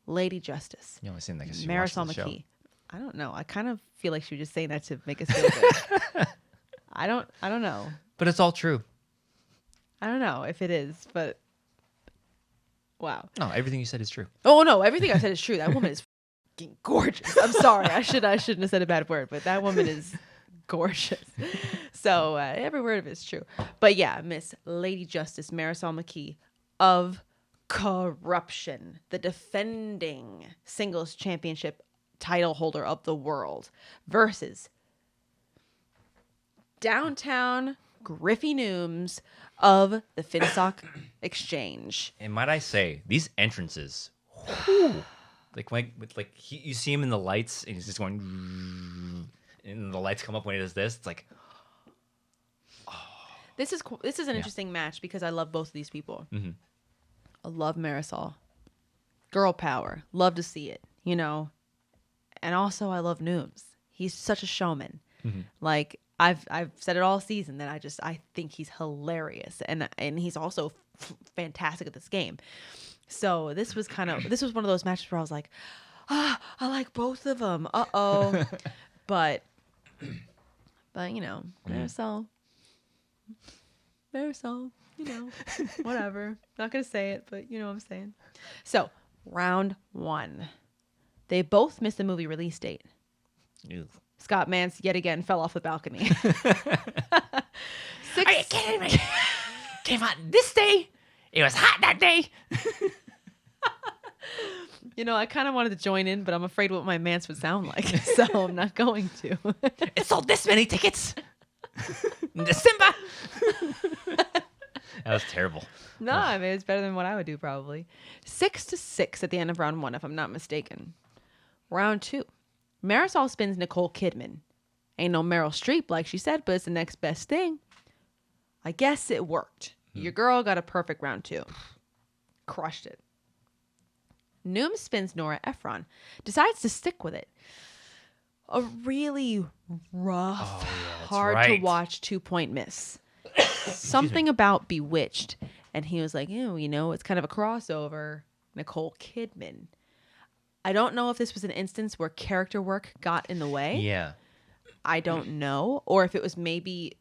Speaker 2: Lady Justice.
Speaker 1: You only seem like she
Speaker 2: Marisol
Speaker 1: watched the show.
Speaker 2: McKee. I don't know. I kind of feel like she was just saying that to make us feel good. I don't know.
Speaker 1: But it's all true.
Speaker 2: I don't know if it is, but wow.
Speaker 1: No, everything you said is true.
Speaker 2: Oh no, everything I said is true. That woman is fucking gorgeous. I'm sorry. I shouldn't have said a bad word, but that woman is gorgeous. So every word of it is true. But yeah, Miss Lady Justice Marisol McKee of Corruption, the defending singles championship title holder of the world, versus downtown Griffey Nooms of the Finstock Exchange.
Speaker 1: And might I say, these entrances, you see him in the lights, and he's just going, and the lights come up when he does this. It's like,
Speaker 2: This is an interesting match because I love both of these people. Mm-hmm. I love Marisol. Girl power. Love to see it, And also I love Nooms. He's such a showman. Mm-hmm. Like I've said it all season that I think he's hilarious and he's also fantastic at this game. So this was one of those matches where I was like, I like both of them. but Marisol, whatever. Not gonna say it, but you know what I'm saying. So round 1, they both missed the movie release date.
Speaker 1: ew.
Speaker 2: Scott Mance yet again fell off the balcony.
Speaker 1: Are you kidding me? Came out this day. It was hot that day.
Speaker 2: I kind of wanted to join in, but I'm afraid what my Mance would sound like, so I'm not going to.
Speaker 1: It sold this many tickets in December. That was terrible.
Speaker 2: No, I mean, it's better than what I would do probably. 6-6 at the end of round 1, if I'm not mistaken. Round 2. Marisol spins Nicole Kidman. Ain't no Meryl Streep, like she said, but it's the next best thing. I guess it worked. Your girl got a perfect round 2. Crushed it. Noom spins Nora Ephron. Decides to stick with it. A really rough, hard to watch 2-point miss. Something about Bewitched. And he was like, you know, it's kind of a crossover. Nicole Kidman. I don't know if this was an instance where character work got in the way.
Speaker 1: Yeah.
Speaker 2: I don't know. Or if it was maybe,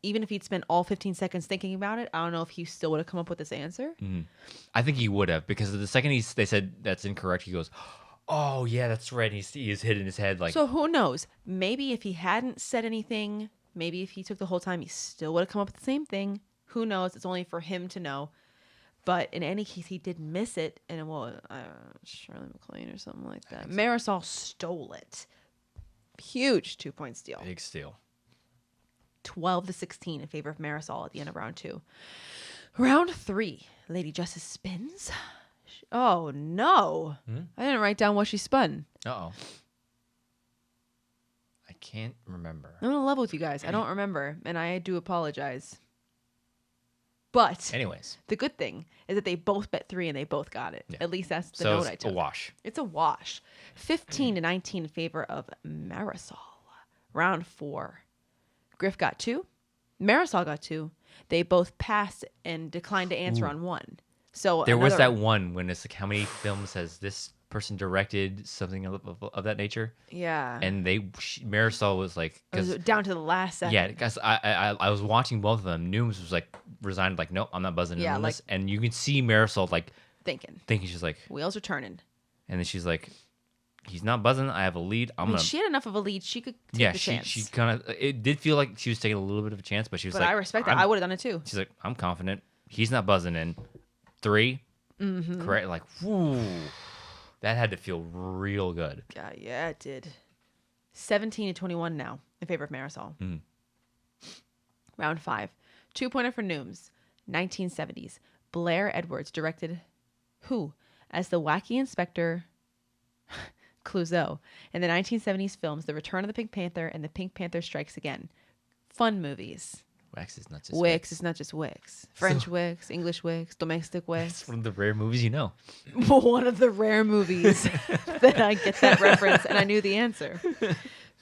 Speaker 2: even if he'd spent all 15 seconds thinking about it, I don't know if he still would have come up with this answer.
Speaker 1: I think he would have, because the second they said that's incorrect, he goes, oh, yeah, that's right. He's hit in his head. Like,
Speaker 2: So who knows? Maybe if he hadn't said anything, maybe if he took the whole time, he still would have come up with the same thing. Who knows? It's only for him to know. But in any case, he did miss it. And Shirley MacLaine or something like that. Marisol stole it. Huge 2-point steal.
Speaker 1: Big steal.
Speaker 2: 12-16 in favor of Marisol at the end of round 2. Round 3. Lady Justice spins. Oh, no. I didn't write down what she spun.
Speaker 1: Uh-oh. I can't remember.
Speaker 2: I'm going to level with you guys. I don't remember, and I do apologize. But
Speaker 1: Anyways.
Speaker 2: the good thing is that they both bet 3 and they both got it.
Speaker 1: Yeah.
Speaker 2: At least that's the
Speaker 1: So
Speaker 2: note I
Speaker 1: it's
Speaker 2: took.
Speaker 1: a wash.
Speaker 2: It's a wash. 15-19 in favor of Marisol. Round 4. Griff got 2. Marisol got 2. They both passed and declined to answer on 1. So
Speaker 1: There was that one when it's like, how many films has this person directed, something of that nature?
Speaker 2: Yeah.
Speaker 1: And Marisol was like,
Speaker 2: It was down to the last second.
Speaker 1: yeah, because I was watching both of them. Nooms was like resigned, like, nope, I'm not buzzing in on this. And you can see Marisol like
Speaker 2: thinking
Speaker 1: she's like,
Speaker 2: wheels are turning.
Speaker 1: and then she's like, he's not buzzing. I have a lead. I'm gonna.
Speaker 2: She had enough of a lead. She could take the chance.
Speaker 1: she kind of. It did feel like she was taking a little bit of a chance, but she was
Speaker 2: But
Speaker 1: like,
Speaker 2: I respect that. I would have done it too.
Speaker 1: She's like, I'm confident. He's not buzzing in. 3. Correct. Like, whoo. That had to feel real good.
Speaker 2: Yeah, it did. 17-21 now in favor of Marisol. Round 5. 2-pointer for Nooms. 1970s. Blair Edwards directed who as the wacky Inspector Clouseau in the 1970s films The Return of the Pink Panther and The Pink Panther Strikes Again. Fun movies.
Speaker 1: Wax is not just
Speaker 2: Wix is not just Wix. French Wix, English Wix, domestic
Speaker 1: It's
Speaker 2: Wix.
Speaker 1: one of the rare movies you know.
Speaker 2: One of the rare movies that I get that reference and I knew the answer.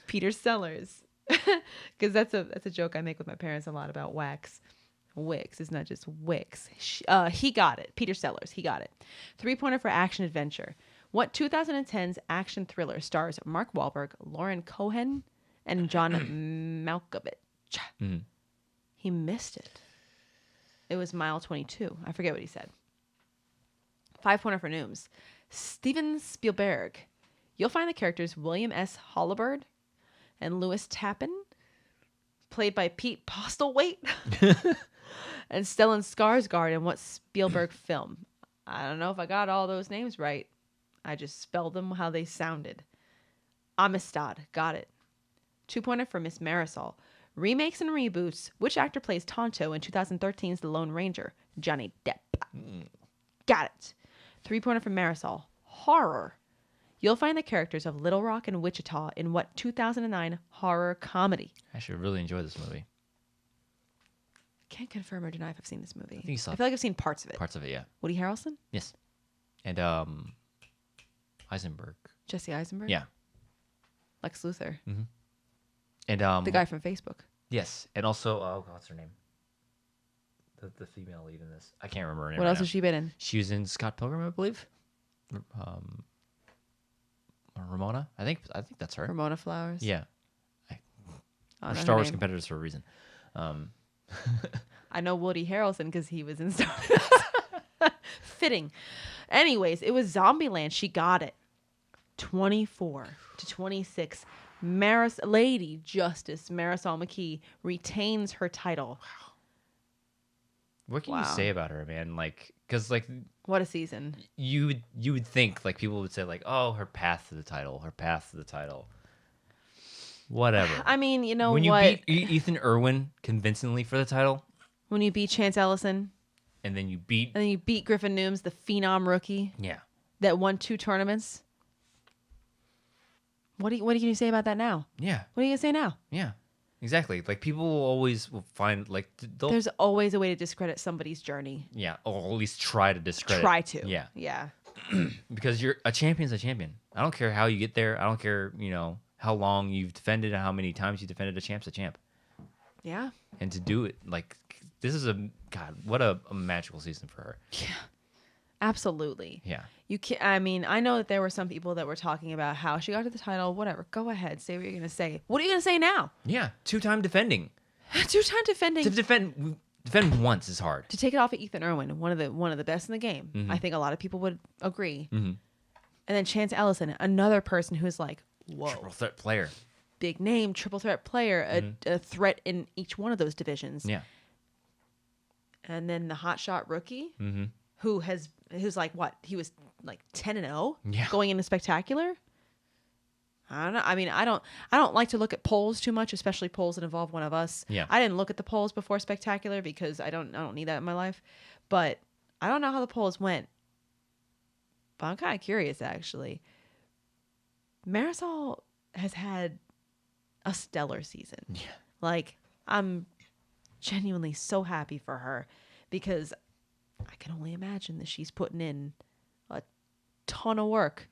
Speaker 2: Peter Sellers. Because that's a joke I make with my parents a lot about wax. Wix is not just Wix. He got it. Peter Sellers. He got it. 3-pointer for action adventure. What 2010's action thriller stars Mark Wahlberg, Lauren Cohen, and John Malkovich? He missed it. It was mile 22. I forget what he said. 5-pointer for Nooms. Steven Spielberg. You'll find the characters William S. Hollibird and Louis Tappan, played by Pete Postlethwaite, and Stellan Skarsgård in what Spielberg film? I don't know if I got all those names right. I just spelled them how they sounded. Amistad. Got it. 2-pointer for Miss Marisol. Remakes and reboots. Which actor plays Tonto in 2013's The Lone Ranger? Johnny Depp. Got it. 3-pointer for Marisol. Horror. You'll find the characters of Little Rock and Wichita in what 2009 horror comedy?
Speaker 1: I should really enjoy this movie.
Speaker 2: Can't confirm or deny if I've seen this movie.
Speaker 1: I think you saw
Speaker 2: I feel like I've seen parts of it.
Speaker 1: parts of it, yeah.
Speaker 2: Woody Harrelson?
Speaker 1: Yes. And Heisenberg.
Speaker 2: Jesse Eisenberg?
Speaker 1: Yeah.
Speaker 2: Lex Luthor.
Speaker 1: And
Speaker 2: The guy from Facebook.
Speaker 1: Yes. And also what's her name? The female lead in this. I can't remember her name.
Speaker 2: What
Speaker 1: right
Speaker 2: else
Speaker 1: now.
Speaker 2: has she been in?
Speaker 1: She was in Scott Pilgrim, I believe. Ramona. I think that's her.
Speaker 2: Ramona Flowers?
Speaker 1: Yeah.
Speaker 2: I
Speaker 1: We're
Speaker 2: don't know
Speaker 1: Star
Speaker 2: her
Speaker 1: Wars
Speaker 2: name.
Speaker 1: competitors for a reason.
Speaker 2: I know Woody Harrelson because he was in Star Wars. Fitting. Anyways, it was Zombieland. She got it. 24-26. Lady Justice Marisol McKee retains her title.
Speaker 1: What can
Speaker 2: Wow.
Speaker 1: you say about her, man? Like, because like
Speaker 2: What a season.
Speaker 1: you would think like people would say like, oh, her path to the title. Whatever.
Speaker 2: I mean, you know
Speaker 1: when
Speaker 2: what?
Speaker 1: you beat Ethan Irwin convincingly for the title,
Speaker 2: When you beat Chance Ellison,
Speaker 1: and then you beat
Speaker 2: and then you beat Griffin Nooms, the phenom rookie that won 2 tournaments. What can you say about that now?
Speaker 1: Yeah.
Speaker 2: What are you gonna say now?
Speaker 1: Yeah. Exactly. Like people will find like
Speaker 2: there's always a way to discredit somebody's journey.
Speaker 1: Yeah, or at least try to discredit.
Speaker 2: Try to.
Speaker 1: Yeah.
Speaker 2: Yeah.
Speaker 1: Because you're a champion's a champion. I don't care how you get there. I don't care, how long you've defended and how many times you defended a champ's a champ.
Speaker 2: Yeah.
Speaker 1: And to do it, like, this is what a magical season for her.
Speaker 2: Yeah. Absolutely.
Speaker 1: Yeah.
Speaker 2: I know that there were some people that were talking about how she got to the title. Whatever. Go ahead. Say what you're going to say. What are you going to say now?
Speaker 1: Yeah. 2-time defending.
Speaker 2: 2-time defending.
Speaker 1: To defend once is hard.
Speaker 2: To take it off of Ethan Irwin, one of the best in the game.
Speaker 1: Mm-hmm.
Speaker 2: I think a lot of people would agree.
Speaker 1: Mm-hmm.
Speaker 2: And then Chance Ellison, another person who's like, whoa.
Speaker 1: Triple threat player.
Speaker 2: Big name, triple threat player, a threat in each one of those divisions.
Speaker 1: Yeah.
Speaker 2: And then the hotshot rookie,
Speaker 1: Mm-hmm.
Speaker 2: who's like what? He was like 10-0
Speaker 1: Yeah.
Speaker 2: going into Spectacular. I don't know. I mean, I don't like to look at polls too much, especially polls that involve one of us.
Speaker 1: Yeah.
Speaker 2: I didn't look at the polls before Spectacular because I don't need that in my life. But I don't know how the polls went. But I'm kind of curious actually. Marisol has had a stellar season.
Speaker 1: Yeah.
Speaker 2: Like, I'm genuinely so happy for her because I can only imagine that she's putting in a ton of work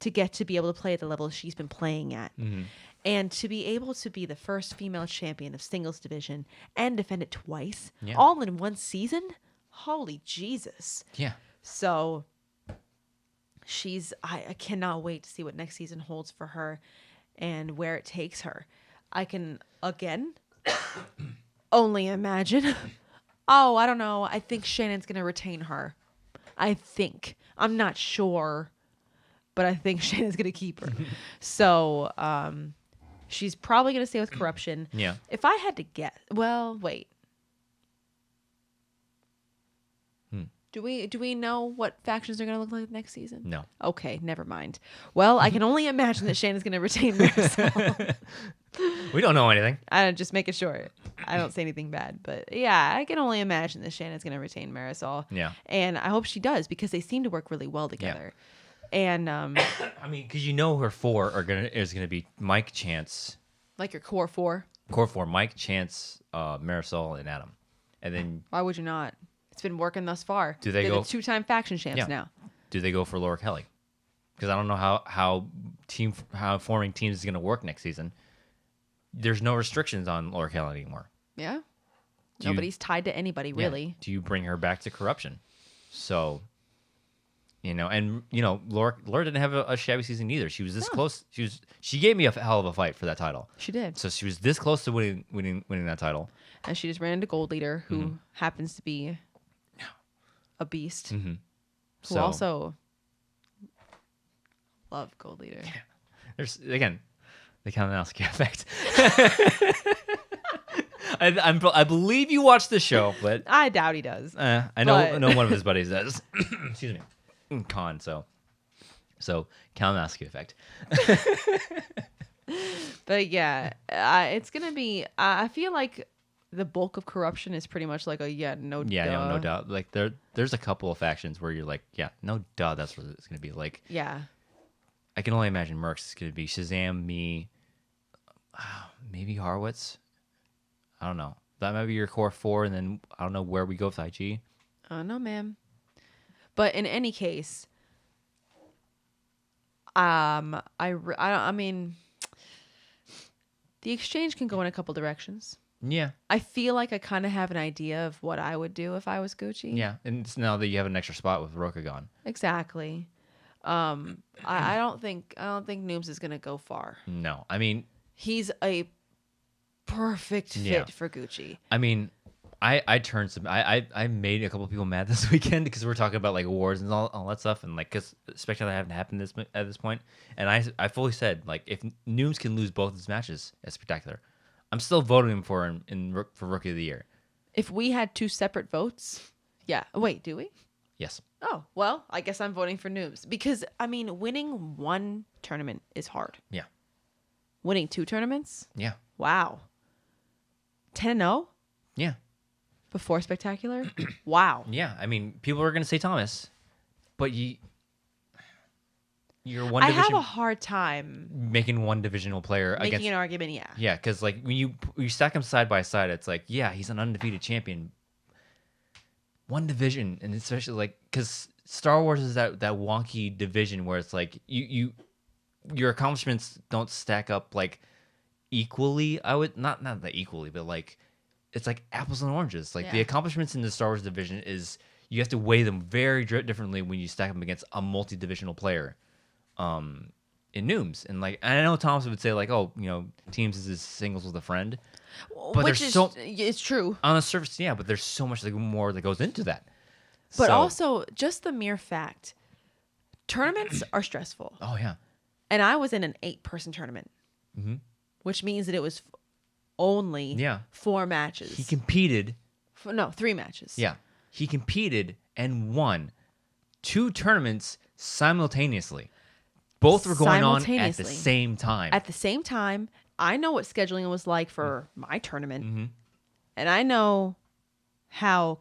Speaker 2: to get to be able to play at the level she's been playing at.
Speaker 1: Mm-hmm.
Speaker 2: And to be able to be the first female champion of singles division and defend it twice,
Speaker 1: Yeah.
Speaker 2: all in one season, holy Jesus.
Speaker 1: Yeah.
Speaker 2: So I cannot wait to see what next season holds for her and where it takes her. I can, again, only imagine. Oh, I don't know. I think Shannon's going to retain her. I think. I'm not sure, but I think Shannon's going to keep her. So, she's probably going to stay with Corruption.
Speaker 1: Yeah.
Speaker 2: If I had to guess, well, wait. Do we know what factions are going to look like next season?
Speaker 1: No.
Speaker 2: Okay, never mind. Well, I can only imagine that Shannon's going to retain Marisol.
Speaker 1: We don't know anything.
Speaker 2: I'm just making sure I don't say anything bad. But yeah, I can only imagine that Shannon's going to retain Marisol.
Speaker 1: Yeah.
Speaker 2: And I hope she does because they seem to work really well together. Yeah. And
Speaker 1: I mean, because her 4 is gonna be Mike, Chance,
Speaker 2: like your core 4.
Speaker 1: Core 4, Mike, Chance, Marisol, and Adam. And then
Speaker 2: why would you not? It's been working thus far.
Speaker 1: Do they
Speaker 2: They're
Speaker 1: go
Speaker 2: the 2-time faction champs now?
Speaker 1: Do they go for Laura Kelly? Because I don't know how forming teams is gonna work next season. There's no restrictions on Laura Kelly anymore.
Speaker 2: Yeah. Nobody's tied to anybody, really.
Speaker 1: Yeah. Do you bring her back to Corruption? So, Laura didn't have a shabby season either. She was this close. She gave me a hell of a fight for that title.
Speaker 2: She did.
Speaker 1: So she was this close to winning that title.
Speaker 2: And she just ran into Gold Leader, who happens to be a beast.
Speaker 1: Mm-hmm.
Speaker 2: Who also love Gold Leader.
Speaker 1: Yeah. There's again the Kalinowski effect. I believe you watched the show, but
Speaker 2: I doubt he does.
Speaker 1: I know one of his buddies does. Excuse me, Con. So Kalinowski effect.
Speaker 2: But yeah, it's gonna be. I feel like the bulk of Corruption is pretty much like no
Speaker 1: doubt. Like there's a couple of factions where you're like, yeah, no duh, that's what it's gonna be like.
Speaker 2: Yeah.
Speaker 1: I can only imagine Mercs is gonna be Shazam, me, maybe Harwitz. I don't know. That might be your core 4, and then I don't know where we go with IG.
Speaker 2: No, ma'am. But in any case, I mean, the exchange can go in a couple directions.
Speaker 1: Yeah.
Speaker 2: I feel like I kind of have an idea of what I would do if I was Gucci.
Speaker 1: Yeah, and it's now that you have an extra spot with Roka gone.
Speaker 2: Exactly. I don't think Nooms is gonna go far.
Speaker 1: No, I mean
Speaker 2: he's a perfect fit for Gucci.
Speaker 1: I mean, I turned some. I made a couple of people mad this weekend because we're talking about like awards and all that stuff, and like because Spectacular haven't happened at this point, and I fully said like if Nooms can lose both his matches at Spectacular, I'm still voting him for Rookie of the Year.
Speaker 2: If we had 2 separate votes, yeah. Wait, do we?
Speaker 1: Yes.
Speaker 2: Oh, well, I guess I'm voting for Nooms because I mean, winning 1 tournament is hard.
Speaker 1: Yeah.
Speaker 2: Winning 2 tournaments?
Speaker 1: Yeah.
Speaker 2: Wow. 10-0?
Speaker 1: Yeah.
Speaker 2: before Spectacular. Wow.
Speaker 1: Yeah, I mean, people are going to say Thomas, but you're one
Speaker 2: I have
Speaker 1: division
Speaker 2: a hard time
Speaker 1: making one divisional player
Speaker 2: making
Speaker 1: against.
Speaker 2: an argument. Yeah.
Speaker 1: Yeah, because like when you stack them side by side, it's like, yeah, he's an undefeated champion. One division, and especially like because Star Wars is that wonky division where it's like your accomplishments don't stack up like equally. I would not that equally, but like it's like apples and oranges. Like the
Speaker 2: Yeah.
Speaker 1: accomplishments in the Star Wars division is you have to weigh them very differently when you stack them against a multi-divisional player. In Nooms, and like I know Thomas would say like, oh, teams is his singles with a friend, but
Speaker 2: Which
Speaker 1: there's
Speaker 2: is it's true.
Speaker 1: on the surface, yeah, but there's so much like more that goes into that.
Speaker 2: But
Speaker 1: So-
Speaker 2: also just the mere fact, tournaments are stressful.
Speaker 1: oh yeah,
Speaker 2: And I was in an 8-person tournament, which means that it was only
Speaker 1: Yeah.
Speaker 2: 4 matches.
Speaker 1: he competed.
Speaker 2: No, 3 matches.
Speaker 1: Yeah, he competed and won 2 tournaments simultaneously. Both were going on at the
Speaker 2: Simultaneously.
Speaker 1: same time.
Speaker 2: At the same time, I know what scheduling was like for my tournament.
Speaker 1: Mm-hmm.
Speaker 2: And I know how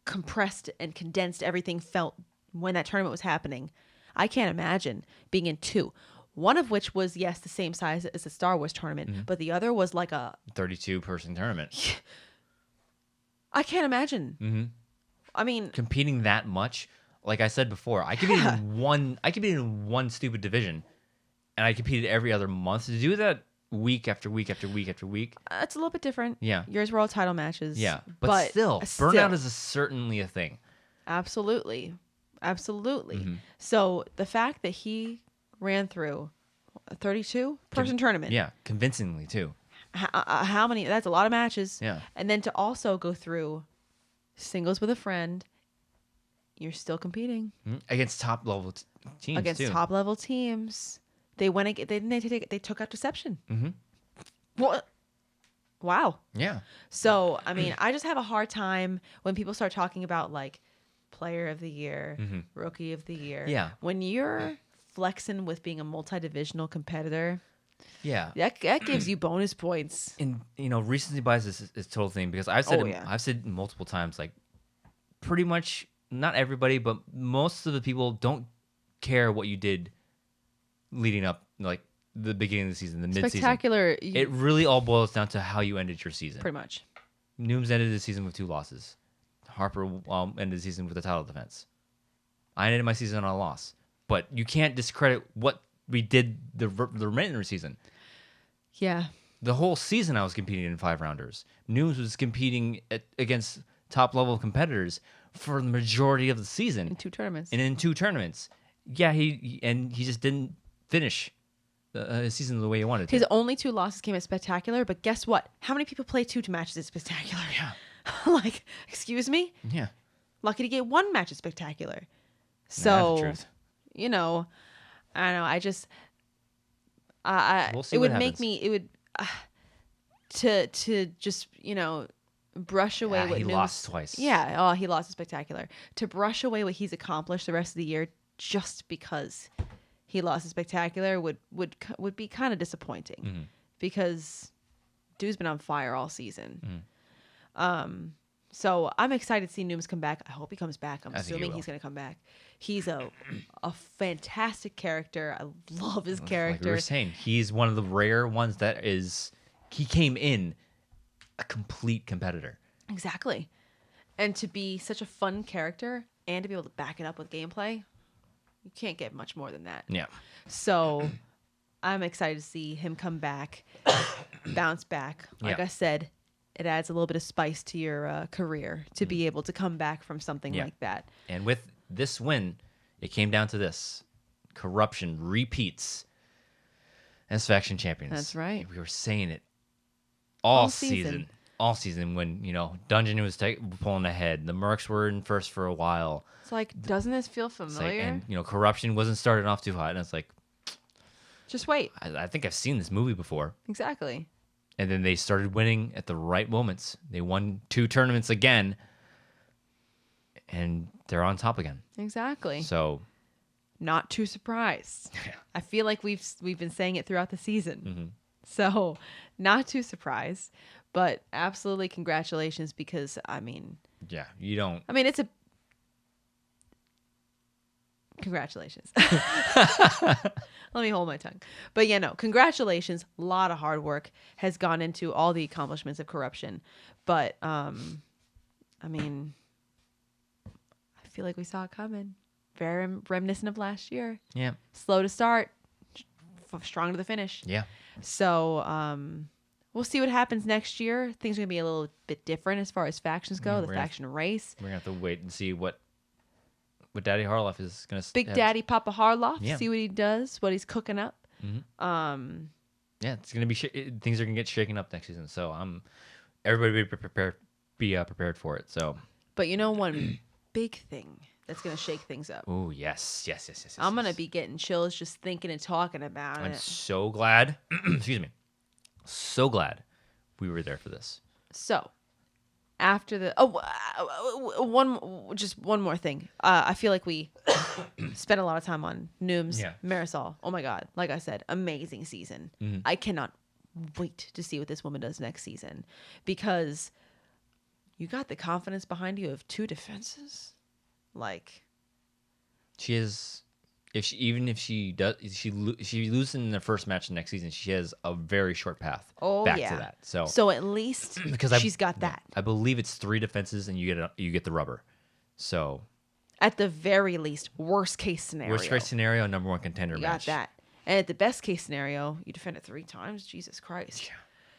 Speaker 2: compressed and condensed everything felt when that tournament was happening. I can't imagine being in 2. One of which was, yes, the same size as the Star Wars tournament, but the other was like a
Speaker 1: 32-person tournament.
Speaker 2: I can't imagine.
Speaker 1: Mm-hmm.
Speaker 2: I mean,
Speaker 1: Competing that much, like I said before, I competed in one. I competed in one stupid division, and I competed every other month. To do that week after week after week after week,
Speaker 2: it's a little bit different.
Speaker 1: Yeah.
Speaker 2: Yours were all title matches.
Speaker 1: yeah. But still, burnout is certainly a thing.
Speaker 2: Absolutely. Absolutely.
Speaker 1: Mm-hmm.
Speaker 2: So the fact that he ran through a 32-person tournament.
Speaker 1: Yeah, convincingly too.
Speaker 2: How many? That's a lot of matches.
Speaker 1: Yeah.
Speaker 2: And then to also go through singles with a friend, you're still competing
Speaker 1: Against top level teams
Speaker 2: against
Speaker 1: too.
Speaker 2: top level teams. They went. They took out Deception.
Speaker 1: Mm-hmm.
Speaker 2: What? Wow.
Speaker 1: Yeah.
Speaker 2: So I mean, I just have a hard time when people start talking about like Player of the Year, Rookie of the Year.
Speaker 1: Yeah.
Speaker 2: When you're flexing with being a multi-divisional competitor,
Speaker 1: Yeah.
Speaker 2: that gives you bonus points.
Speaker 1: And recency bias is total thing because I've said
Speaker 2: yeah.
Speaker 1: I've said multiple times, like pretty much not everybody, but most of the people don't care what you did leading up, like the beginning of the season, the mid-season.
Speaker 2: Spectacular.
Speaker 1: It really all boils down to how you ended your season.
Speaker 2: Pretty much.
Speaker 1: Nooms ended the season with 2 losses. Harper ended the season with a title defense. I ended my season on a loss. But you can't discredit what we did the remainder season.
Speaker 2: Yeah.
Speaker 1: The whole season I was competing in 5-rounders. Nooms was competing against top-level competitors for the majority of the season.
Speaker 2: In 2 tournaments.
Speaker 1: And in 2 tournaments. Yeah, he just didn't finish his season the way he wanted to.
Speaker 2: His only 2 losses came at Spectacular, but guess what? How many people play 2 matches at Spectacular?
Speaker 1: Yeah.
Speaker 2: Like, excuse me?
Speaker 1: Yeah.
Speaker 2: Lucky to get 1 match at Spectacular.
Speaker 1: That's the
Speaker 2: So,
Speaker 1: truth.
Speaker 2: I don't know. I just,
Speaker 1: We'll see
Speaker 2: it
Speaker 1: what
Speaker 2: would make
Speaker 1: happens.
Speaker 2: me, it would, to just, brush away what
Speaker 1: he
Speaker 2: Nooms-
Speaker 1: lost twice.
Speaker 2: Yeah. Oh, he lost at Spectacular. To brush away what he's accomplished the rest of the year just because he lost at Spectacular would be kind of disappointing
Speaker 1: Mm-hmm.
Speaker 2: because dude's been on fire all season.
Speaker 1: Mm-hmm.
Speaker 2: So I'm excited to see Nooms come back. I hope he comes back. I'm
Speaker 1: I think he
Speaker 2: assuming
Speaker 1: will.
Speaker 2: he's going to come back. He's a fantastic character. I love his
Speaker 1: Like
Speaker 2: character.
Speaker 1: we were saying, he's one of the rare ones that is. He came in a complete competitor.
Speaker 2: Exactly. And to be such a fun character and to be able to back it up with gameplay, you can't get much more than that.
Speaker 1: Yeah.
Speaker 2: So I'm excited to see him come back, bounce back. Like
Speaker 1: Yeah.
Speaker 2: I said, it adds a little bit of spice to your career to be able to come back from something
Speaker 1: Yeah.
Speaker 2: like that.
Speaker 1: And with this win, it came down to this: corruption repeats as faction champions.
Speaker 2: That's right.
Speaker 1: We were saying it all
Speaker 2: All
Speaker 1: season.
Speaker 2: season.
Speaker 1: All season when Dungeon was pulling ahead, the Mercs were in first for a while.
Speaker 2: It's like, doesn't this feel
Speaker 1: It's like,
Speaker 2: familiar?
Speaker 1: and corruption wasn't starting off too hot, and it's like
Speaker 2: Just wait.
Speaker 1: I think I've seen this movie before.
Speaker 2: Exactly.
Speaker 1: And then they started winning at the right moments. They won 2 tournaments again, and they're on top again.
Speaker 2: Exactly.
Speaker 1: So
Speaker 2: Not too surprised. I feel like we've been saying it throughout the season.
Speaker 1: Mm-hmm.
Speaker 2: So, not too surprised. But absolutely congratulations, because
Speaker 1: Yeah, you don't.
Speaker 2: it's a congratulations. Let me hold my tongue. But yeah, no, congratulations. A lot of hard work has gone into all the accomplishments of corruption. But I feel like we saw it coming. Very reminiscent of last year.
Speaker 1: Yeah.
Speaker 2: Slow to start, strong to the finish.
Speaker 1: Yeah.
Speaker 2: So we'll see what happens next year. Things are gonna be a little bit different as far as factions go.
Speaker 1: Yeah,
Speaker 2: The faction race.
Speaker 1: We're gonna have to wait and see what Daddy Harloff is gonna.
Speaker 2: Big Daddy Papa Harloff.
Speaker 1: Yeah.
Speaker 2: See what he does. What he's cooking up.
Speaker 1: Mm-hmm. Yeah, it's gonna be things are gonna get shaken up next season. So everybody be prepared for it. So.
Speaker 2: But you know, one big thing that's gonna shake things up.
Speaker 1: Oh yes.
Speaker 2: I'm gonna be getting chills just thinking and talking about it.
Speaker 1: I'm so glad. Excuse me. So glad we were there for this.
Speaker 2: So, after the one more thing. I feel like we spent a lot of time on Nooms, Marisol. Oh my god! Like I said, amazing season.
Speaker 1: Mm-hmm.
Speaker 2: I cannot wait to see what this woman does next season, because you got the confidence behind you of 2 defenses. Like,
Speaker 1: she is. If she loses in the first match next season, she has a very short path back to that.
Speaker 2: So at least because she's got that.
Speaker 1: I believe it's 3 defenses and you get the rubber. So
Speaker 2: at the very least, worst case scenario.
Speaker 1: number 1 contender
Speaker 2: you
Speaker 1: match.
Speaker 2: got that. And at the best case scenario, you defend it 3 times. Jesus Christ. Yeah.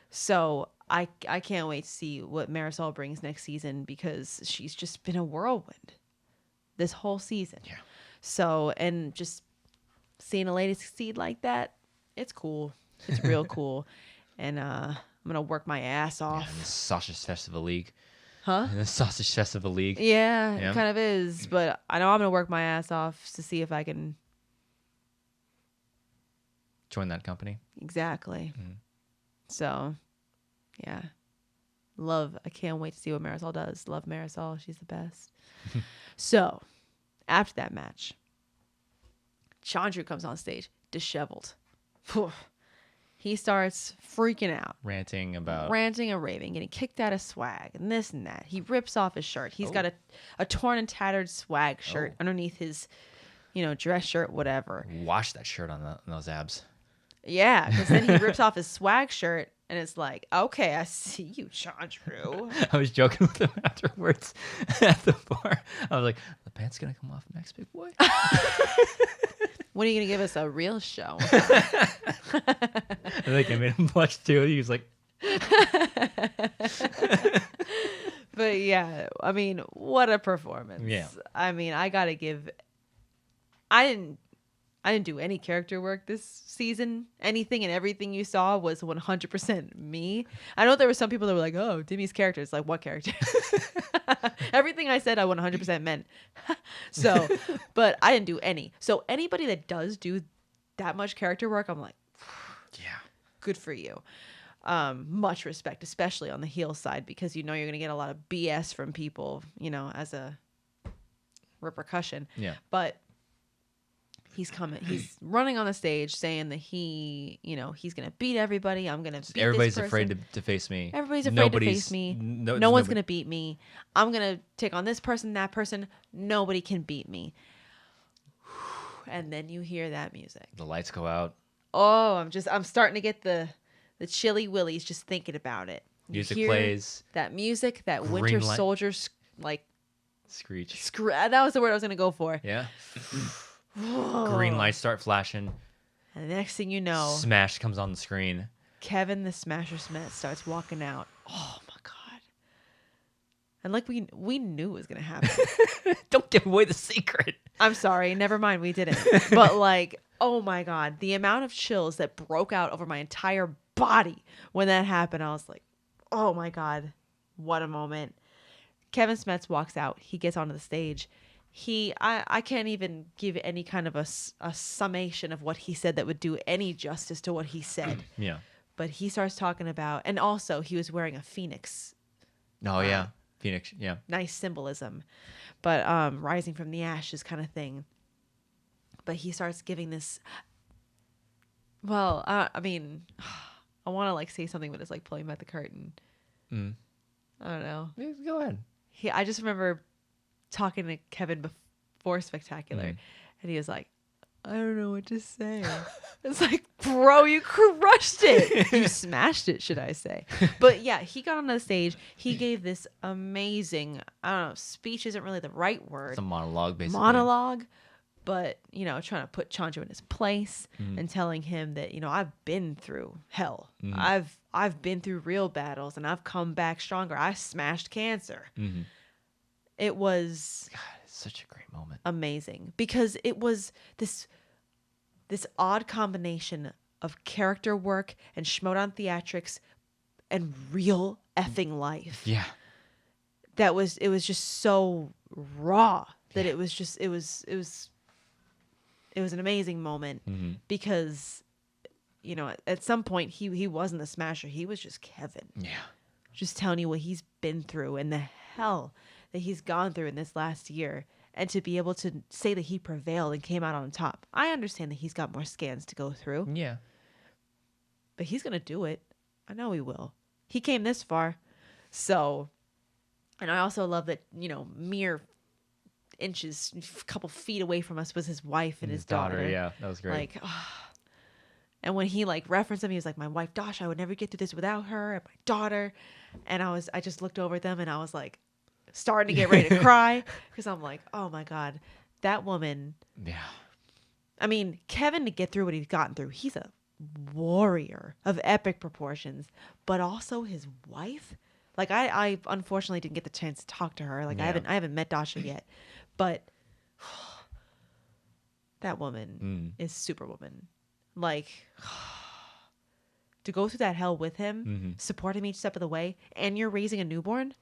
Speaker 2: So I can't wait to see what Marisol brings next season, because she's just been a whirlwind this whole season.
Speaker 1: Yeah.
Speaker 2: So, and just seeing a lady succeed like that, it's cool. It's real cool. And I'm going to work my ass off.
Speaker 1: Yeah, in the Sausage Festival League.
Speaker 2: Huh?
Speaker 1: In the Sausage Festival League.
Speaker 2: Yeah, it kind of is. But I know I'm going to work my ass off to see if I can
Speaker 1: join that company.
Speaker 2: Exactly.
Speaker 1: Mm-hmm.
Speaker 2: So, yeah. I can't wait to see what Marisol does. Love Marisol. She's the best. So, after that match, Chandru comes on stage, disheveled. He starts freaking out.
Speaker 1: Ranting and
Speaker 2: raving, getting kicked out of swag, and this and that. He rips off his shirt. He's got a torn and tattered swag shirt underneath his, dress shirt, whatever.
Speaker 1: Wash that shirt on those abs.
Speaker 2: Yeah, because then he rips off his swag shirt, and it's like, okay, I see you, Chandru.
Speaker 1: I was joking with him afterwards at the bar. I was like, the pants gonna come off next, big boy?
Speaker 2: When are you gonna give us a real show?
Speaker 1: I think I made him blush too. He was like,
Speaker 2: but yeah, what a performance.
Speaker 1: Yeah.
Speaker 2: I gotta give. I didn't do any character work this season. Anything and everything you saw was 100% me. I know there were some people that were like, oh, Demi's character. It's like, what character? Everything I said, I 100% meant. So, but I didn't do any. So anybody that does do that much character work, I'm like,
Speaker 1: yeah,
Speaker 2: good for you. Much respect, especially on the heel side, because you're going to get a lot of BS from people, as a repercussion.
Speaker 1: Yeah.
Speaker 2: But he's running on the stage saying that he's going to beat everybody. I'm going to beat
Speaker 1: everybody's
Speaker 2: this person.
Speaker 1: afraid to face me.
Speaker 2: Everybody's afraid to face me. No one's going to beat me. I'm going to take on this person, that person. Nobody can beat me. And then you hear that music.
Speaker 1: The lights go out.
Speaker 2: Oh, I'm starting to get the chilly willies just thinking about it.
Speaker 1: Music plays.
Speaker 2: That music, that Winter Soldiers
Speaker 1: screech.
Speaker 2: That was the word I was going to go for.
Speaker 1: Yeah. Green lights start flashing.
Speaker 2: And the next thing you know,
Speaker 1: Smash comes on the screen.
Speaker 2: Kevin the Smasher Smith starts walking out. Oh my god. And we knew it was going to happen.
Speaker 1: Don't give away the secret.
Speaker 2: I'm sorry. Never mind. We didn't. But oh my god, the amount of chills that broke out over my entire body when that happened. I was like, oh my god, what a moment. Kevin Smets walks out. He gets onto the stage. I can't even give any kind of a summation of what he said that would do any justice to what he said.
Speaker 1: Yeah.
Speaker 2: But he starts talking about, and also he was wearing a phoenix.
Speaker 1: Oh yeah, phoenix. Yeah.
Speaker 2: Nice symbolism, but rising from the ashes kind of thing. But he starts giving this. Well, I want to say something, but it's like pulling back the curtain.
Speaker 1: Mm.
Speaker 2: I don't know.
Speaker 1: Yeah, go ahead.
Speaker 2: I just remember talking to Kevin before Spectacular,
Speaker 1: Mm.
Speaker 2: and he was like, I don't know what to say. It's like, bro, you crushed it. You smashed it, should I say. But yeah, he got on the stage. He gave this amazing, I don't know, speech isn't really the right word.
Speaker 1: It's a monologue, basically.
Speaker 2: Monologue. But, you know, trying to put Chandru in his place
Speaker 1: Mm-hmm.
Speaker 2: and telling him that, you know, I've been through hell.
Speaker 1: Mm-hmm.
Speaker 2: I've been through real battles and I've come back stronger. I smashed cancer.
Speaker 1: Mm-hmm.
Speaker 2: It was
Speaker 1: God, it's such a great moment.
Speaker 2: amazing because it was this odd combination of character work and Schmoedown theatrics and real effing life.
Speaker 1: Yeah.
Speaker 2: It was just so raw that it was an amazing moment
Speaker 1: Mm-hmm.
Speaker 2: because, you know, at some point he wasn't the smasher. He was just Kevin.
Speaker 1: Yeah.
Speaker 2: Just telling you what he's been through and the hell that he's gone through in this last year. And to be able to say that he prevailed and came out on top. I understand that he's got more scans to go through.
Speaker 1: Yeah.
Speaker 2: But he's going to do it. I know he will. He came this far. So, and I also love that, you know, mere inches, a couple feet away from us was his wife and his daughter.
Speaker 1: Yeah, that was great.
Speaker 2: Like, and when he like referenced him, he was like, my wife, Dasha, I would never get through this without her and my daughter. And I just looked over at them and I was like, starting to get ready to cry because I'm like, oh my God, that woman.
Speaker 1: Yeah.
Speaker 2: I mean, Kevin, to get through what he's gotten through, he's a warrior of epic proportions, but also his wife. Like I unfortunately didn't get the chance to talk to her. Like
Speaker 1: Yeah.
Speaker 2: I haven't met Dasha yet, but that woman is Superwoman. Like to go through that hell with him, support him each step of the way, and you're raising a newborn.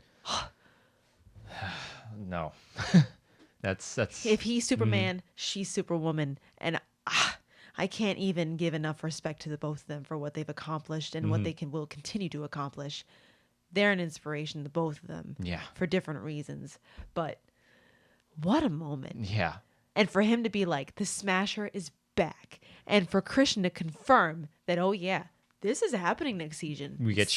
Speaker 1: No. that's
Speaker 2: If he's Superman, she's Superwoman, and I can't even give enough respect to the both of them for what they've accomplished and what they will continue to accomplish. They're an inspiration, the both of them,
Speaker 1: Yeah.
Speaker 2: for different reasons. But what a moment!
Speaker 1: Yeah.
Speaker 2: And for him to be like, the Smasher is back, and for Christian to confirm that, oh yeah, this is happening next season.
Speaker 1: We get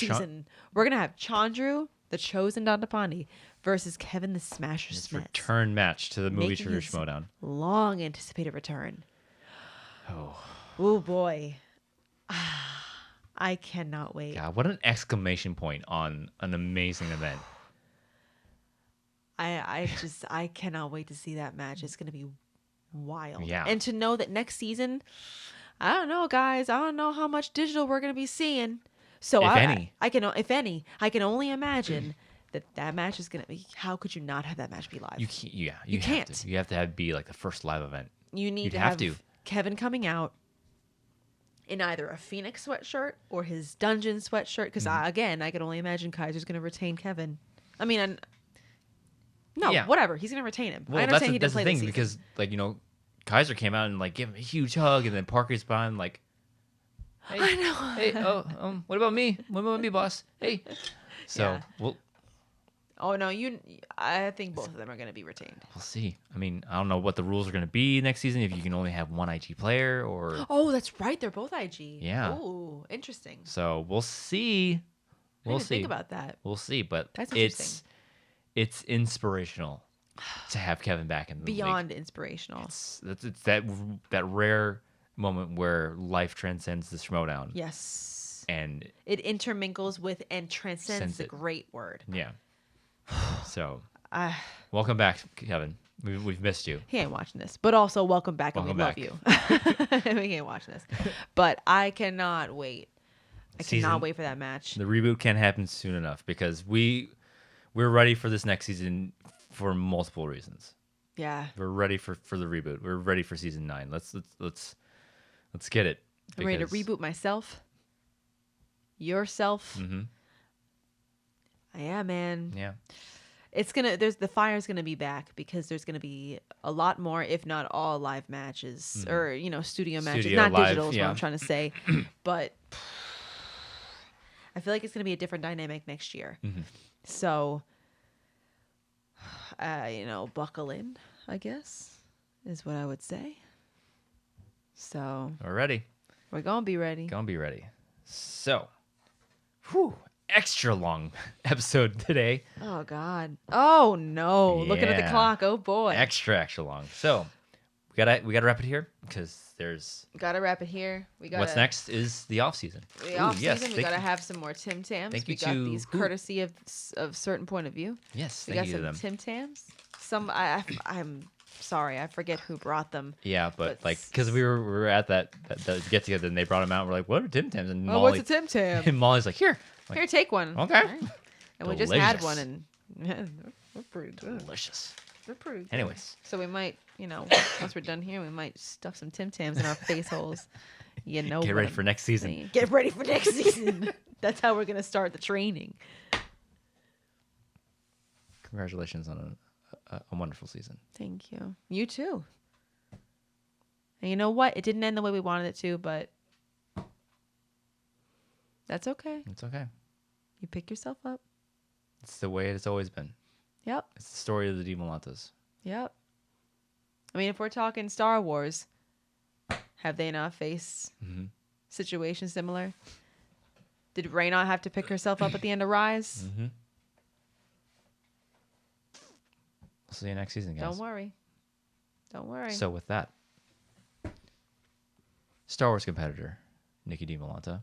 Speaker 2: We're gonna have Chandru, the chosen Dandapani, versus Kevin the Smasher
Speaker 1: His
Speaker 2: Smith.
Speaker 1: return match to the movie
Speaker 2: Making
Speaker 1: trailer
Speaker 2: his
Speaker 1: Schmoedown.
Speaker 2: long anticipated return. Oh boy. I cannot wait.
Speaker 1: God, what an exclamation point on an amazing event.
Speaker 2: I cannot wait to see that match. It's gonna be wild.
Speaker 1: Yeah.
Speaker 2: And to know that next season, I don't know, guys. I don't know how much digital we're gonna be seeing. So
Speaker 1: If any.
Speaker 2: I can, if any, I can only imagine that match is gonna be. How could you not have that match be live?
Speaker 1: You can't. Yeah,
Speaker 2: You
Speaker 1: have
Speaker 2: can't.
Speaker 1: To. You have to have be like the first live event.
Speaker 2: You need
Speaker 1: You'd
Speaker 2: to
Speaker 1: have
Speaker 2: have
Speaker 1: to.
Speaker 2: Kevin coming out in either a Phoenix sweatshirt or his Dungeon sweatshirt. Because again, I can only imagine Kaiser's going to retain Kevin. I mean,
Speaker 1: Yeah.
Speaker 2: whatever. He's going to retain him.
Speaker 1: Well,
Speaker 2: I understand he
Speaker 1: that's
Speaker 2: didn't
Speaker 1: the
Speaker 2: play
Speaker 1: thing
Speaker 2: this
Speaker 1: because like Kaiser came out and like gave him a huge hug and then Parker's behind like. Hey,
Speaker 2: I know.
Speaker 1: Hey, what about me? What about me, boss? Hey. So
Speaker 2: Yeah.
Speaker 1: we'll
Speaker 2: Oh no, I think both of them are going to be retained.
Speaker 1: see. I mean, I don't know what the rules are going to be next season. If you can only have one IG player or
Speaker 2: Oh, that's right. They're both IG.
Speaker 1: Yeah.
Speaker 2: Ooh, interesting.
Speaker 1: so, we'll see.
Speaker 2: I didn't think about that.
Speaker 1: We'll see, but
Speaker 2: That's
Speaker 1: it's inspirational to have Kevin back in the league.
Speaker 2: Beyond inspirational.
Speaker 1: It's that rare moment where life transcends the Schmoedown.
Speaker 2: Yes.
Speaker 1: And
Speaker 2: It intermingles with and transcends
Speaker 1: Sends
Speaker 2: a
Speaker 1: it.
Speaker 2: great word.
Speaker 1: yeah. So,
Speaker 2: Uh,
Speaker 1: welcome back, Kevin. We've missed you.
Speaker 2: He ain't watching this, but also welcome back and we love
Speaker 1: Welcome
Speaker 2: you. We ain't watching this, but I cannot wait. I cannot wait for that match.
Speaker 1: The reboot can't happen soon enough because we're ready for this next season for multiple reasons.
Speaker 2: Yeah,
Speaker 1: We're ready for the reboot. We're ready for season 9. Let's get it.
Speaker 2: I'm ready to reboot myself, yourself.
Speaker 1: Mm-hmm.
Speaker 2: Yeah, man.
Speaker 1: Yeah.
Speaker 2: It's gonna. The fire's gonna be back because there's gonna be a lot more, if not all, live matches or studio matches,
Speaker 1: Studio
Speaker 2: not
Speaker 1: live,
Speaker 2: digital. Is
Speaker 1: yeah.
Speaker 2: what I'm trying to say, but I feel like it's gonna be a different dynamic next year.
Speaker 1: Mm-hmm.
Speaker 2: So, buckle in, I guess, is what I would say. So
Speaker 1: We're ready.
Speaker 2: we're gonna be ready.
Speaker 1: Gonna be ready. So, whew, extra long episode today.
Speaker 2: Oh God. Oh no. Looking at the
Speaker 1: Yeah.
Speaker 2: clock. Oh boy.
Speaker 1: Extra long. So we gotta wrap it here because there's
Speaker 2: Gotta wrap it here.
Speaker 1: what's next is the off season.
Speaker 2: The off season. We gotta have some more Tim Tams.
Speaker 1: Thank
Speaker 2: we
Speaker 1: you
Speaker 2: got
Speaker 1: to
Speaker 2: these
Speaker 1: who?
Speaker 2: courtesy of certain point of view.
Speaker 1: Yes,
Speaker 2: We
Speaker 1: thank
Speaker 2: got
Speaker 1: you to them.
Speaker 2: some Tim Tams. I'm sorry, I forget who brought them.
Speaker 1: Yeah, but
Speaker 2: But
Speaker 1: like because we were at that get together and they brought them out. We're like, what are Tim Tams? And
Speaker 2: Oh, what's a Tim Tam?
Speaker 1: and Molly's like, here. I'm
Speaker 2: Here,
Speaker 1: like,
Speaker 2: take one.
Speaker 1: okay.
Speaker 2: All right. And we just had
Speaker 1: Delicious.
Speaker 2: one, and they're pretty good.
Speaker 1: Delicious.
Speaker 2: They're pretty good.
Speaker 1: Anyways,
Speaker 2: So we might, once we're done here, we might stuff some Tim Tams in our face holes. You know,
Speaker 1: get
Speaker 2: what
Speaker 1: ready
Speaker 2: I'm
Speaker 1: for next season.
Speaker 2: saying. Get ready for next season. That's how we're gonna start the training.
Speaker 1: Congratulations on a wonderful season.
Speaker 2: Thank you. You too. And you know what? It didn't end the way we wanted it to, but that's okay.
Speaker 1: It's okay.
Speaker 2: You pick yourself up.
Speaker 1: It's the way it's always been.
Speaker 2: Yep.
Speaker 1: It's the story of the Dimalantas.
Speaker 2: Yep. I mean, if we're talking Star Wars, have they not faced situations similar? Did Rey not have to pick herself up at the end of Rise?
Speaker 1: Mm-hmm. We'll see you next season, guys.
Speaker 2: Don't worry. Don't worry.
Speaker 1: So with that, Star Wars competitor Nicki Dimalanta,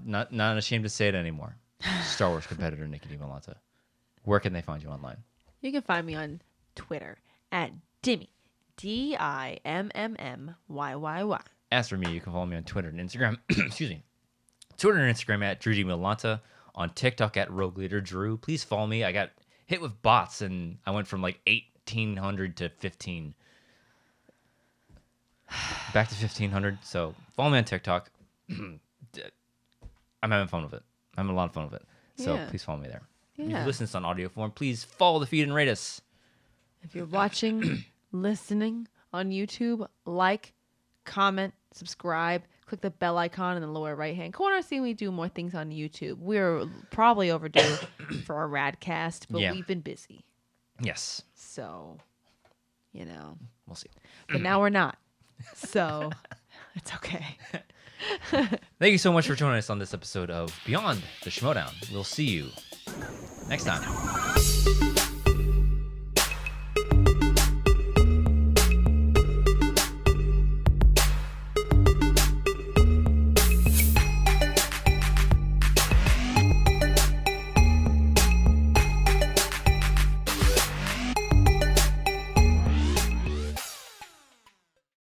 Speaker 1: not ashamed to say it anymore. Star Wars competitor Nicki Dimalanta. Where can they find you online?
Speaker 2: You can find me on Twitter at Dimmy, DIMMMYYY.
Speaker 1: As for me, you can follow me on Twitter and Instagram. Excuse me. Twitter and Instagram at Drew Dimalanta. On TikTok at Rogue Leader Drew. Please follow me. I got hit with bots and I went from like 1,800 to 15. Back to 1,500. So follow me on TikTok. I'm having fun with it. I'm having a lot of fun with it. So
Speaker 2: Yeah.
Speaker 1: please follow me there. If
Speaker 2: Yeah.
Speaker 1: you listen to this on audio form, please follow the feed and rate us.
Speaker 2: If you're watching, listening on YouTube, like, comment, subscribe, click the bell icon in the lower right-hand corner. See, we do more things on YouTube. We're probably overdue for a Radcast, but
Speaker 1: Yeah.
Speaker 2: we've been busy.
Speaker 1: Yes.
Speaker 2: So,
Speaker 1: We'll see.
Speaker 2: But now we're not. So, it's okay.
Speaker 1: Thank you so much for joining us on this episode of Beyond the Schmoedown. We'll see you next time.